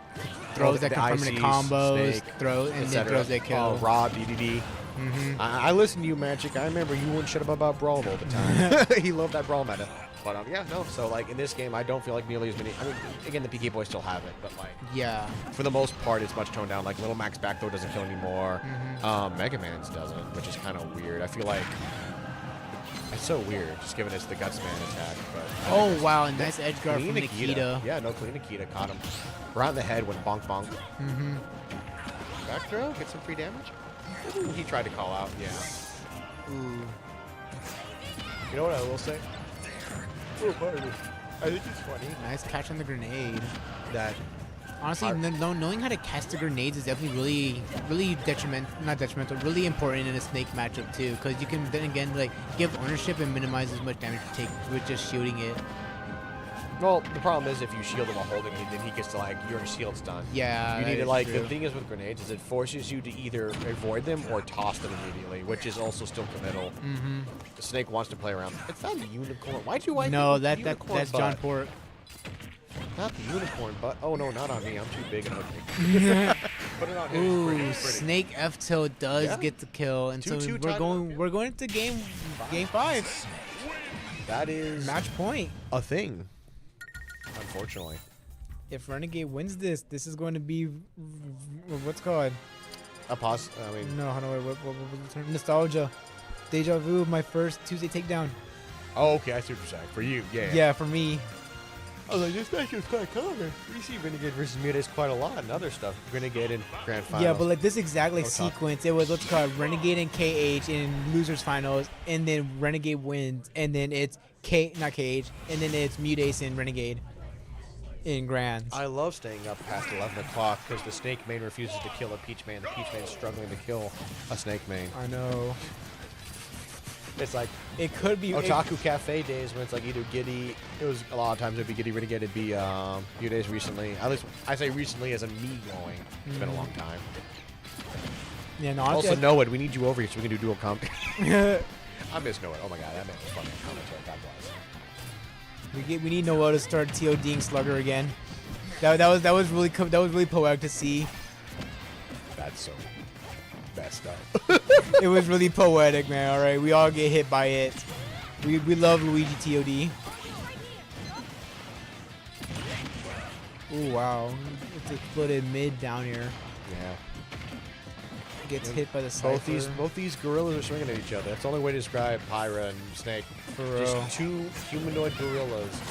throws that the confirm into ICs, combos, Snake, and then etc. throws that kill. Rob, DDD. I listened to you, Magic. I remember you wouldn't shut up about Brawl all the time. He loved that Brawl meta. But yeah, no. So like in this game, I don't feel like nearly as many. I mean, again, the PK boys still have it, but like Yeah. for the most part, it's much toned down. Like Little Max back throw doesn't kill anymore. Mega Man's doesn't, which is kind of weird. I feel like it's so weird, just given it's the Guts Man attack. But Oh wow, nice edge guard from Clean Nikita. Yeah, no, clean Nikita caught him right in the head when bonk bonk. Back throw, get some free damage. Ooh, he tried to call out. Yeah. Ooh. You know what I will say? Oh, pardon me. I think it's funny Nice catch on the grenade. that Honestly, knowing how to cast the grenades is definitely really detrimental, really important in a Snake matchup too, because you can then again like give ownership and minimize as much damage you take with just shooting it. well, the problem is if you shield him while holding it, then he gets to like your shield's done. Yeah, You that need to is like true. the thing is with grenades is it forces you to either avoid them or toss them immediately, which is also still committal. The Snake wants to play around. It's not a unicorn. Why'd you wipe No, the that's unicorn John butt? Port. Not the unicorn butt. Oh no, not on me. I'm too big and ugly. Put it on him. Ooh, Pretty. Snake F tilt does Yeah. get the kill, and so 2-2 we're tie. going into game 5. That is Match point. a thing. Unfortunately. If Renegade wins this, this is going to be what's called? I mean, No, hold on, wait, what was the term? Nostalgia. Deja vu of my first Tuesday takedown. oh, okay, I see what you're saying. For you, yeah. Yeah, for me. I was like, this match was quite common. We see Renegade versus Mutes quite a lot and other stuff. Renegade in Grand Finals. Yeah, but like this exact like Oh, top. sequence, it was what's called Renegade and KH in losers finals, and then Renegade wins, and then it's not KH, and then it's Mutace and Renegade in grands. I love staying up past 11 o'clock because the Snake Main refuses to kill a Peach Main. The Peach Main is struggling to kill a Snake Main. I know. It's like It could be Otaku Cafe days when it's like either Giddy, it was a lot of times it'd be Giddy Renegade, it'd be Mutace recently. At least I say recently as in me going. It's been a long time. Yeah, no. Also, honestly, Noah, we need you over here so we can do dual comp. I- I miss Noah. Oh my god, that man was funny. Commentary, God bless. we need Noah to start TODing Slugger again. That was really poetic to see. That's so messed up. It was really poetic, man. All right, we all get hit by it. We love Luigi TOD. Oh wow, it's exploded mid down here. Yeah. Gets hit by the Cypher. Both these gorillas are swinging at each other. That's the only way to describe Pyra and Snake. For real. Just two humanoid gorillas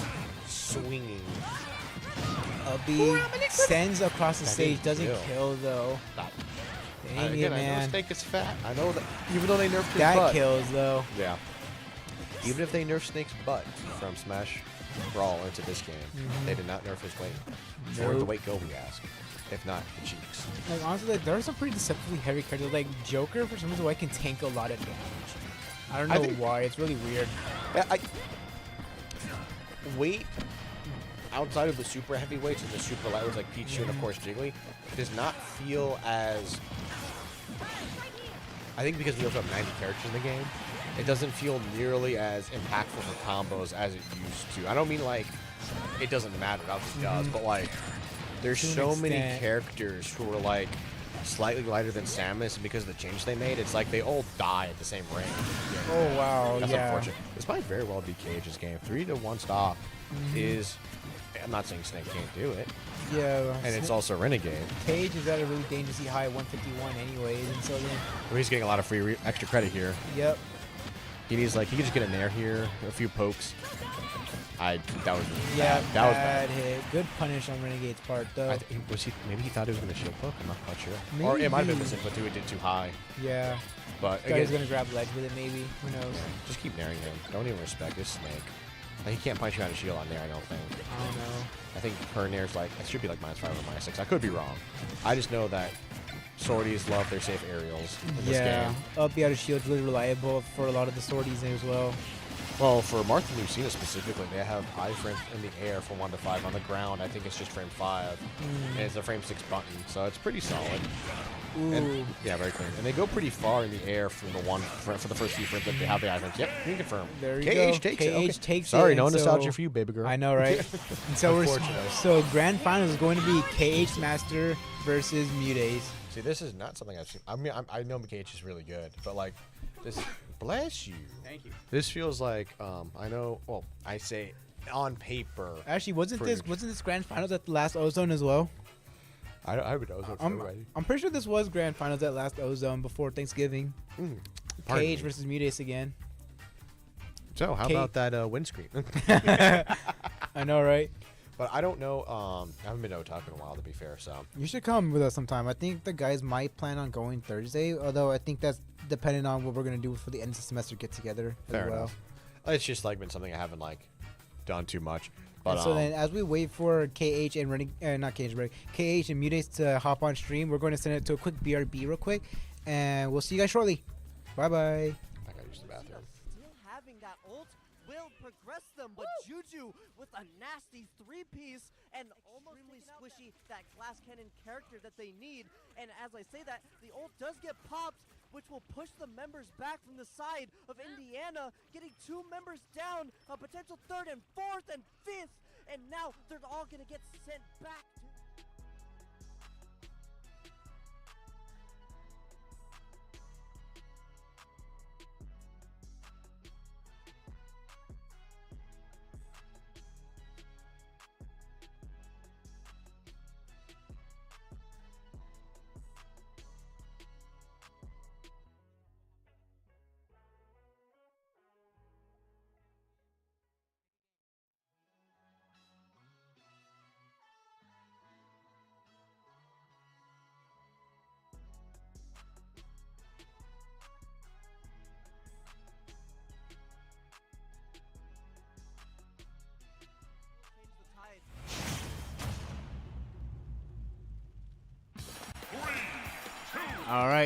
swinging. B sends across the That stage, didn't doesn't kill. kill though. Stop. Dang it, Again, I know man. Snake is fat. I know that. Even though they nerfed his That butt. kills though. Yeah. Even if they nerfed Snake's butt from Smash Brawl into this game, they did not nerf his weight. Where would the Nope. weight go, we ask? If not, the cheeks. Like honestly, like, there are some pretty deceptively heavy characters. Like Joker, for some reason, why can tank a lot of damage. I don't I know think- why. It's really weird. Weight outside of the super heavyweights and the super lightweights like Pichu and of course Jiggly does not feel as. I think because we also have 90 characters in the game, it doesn't feel nearly as impactful for combos as it used to. I don't mean like it doesn't matter, it obviously does, but like there's To an so many extent. characters who are like slightly lighter than Samus, and because of the change they made, it's like they all die at the same range. Oh wow, That's yeah. unfortunate. This might very well be KH's game. 3-to-1 stop is. I'm not saying Snake can't do it, Yeah. and it's also Renegade. Cage is at a really dangerously high 151 anyways, and so then Well, he's getting a lot of free extra credit here. yep. He needs like he could just get an air here, a few pokes. That was really Yeah, bad. That was bad bad. hit. Good punish on Renegade's part though. Maybe he thought he was gonna shield poke. I'm not quite sure. Or it might have been Maybe. missing, but it did too high. Yeah. But Thought he was again, gonna grab ledge with it maybe. Who knows? just keep naring him. Don't even respect his Snake. Like, he can't punch you out of shield on there. I don't think. I don't know. I think her nair's like it should be like -5 or -6. I could be wrong. I just know that sorties love their safe aerials in this Yeah. game. Up the outer shield's really reliable for a lot of the sorties as well. Well, for Martha and Lucina specifically, they have iframes in the air from 1 to 5. On the ground, I think it's just frame 5, and it's a frame 6 button, so it's pretty solid. Ooh. And, yeah, very clean. And they go pretty far in the air from the for the first few frames that they have the iframes. Yep, you can confirm. There you KH go. takes KH it. Okay. takes Sorry, it, no and nostalgia so- for you, baby girl. I know, right? And so Unfortunately. grand finals is going to be KH Master versus Mutace. See, this is not something I've seen. I mean, I know KH is really good, but like, this. Bless you. Thank you. This feels like I know. Well, I say on paper. Actually, wasn't Pretty this grand finals at the last Ozone as well? I would know. I'm pretty sure this was grand finals at last Ozone before Thanksgiving. Pardon KH me. versus Mutace again. So how K- about that windscreen? I know, right? But I don't know. I haven't been to Otaku in a while, to be fair. So You should come with us sometime. I think the guys might plan on going Thursday, although I think that's dependent on what we're gonna do for the end of the semester get together as fair well. enough. It's just like been something I haven't like done too much. But And so then, as we wait for KH and not KH, but KH and Mutace to hop on stream, we're going to send it to a quick BRB real quick, and we'll see you guys shortly. Bye bye. I gotta use the bathroom. Still having that ult will progress them, but Juju with a nasty 3-piece and almost extremely squishy that glass cannon character that they need. And as I say that, the ult does get popped, which will push the members back from the side of Indiana, getting 2 members down, a potential 3rd and 4th and 5th, and now they're all gonna get sent back to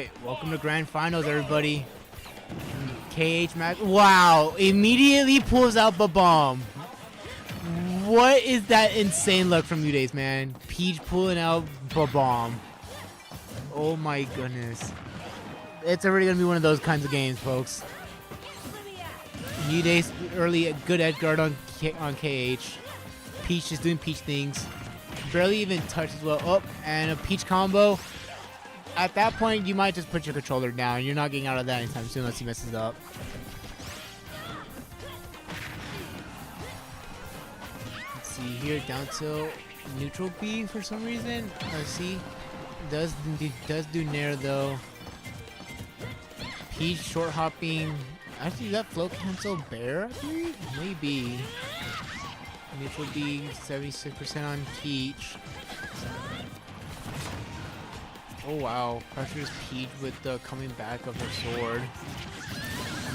right, welcome to Grand Finals, everybody. KH Max. Wow, immediately pulls out the bomb. What is that insane luck from Udays, man? Peach pulling out the bomb. Oh my goodness. It's already gonna be one of those kinds of games, folks. Udays early good edge guard on KH. Peach just doing Peach things. Barely even touches well. Oh, and a Peach combo. At that point, you might just put your controller down. You're not getting out of that anytime soon unless he messes up. Let's see here, down tilt, neutral B for some reason. Let's see. Does do Nair though. Peach short hopping. Actually, that flow cancel bear, I think? Maybe. Neutral B, 76% on Peach. Oh wow, pressures Peach with the coming back of her sword.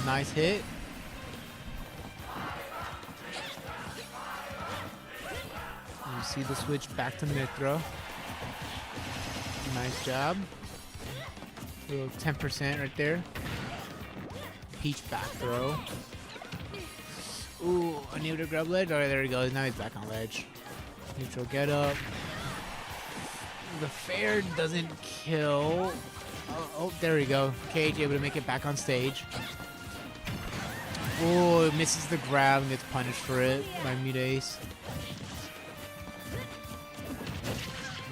A nice hit. You see the switch back to Mithra. Nice job. Little 10% right there. Peach back throw. Ooh, unable to grab ledge. Alright, there he goes. Now he's back on ledge. Neutral get up. The fair doesn't kill. Oh, there we go. KH able to make it back on stage. Oh, it misses the grab and gets punished for it by Mute Ace.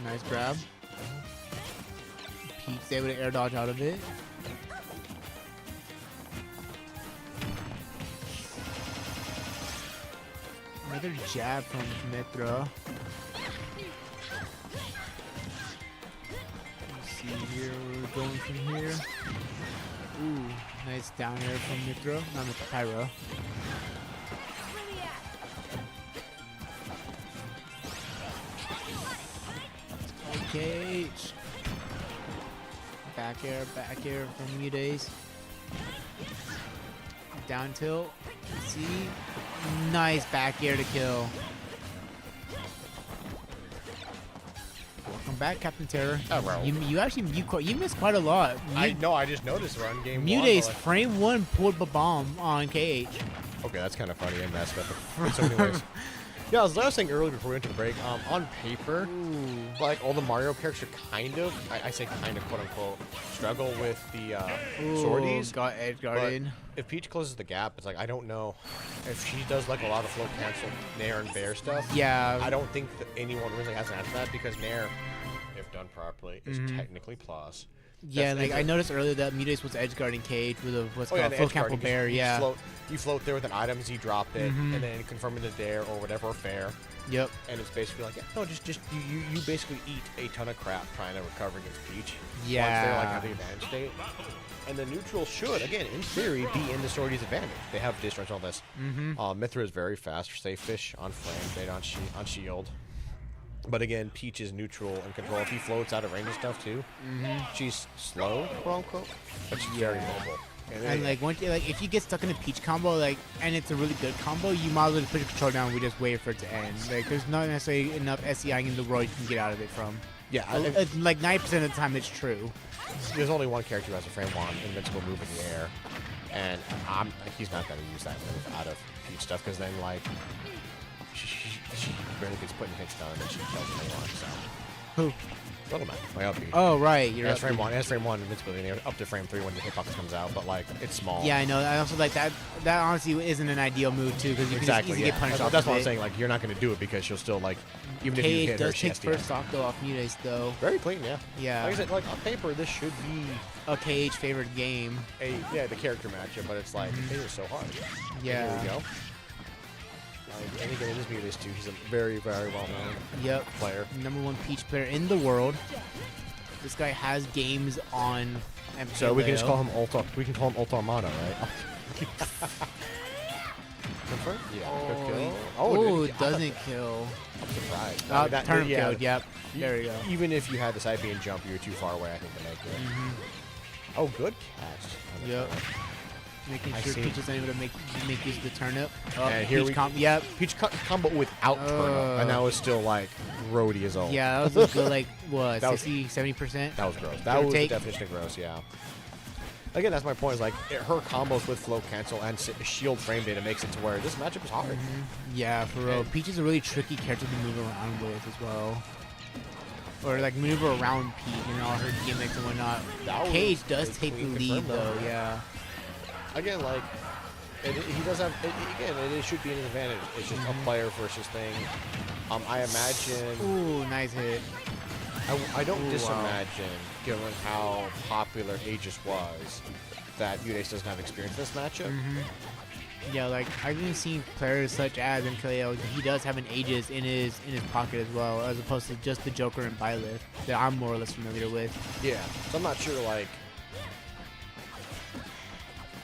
Nice grab. Pete's able to air dodge out of it. Another jab from Mithra. Let's see here where we're going from here. Ooh, nice down air from Mithra. Not Mithra, Pyro. Okay. Back air from Mute Ace. Down tilt. See? Nice back air to kill. Welcome back, Captain Terror. Oh, bro. You missed quite a lot. I know. I just noticed we're on game Mute one. Ace but, like, frame 1 pulled the bomb on KH. okay, that's kind of funny and messed up in so many ways. Yeah, as I was saying earlier before we went to the break, on paper, like all the Mario characters kind of, I say kind of, quote unquote, struggle with the swordies. Got edge guarded. If Peach closes the gap, it's like, I don't know if she does like a lot of float cancel, Nair and Bear stuff. Yeah. I don't think that anyone really has an answer to that because Nair, if done properly, is technically plus. Yeah, That's like I noticed earlier that Mute Ace was edge guarding KH with a what's Oh, yeah, called the full edge cancel guarding, 'cause bear. Yeah. You float there with an item, Z drop it, and then confirming the dare or whatever, or fair. Yep. And it's basically like, yeah, no, just you basically eat a ton of crap trying to recover against Peach. Yeah. Once they're like at the advantage state. And the neutral should, again, in theory, be in the swordy's advantage. They have discharge on this. Mithra is very fast for safe fish on flame, bait on shield. But again, Peach is neutral and control. If he floats out of range and stuff too, she's slow, quote unquote, but she's very mobile. And like once if you get stuck in a Peach combo, like and it's a really good combo, you might as well put your control down and we just wait for it to end. Like there's not necessarily enough SEI in the world you can get out of it from. Yeah, It's like 90% of the time it's true. there's only one character who has a frame one invincible move in the air, and he's not going to use that move out of Peach stuff because then like she barely gets put in hits done and she kills anyone. So Who? Little man, my up B. Oh right, you're Has up frame there. one, it has frame one invincibility in the air, up to frame 3 when the hitbox comes out, but like it's small. Yeah, I know. I also like that. That honestly isn't an ideal move too, because you can just Exactly. easily Yeah. get punished off That's of what I'm it. saying. Like you're not going to do it because she'll still like even if you KH hit her, does she take has to. first stock though off Mute Ace though. Very clean, yeah. Yeah. Like I said, like on paper, this should be A KH favorite game. the character matchup, but it's like it is so hard. Yeah. And here we go. And again, in this Mute Ace too, he's a very, very well-known Yep. player. #1 Peach player in the world. This guy has games on. So we can just MKLeo. call him Ulta. We can call him Ulta Armada, right? Confirm? Yeah. Good kill. Oh, dude, it doesn't kill. I'm surprised. Oh, That- turnip yeah, killed. Yep. There we go. Even if you had the side B and jump, you were too far away, I think, to make it. Oh, good catch. Yep. making I sure see. Peach is unable to make use of the turnip. Oh, And here Peach we- Yep. Peach combo without turnip, and that was still like roadie as all. Yeah, that was a good like what That was- 60, 70%. That was gross. Give That or was the take. definition of gross, yeah. Again, that's my point. Is like her combos with float cancel and shield frame data makes it to where this matchup is hard. Yeah, for real. Peach is a really tricky character to move around with as well. Or like maneuver around Peach and all her gimmicks and whatnot. That was Cage a does take the clean lead confirm, though, yeah. Again, like he does have. Again, it should be an advantage. It's just a player versus thing. I imagine. Ooh, nice hit. I don't Ooh, wow. disimagine, given how popular Aegis was, that Udace doesn't have experience in this matchup. Yeah, like I've even seen players such as MKO, he does have an Aegis in his pocket as well, as opposed to just the Joker and Byleth that I'm more or less familiar with. Yeah, so I'm not sure, like,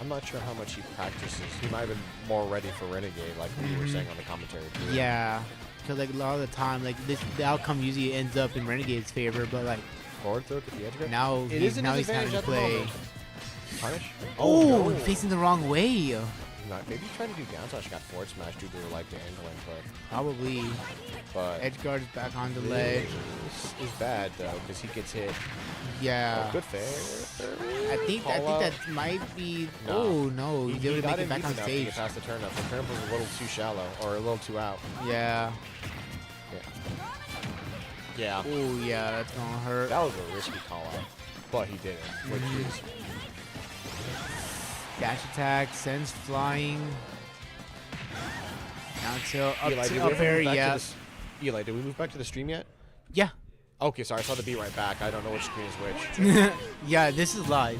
I'm not sure how much he practices. He might have been more ready for Renegade, like we were saying on the commentary too. Yeah, because like a lot of the time, like the outcome usually ends up in Renegade's favor, but like Forward throw to the edge guard. now It he's is an now he's having advantage to at the play. moment. Punish? Oh, no. facing the wrong way. Maybe trying to do down smash got forward smash due to like the angle input. Probably. But Edgeguard's back on the ledge. is bad though because he gets hit. Yeah. Oh, good fair. I think Call out. that might be. No. Oh no, he's able to got make it in back deep on enough to stage. get past the turn up. The turn up was a little too shallow or a little too out. Yeah. Yeah. Oh yeah, that's gonna hurt. That was a risky call out, but he did it, which is Dash attack, sends flying. Down tilt, up, Eli, did we up ever air, move back to yeah. this- Eli, did we move back to the stream yet? Yeah. Okay, sorry, I saw the beat right back. I don't know which screen is which. Yeah, this is live.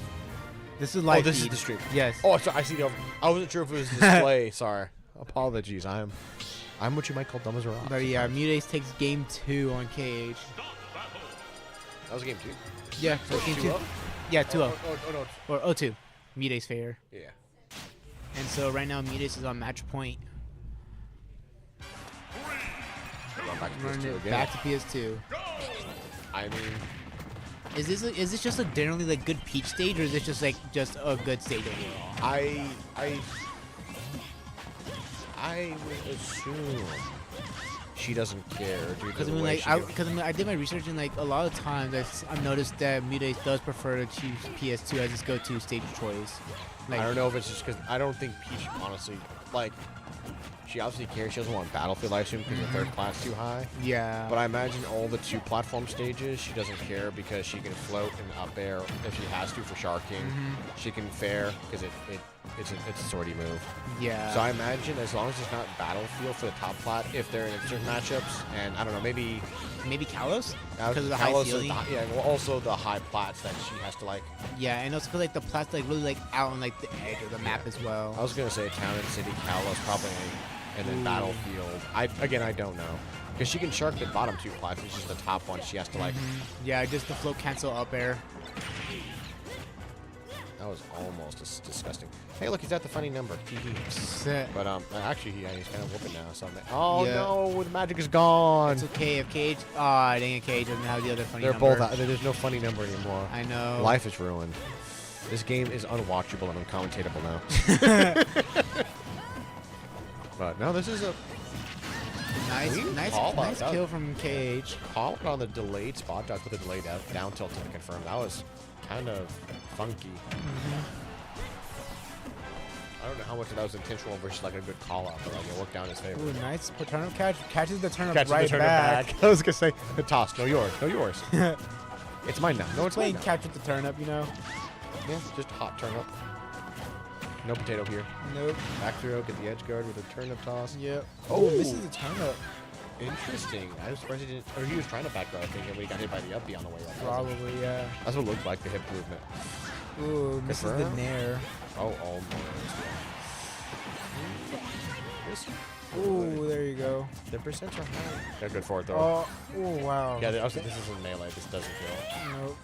This is live. Oh, this is feed. the stream. Yes. Oh, sorry, I see the. I wasn't sure if it was display. Sorry, apologies. I'm what you might call dumb as a rock. But yeah, Mutace takes game 2 on KH. That was game 2. Yeah, so game 2. 2-0? Yeah, 2-0. Oh, no. Or 0-2. Mutace fair. Yeah. And so right now Mutace is on match point. Going back to Running PS2 it again. back to PS2. I mean, Is this just a generally like good Peach stage, or is this just like just a good stage overall? I would assume she doesn't care due to Because the I mean, way like, she I did my research, and like a lot of times I've noticed that Mutace does prefer to choose PS2 as its go-to stage choice. Like, I don't know if it's just because I don't think Peach, honestly, like, she obviously cares. She doesn't want Battlefield, I assume, because the third class too high. Yeah. But I imagine all the 2 platform stages, she doesn't care because she can float and up air if she has to for sharking. She can fair because it's a sortie move. Yeah. So I imagine as long as it's not Battlefield for the top plat, if they're in certain matchups, and I don't know, maybe maybe Kalos Kalos because of the high is ceiling. yeah, well, also the high plats that she has to like. Yeah, and also because like the plat's like really like out on like the edge of the map as well. I was gonna say Town and City, Kalos probably, and then Ooh. Battlefield. I don't know because she can shark the bottom 2 plats. It's just the top one she has to like. Yeah, just the float cancel up air. That was almost disgusting. Hey, look, he's at the funny number. Set. But actually, he's kind of whooping now. So oh Yeah. no, the magic is gone. It's okay if Cage. Ah, dang it, Cage doesn't have the other funny They're number. both out. There's no funny number anymore. I know. Life is ruined. This game is unwatchable and uncommentatable now. But no, this is a Nice, Clean nice, call out. nice That- kill from Cage. call out on the delayed spot dodge with a delayed down tilt to confirm. That was kind of funky. I don't know how much of that was intentional versus like a good call out, but like it worked down in his favor. Ooh, nice turnip catch. Catches the turnip Catches right the turnip back. I was gonna say the toss. No yours. No yours. It's mine now. No, it's mine Playing now. catch with the turnip, you know. Yeah, just hot turnip. No potato here. Nope. Back throw, get the edge guard with a turnip toss. Yep. Oh. Oh, misses the turnip. Interesting. I was surprised he didn't. Or he was trying to back throw, I think, but he got hit by the up B on the way up. Probably, yeah. That's what it looked like, the hip movement. Ooh, misses the Confirm? nair. Oh, almost. This- Ooh, there you go. The percents are high. They're good for it, though. Oh, oh wow. Yeah, I was thinking this is a melee. This doesn't kill. Nope.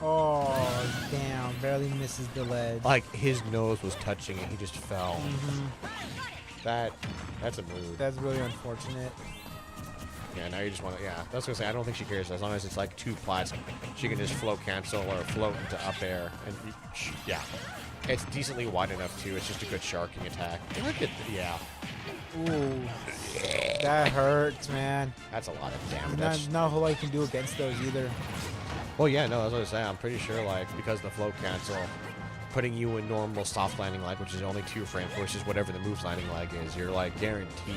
Oh, damn. Barely misses the ledge. Like, his nose was touching and he just fell. Mhm. That's a move. That's really unfortunate. Yeah, now you just want to, yeah. That's gonna say, I don't think she cares. As long as it's like 2 plats, she can just float cancel or float into up air. And yeah. It's decently wide enough too. It's just a good sharking attack. Look at, yeah. Ooh, that hurts, man. That's a lot of damage. Not a whole lot you can do against those either. Well, yeah, no, that's what I was saying. I'm pretty sure, like, because the float cancel, putting you in normal soft landing leg, which is only 2 frames versus whatever the moves landing leg is, you're, like, guaranteed.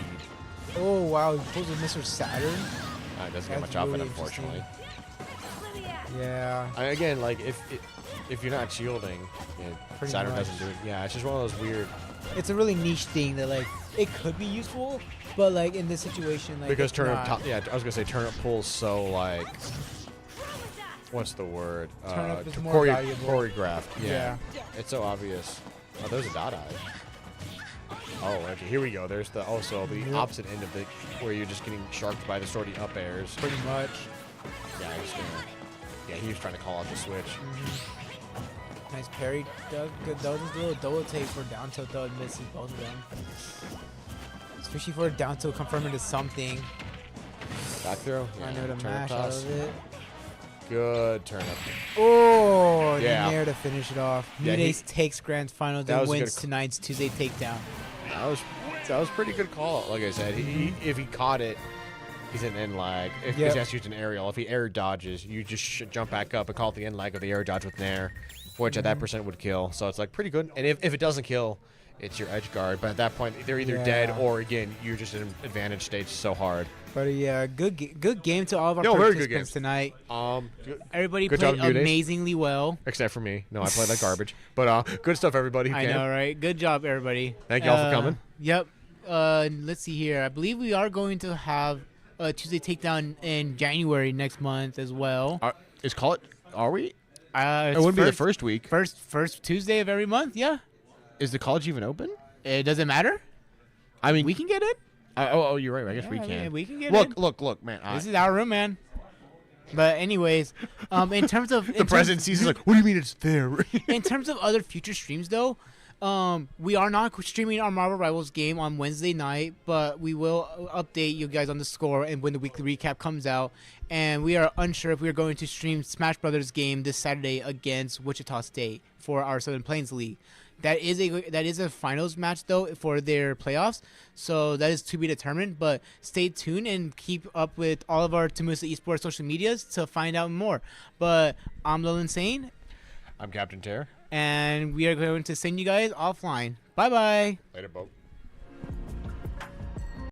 Oh, wow. He pulls a Mr. Saturn. It doesn't get That's much off it, really unfortunately. Yeah. Again, like, if you're not shielding, Pretty Saturn much. doesn't do it. Yeah, it's just one of those weird. It's a really niche thing that, like, it could be useful, but, like, in this situation, like, Because it's turnip, not. yeah, I was gonna say turnip pulls so like, what's the word? Turnip is more valuable. Choreographed. Yeah. It's so obvious. Oh, there's a dot eye. Oh, okay. Here we go. There's the also the opposite end of it, where you're just getting sharked by the sortie up airs. Pretty much. Yeah, he's gonna. Yeah, he was trying to call out the switch. Nice parry. Doug just do a double take for down tilt, though, and misses both of them. Especially for a down tilt confirming to something. Back throw. I Yeah, know to turnip mash out toss. of it. Good turnip. Oh, Yeah. Nair to finish it off. Yeah, New he- Days takes grand finals That and was a wins good- tonight's Tuesday takedown. That was pretty good call. Like I said, if he caught it, he's an end lag. If Yep. he has used an aerial, if he air dodges, you just should jump back up and call it the end lag of the air dodge with Nair, which at that percent would kill. So it's like pretty good. And if it doesn't kill, it's your edge guard. But at that point, they're either dead Yeah. or again you're just in an advantage stage so hard. But yeah, good game to all of our No, very good participants game. tonight. Good- Everybody Good played job, New Days. amazingly well. except for me. No, I played like garbage. But good stuff, everybody. Who I can. know, right? Good job, everybody. Thank y'all for coming. Yep. Let's see here. I believe we are going to have a Tuesday takedown in January next month as well. Is call it? Are we? It It wouldn't be the first week. First Tuesday of every month. Yeah. Is the college even open? It doesn't matter. I mean, We can get it. oh, you're right. I guess we Yeah, I can. mean, we can get look, it. look, man. This is our room, man. But anyways, in terms of The president sees is like, what do you mean it's there? in terms of other future streams, though, we are not streaming our Marvel Rivals game on Wednesday night, but we will update you guys on the score and when the weekly recap comes out. And we are unsure if we are going to stream Smash Brothers game this Saturday against Wichita State for our Southern Plains League. That is a finals match though for their playoffs, so that is to be determined. But stay tuned and keep up with all of our Tamusa Esports social medias to find out more. But I'm Lil Insane, I'm Captain Terror. and we are going to send you guys offline. Bye bye. Later, boat.